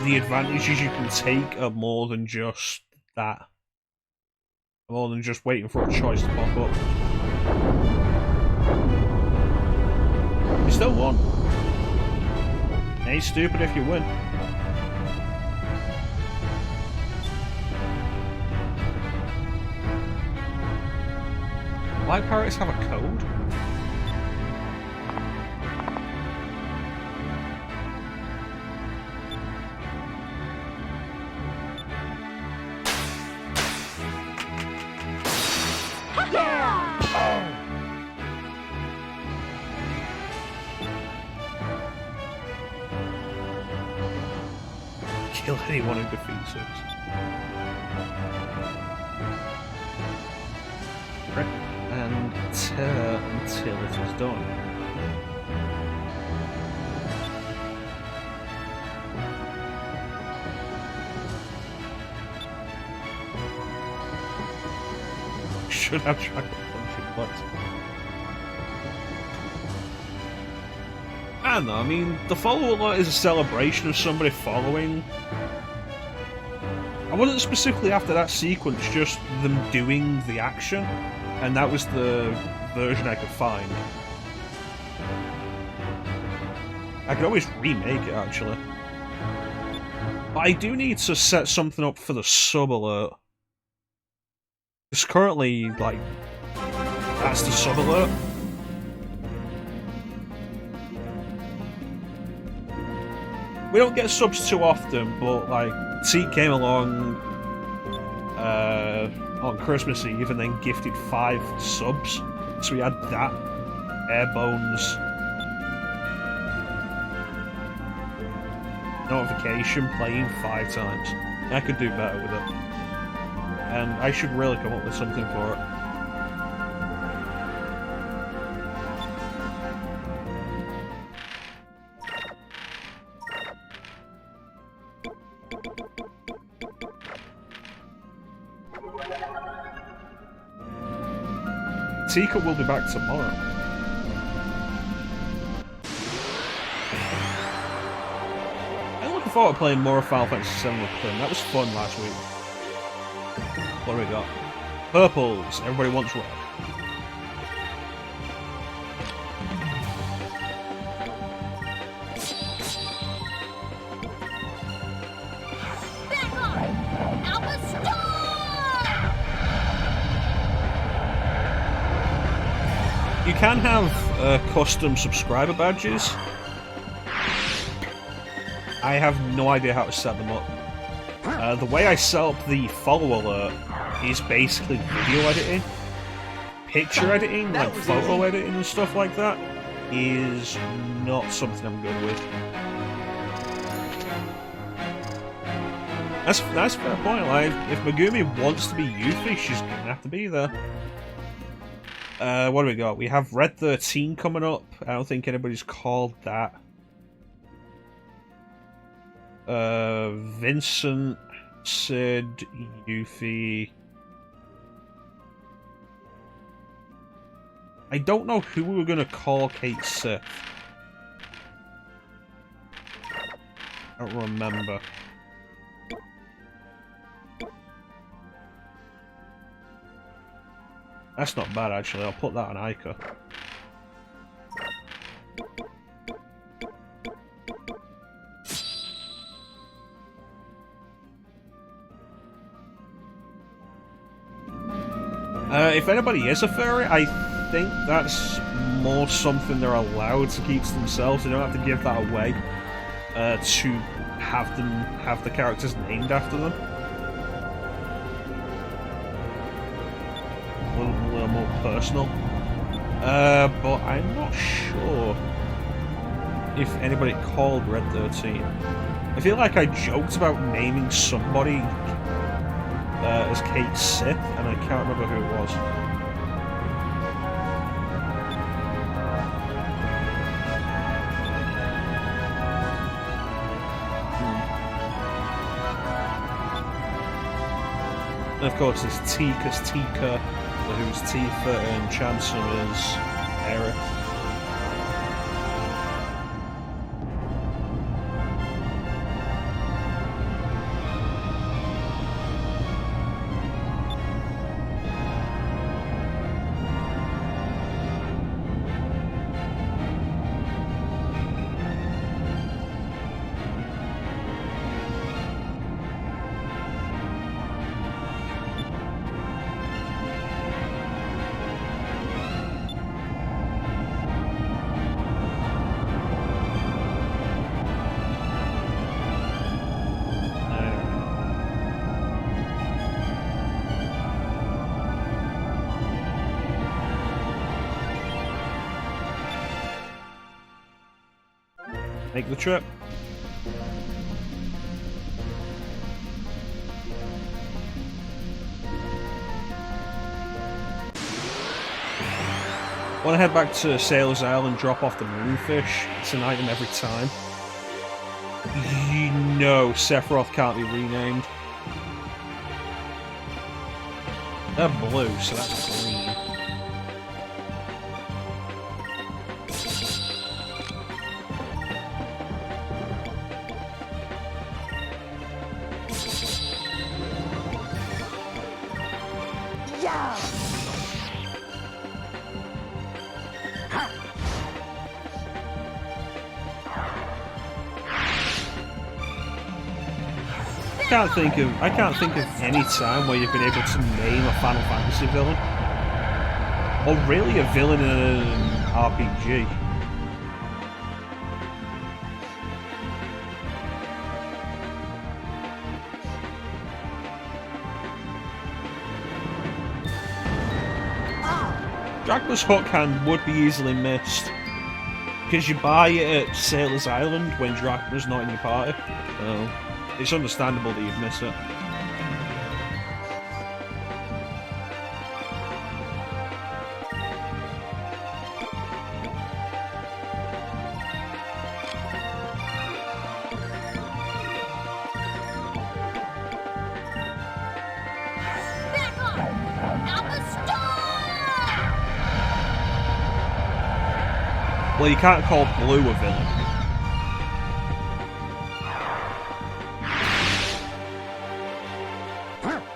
the advantages you can take are more than just that. More than just waiting for a choice to pop up. You still won. Ain't stupid if you win. Why pirates have a code? Kill anyone who defeats us. And tear until it is done. Should have tried to punch it, but I don't know, I mean, the follow alert is a celebration of somebody following. I wasn't specifically after that sequence, just them doing the action, and that was the version I could find. I could always remake it, actually. But I do need to set something up for the sub alert. Because currently, like, that's the sub alert. We don't get subs too often, but like, Teak came along on Christmas Eve and then gifted 5 subs. So we had that, Airbone's notification playing 5 times. I could do better with it. And I should really come up with something for it. Tika will be back tomorrow. I'm looking forward to playing more of Final Fantasy 7 with Clint. That was fun last week. What do we got? Purples. Everybody wants red. Back off! Alpha Storm! You can have custom subscriber badges. I have no idea how to set them up. The way I set up the follow alert is basically video editing. Picture editing, like photo editing and stuff like that, is not something I'm good with. That's a fair point. Like, if Megumi wants to be Yuffie, she's gonna have to be there. What do we got? We have Red 13 coming up. I don't think anybody's called that. Vincent, Sid, Yuffie. I don't know who we were gonna call Kate Sith. I don't remember. That's not bad, actually. I'll put that on Ica. If anybody is a furry, I think that's more something they're allowed to keep to themselves. They don't have to give that away to have the characters named after them. A little more personal. But I'm not sure if anybody called Red 13. I feel like I joked about naming somebody as Kate Sith, and I can't remember who it was. And of course, there's Tika's Tika, who's Tifa, and Chanceler's Aerith. Make the trip. Want to head back to Sailor's Isle and drop off the moonfish? It's an item every time. No, Sephiroth can't be renamed. They're blue, so that's green. Yeah. I can't think of any time where you've been able to name a Final Fantasy villain. Or really a villain in an RPG. Dracula's hook hand would be easily missed. Because you buy it at Sailor's Island when Dracula's not in your party. So it's understandable that you'd miss it. Back off! Alpha Storm! Well, you can't call Blue a villain.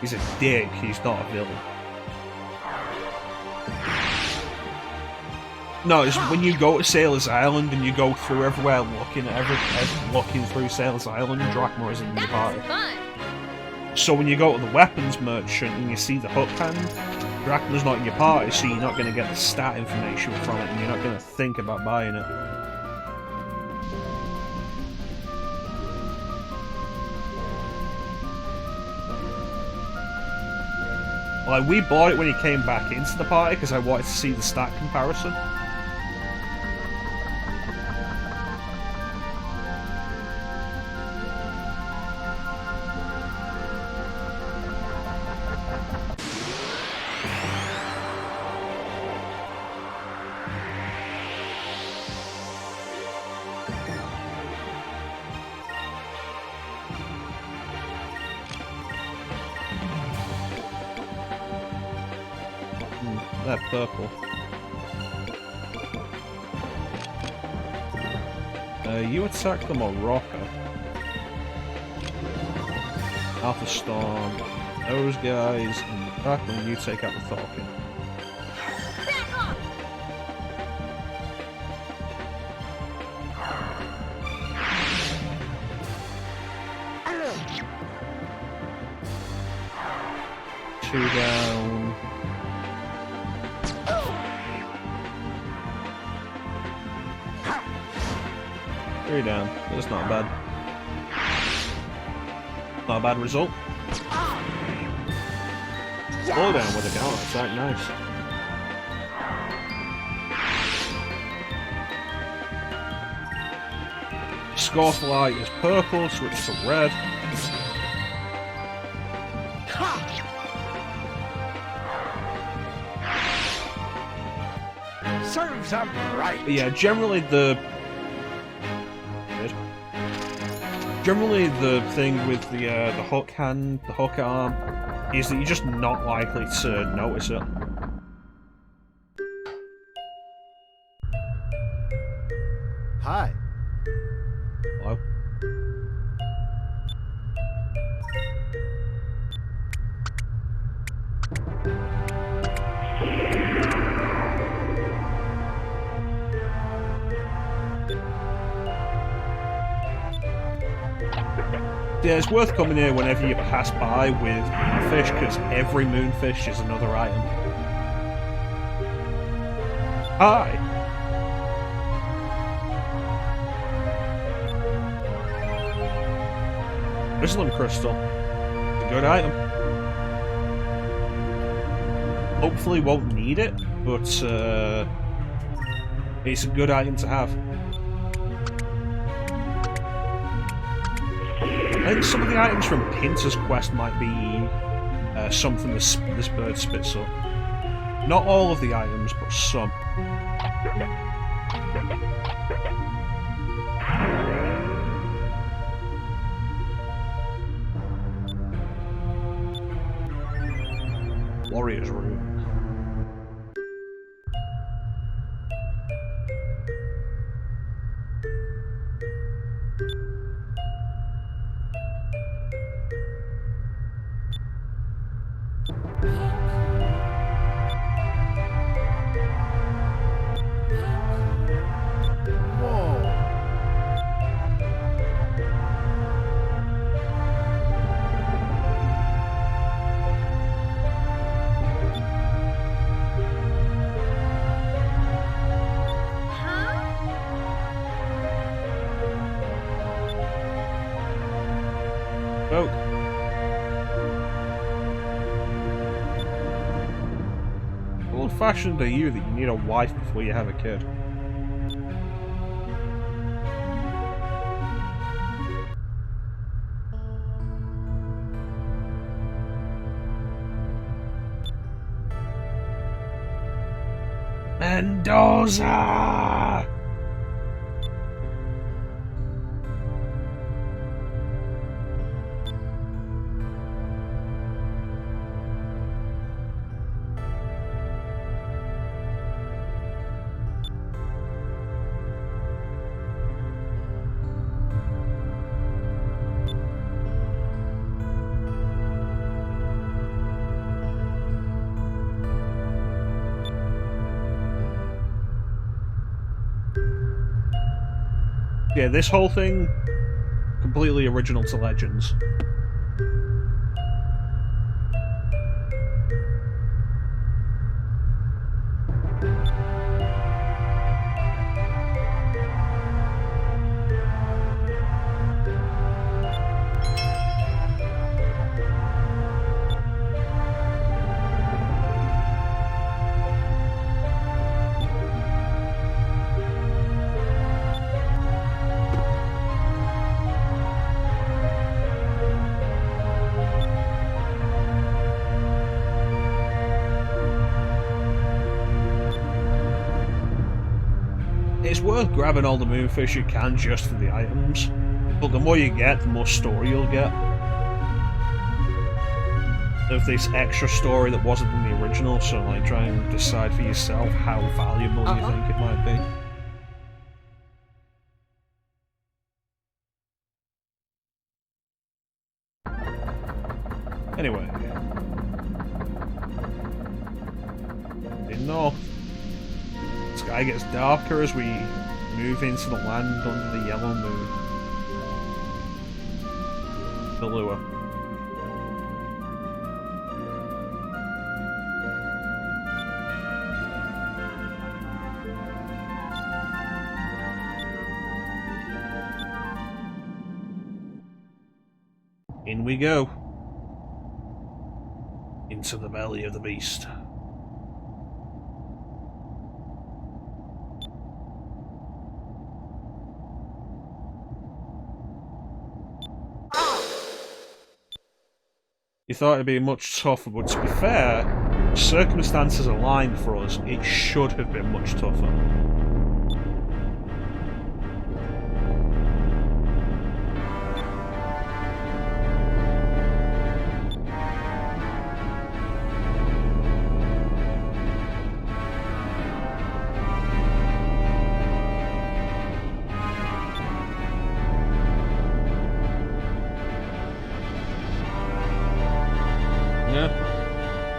He's a dick, he's not a villain. No, it's when you go to Sailor's Island and you go through everywhere looking at looking through Sailor's Island, Drachma isn't in your party. That's fun! So when you go to the weapons merchant and you see the hook hand, Drachma's not in your party, so you're not going to get the stat information from it and you're not going to think about buying it. Like, we bought it when he came back into the party because I wanted to see the stat comparison. They're purple. You attack them or Rocker. Alpha Storm, those guys, and Dracula, you take out the Falcon. Back off! Two down. Three down. That's not bad. Not a bad result. Four down with a counter. That's right, nice. Scorefly is purple, switch to red. Serves up right. But yeah, generally the thing with the hook hand, the hook arm, is that you're just not likely to notice it. Hi. Hello? Yeah, it's worth coming here whenever you pass by with moonfish, because every moonfish is another item. Hi! Prism crystal. It's a good item. Hopefully won't need it, but it's a good item to have. I think some of the items from Pinter's quest might be something this bird spits up. Not all of the items, but some. Warrior's Room. Vote. How old-fashioned are you that you need a wife before you have a kid? Mendoza! Yeah, this whole thing, completely original to Legends. It's worth grabbing all the moonfish you can just for the items, but the more you get, the more story you'll get. Of this extra story that wasn't in the original, so like try and decide for yourself how valuable you think it might be. Anyway. Didn't know. The sky gets darker as we move into the land under the yellow moon. The lure. In we go. Into the belly of the beast. You thought it'd be much tougher, but to be fair, circumstances aligned for us, it should have been much tougher.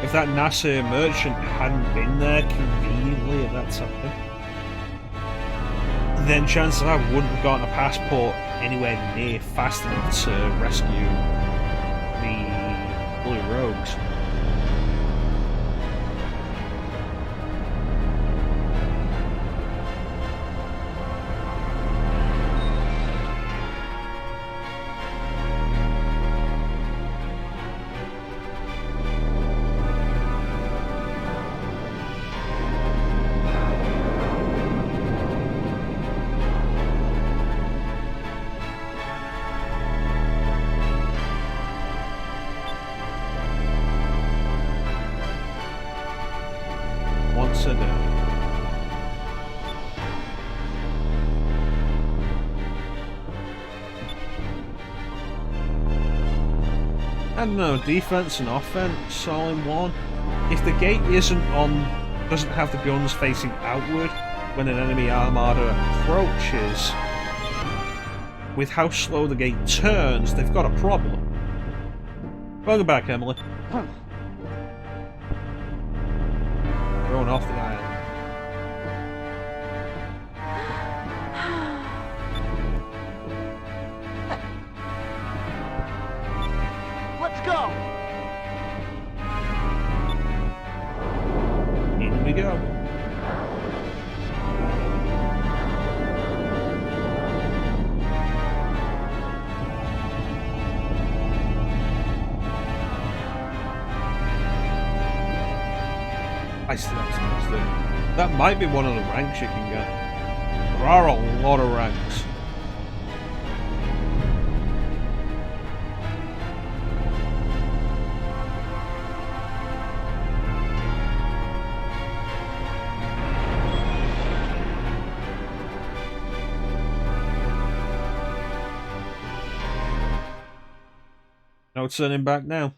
if that NASA merchant hadn't been there conveniently at that time, then chances are I wouldn't have gotten a passport anywhere near fast enough to rescue the Blue Rogues. Once a day. I don't know, defense and offense all in one. If the gate doesn't have the guns facing outward when an enemy armada approaches, with how slow the gate turns, they've got a problem. Welcome back, Emily. Thrown off the island. Let's go. In we go. I still have to do. That might be one of the ranks you can get. There are a lot of ranks. No turning back now.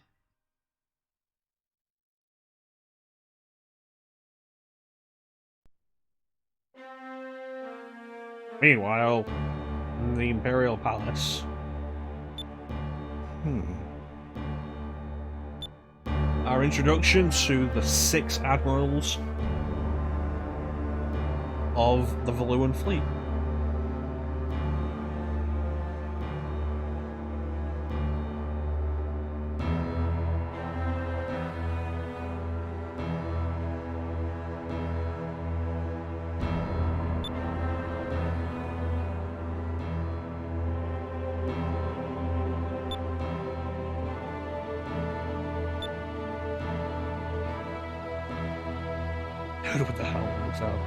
Meanwhile, in the Imperial Palace. Our introduction to the 6 admirals of the Valuan fleet. What the hell was out of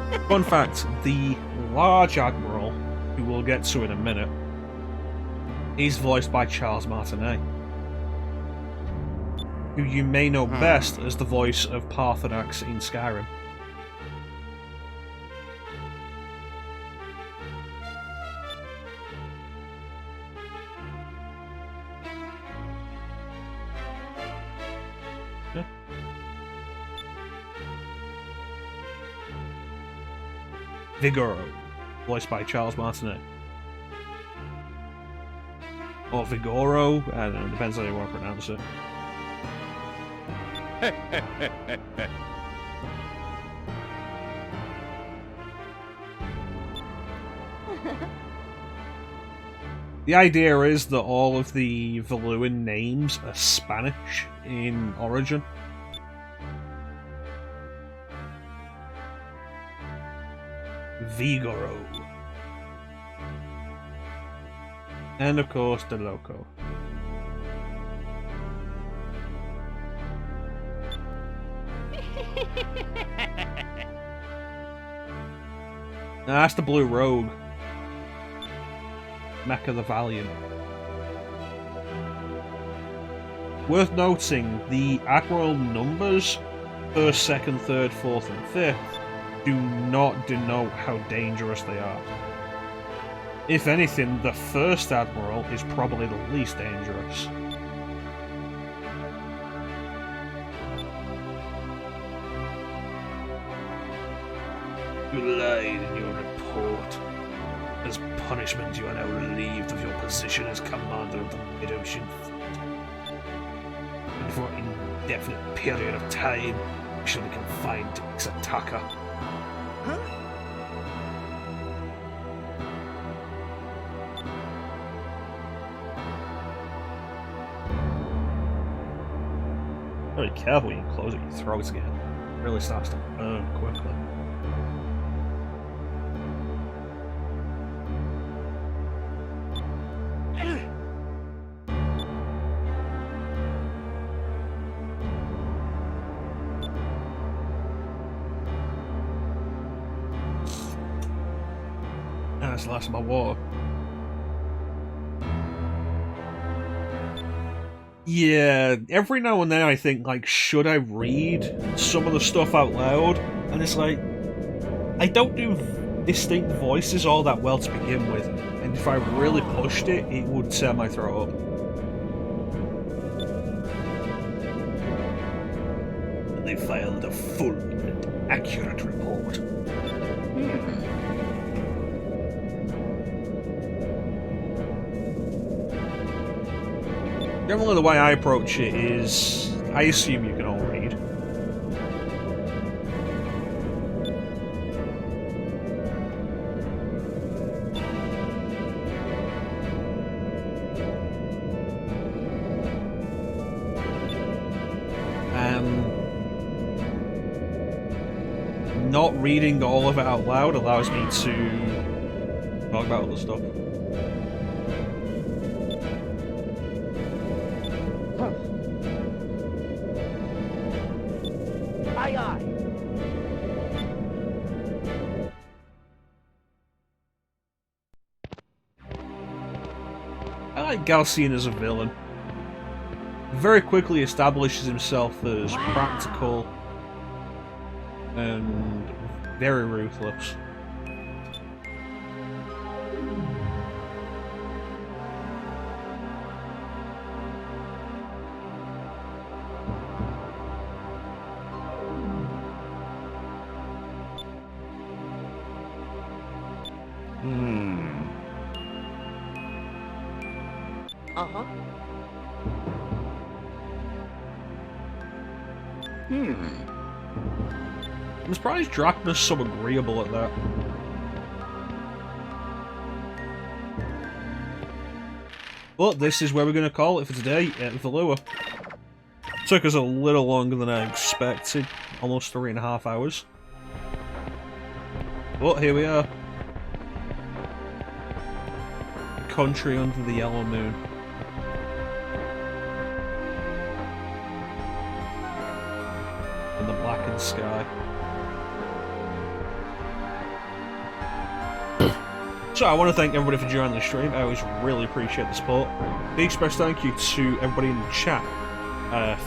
place? Fun fact, the large admiral, who we'll get to in a minute, is voiced by Charles Martinet, who you may know best as the voice of Parthenax in Skyrim. Vigoro, voiced by Charles Martinet. Or Vigoro, I don't know, depends how you want to pronounce it. The idea is that all of the Valuan names are Spanish in origin. Vigoro. And of course, the Loco. Now that's the Blue Rogue. Mecha the Valiant. Worth noting, the Admiral numbers, 1st, 2nd, 3rd, 4th and 5th, do not denote how dangerous they are. If anything, the 1st Admiral is probably the least dangerous. You lied in your report. The As punishment, you are now relieved of your position as commander of the Mid-Ocean Fleet. And for an indefinite period of time, you shall be confined to Ixataka. Huh? Very careful when you close it, your throat again. It really starts to burn quickly. That's the last of my water. Yeah, every now and then I think, like, should I read some of the stuff out loud? And it's like, I don't do distinct voices all that well to begin with, and if I really pushed it, it would tear my throat up. They filed a full and accurate report. Generally, the way I approach it is, I assume you can all read. Not reading all of it out loud allows me to talk about other stuff. Aye, aye. I like Galcian as a villain. Very quickly establishes himself as practical and very ruthless. Uh-huh. I'm surprised Drachma's so agreeable at that. But this is where we're going to call it for today at Valua. Took us a little longer than I expected, almost 3.5 hours. But here we are. Country under the yellow moon. And the blackened sky. So I want to thank everybody for joining the stream. I always really appreciate the support. Big express thank you to everybody in the chat.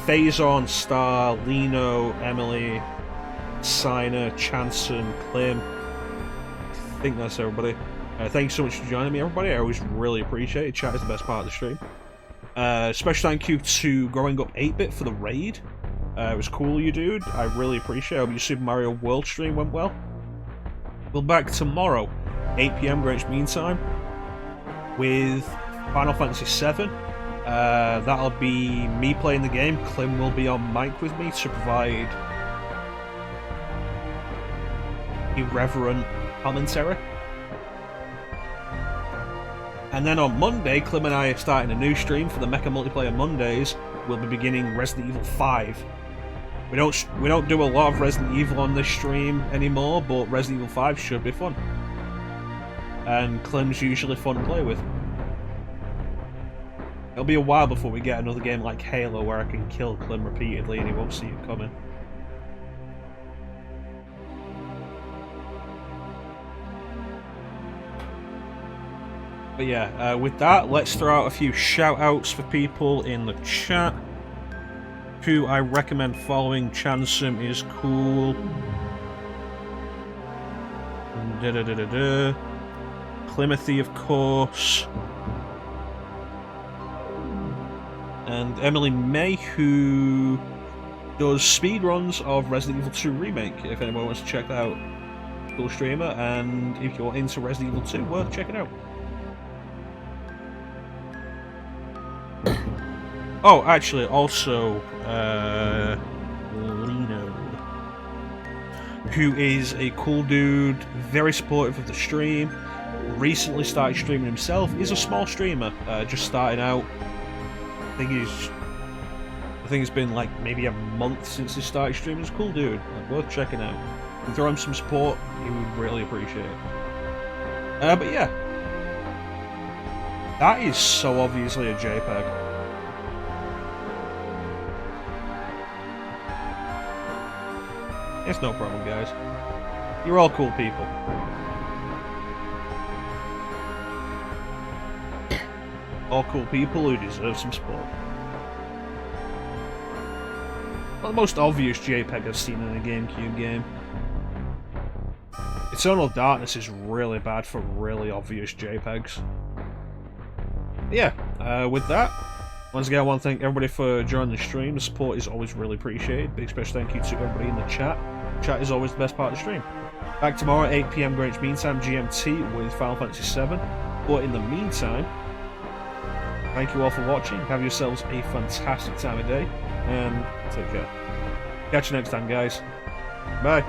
Phazon, Star, Lino, Emily, Sina, Chanson, Clem. I think that's everybody. Thanks so much for joining me, everybody. I always really appreciate it. Chat is the best part of the stream. Special thank you to Growing Up 8-Bit for the raid. It was cool, you dude. I really appreciate it. I hope your Super Mario World stream went well. We'll be back tomorrow, 8 PM Greenwich Mean Time, with Final Fantasy VII. That'll be me playing the game. Clem will be on mic with me to provide irreverent commentary. And then on Monday, Clem and I are starting a new stream for the Mecha Multiplayer Mondays. We'll be beginning Resident Evil 5. We don't do a lot of Resident Evil on this stream anymore, but Resident Evil 5 should be fun. And Clem's usually fun to play with. It'll be a while before we get another game like Halo where I can kill Clem repeatedly and he won't see it coming. But yeah, with that, let's throw out a few shout-outs for people in the chat. Who I recommend following. Chansum is cool. Climothy, of course. And Emily May, who does speedruns of Resident Evil 2 Remake, if anyone wants to check that out. cool streamer, and if you're into Resident Evil 2, worth checking out. Oh, actually, also, Lino, who is a cool dude, very supportive of the stream, recently started streaming himself, is a small streamer, just starting out. I think it's been like maybe a month since he started streaming. He's a cool dude, like, worth checking out. If you throw him some support, he would really appreciate it. But yeah, that is so obviously a JPEG. It's no problem, guys. You're all cool people. All cool people who deserve some support. Well, the most obvious JPEG I've seen in a GameCube game. Eternal Darkness is really bad for really obvious JPEGs. Yeah, with that, once again I want to thank everybody for joining the stream. The support is always really appreciated. Big special thank you to everybody in the chat. Chat is always the best part of the stream. Back tomorrow at 8 PM Greenwich Mean Time GMT with Final Fantasy VII. But in the meantime, thank you all for watching. Have yourselves a fantastic time of day, and take care. Catch you next time, guys. Bye.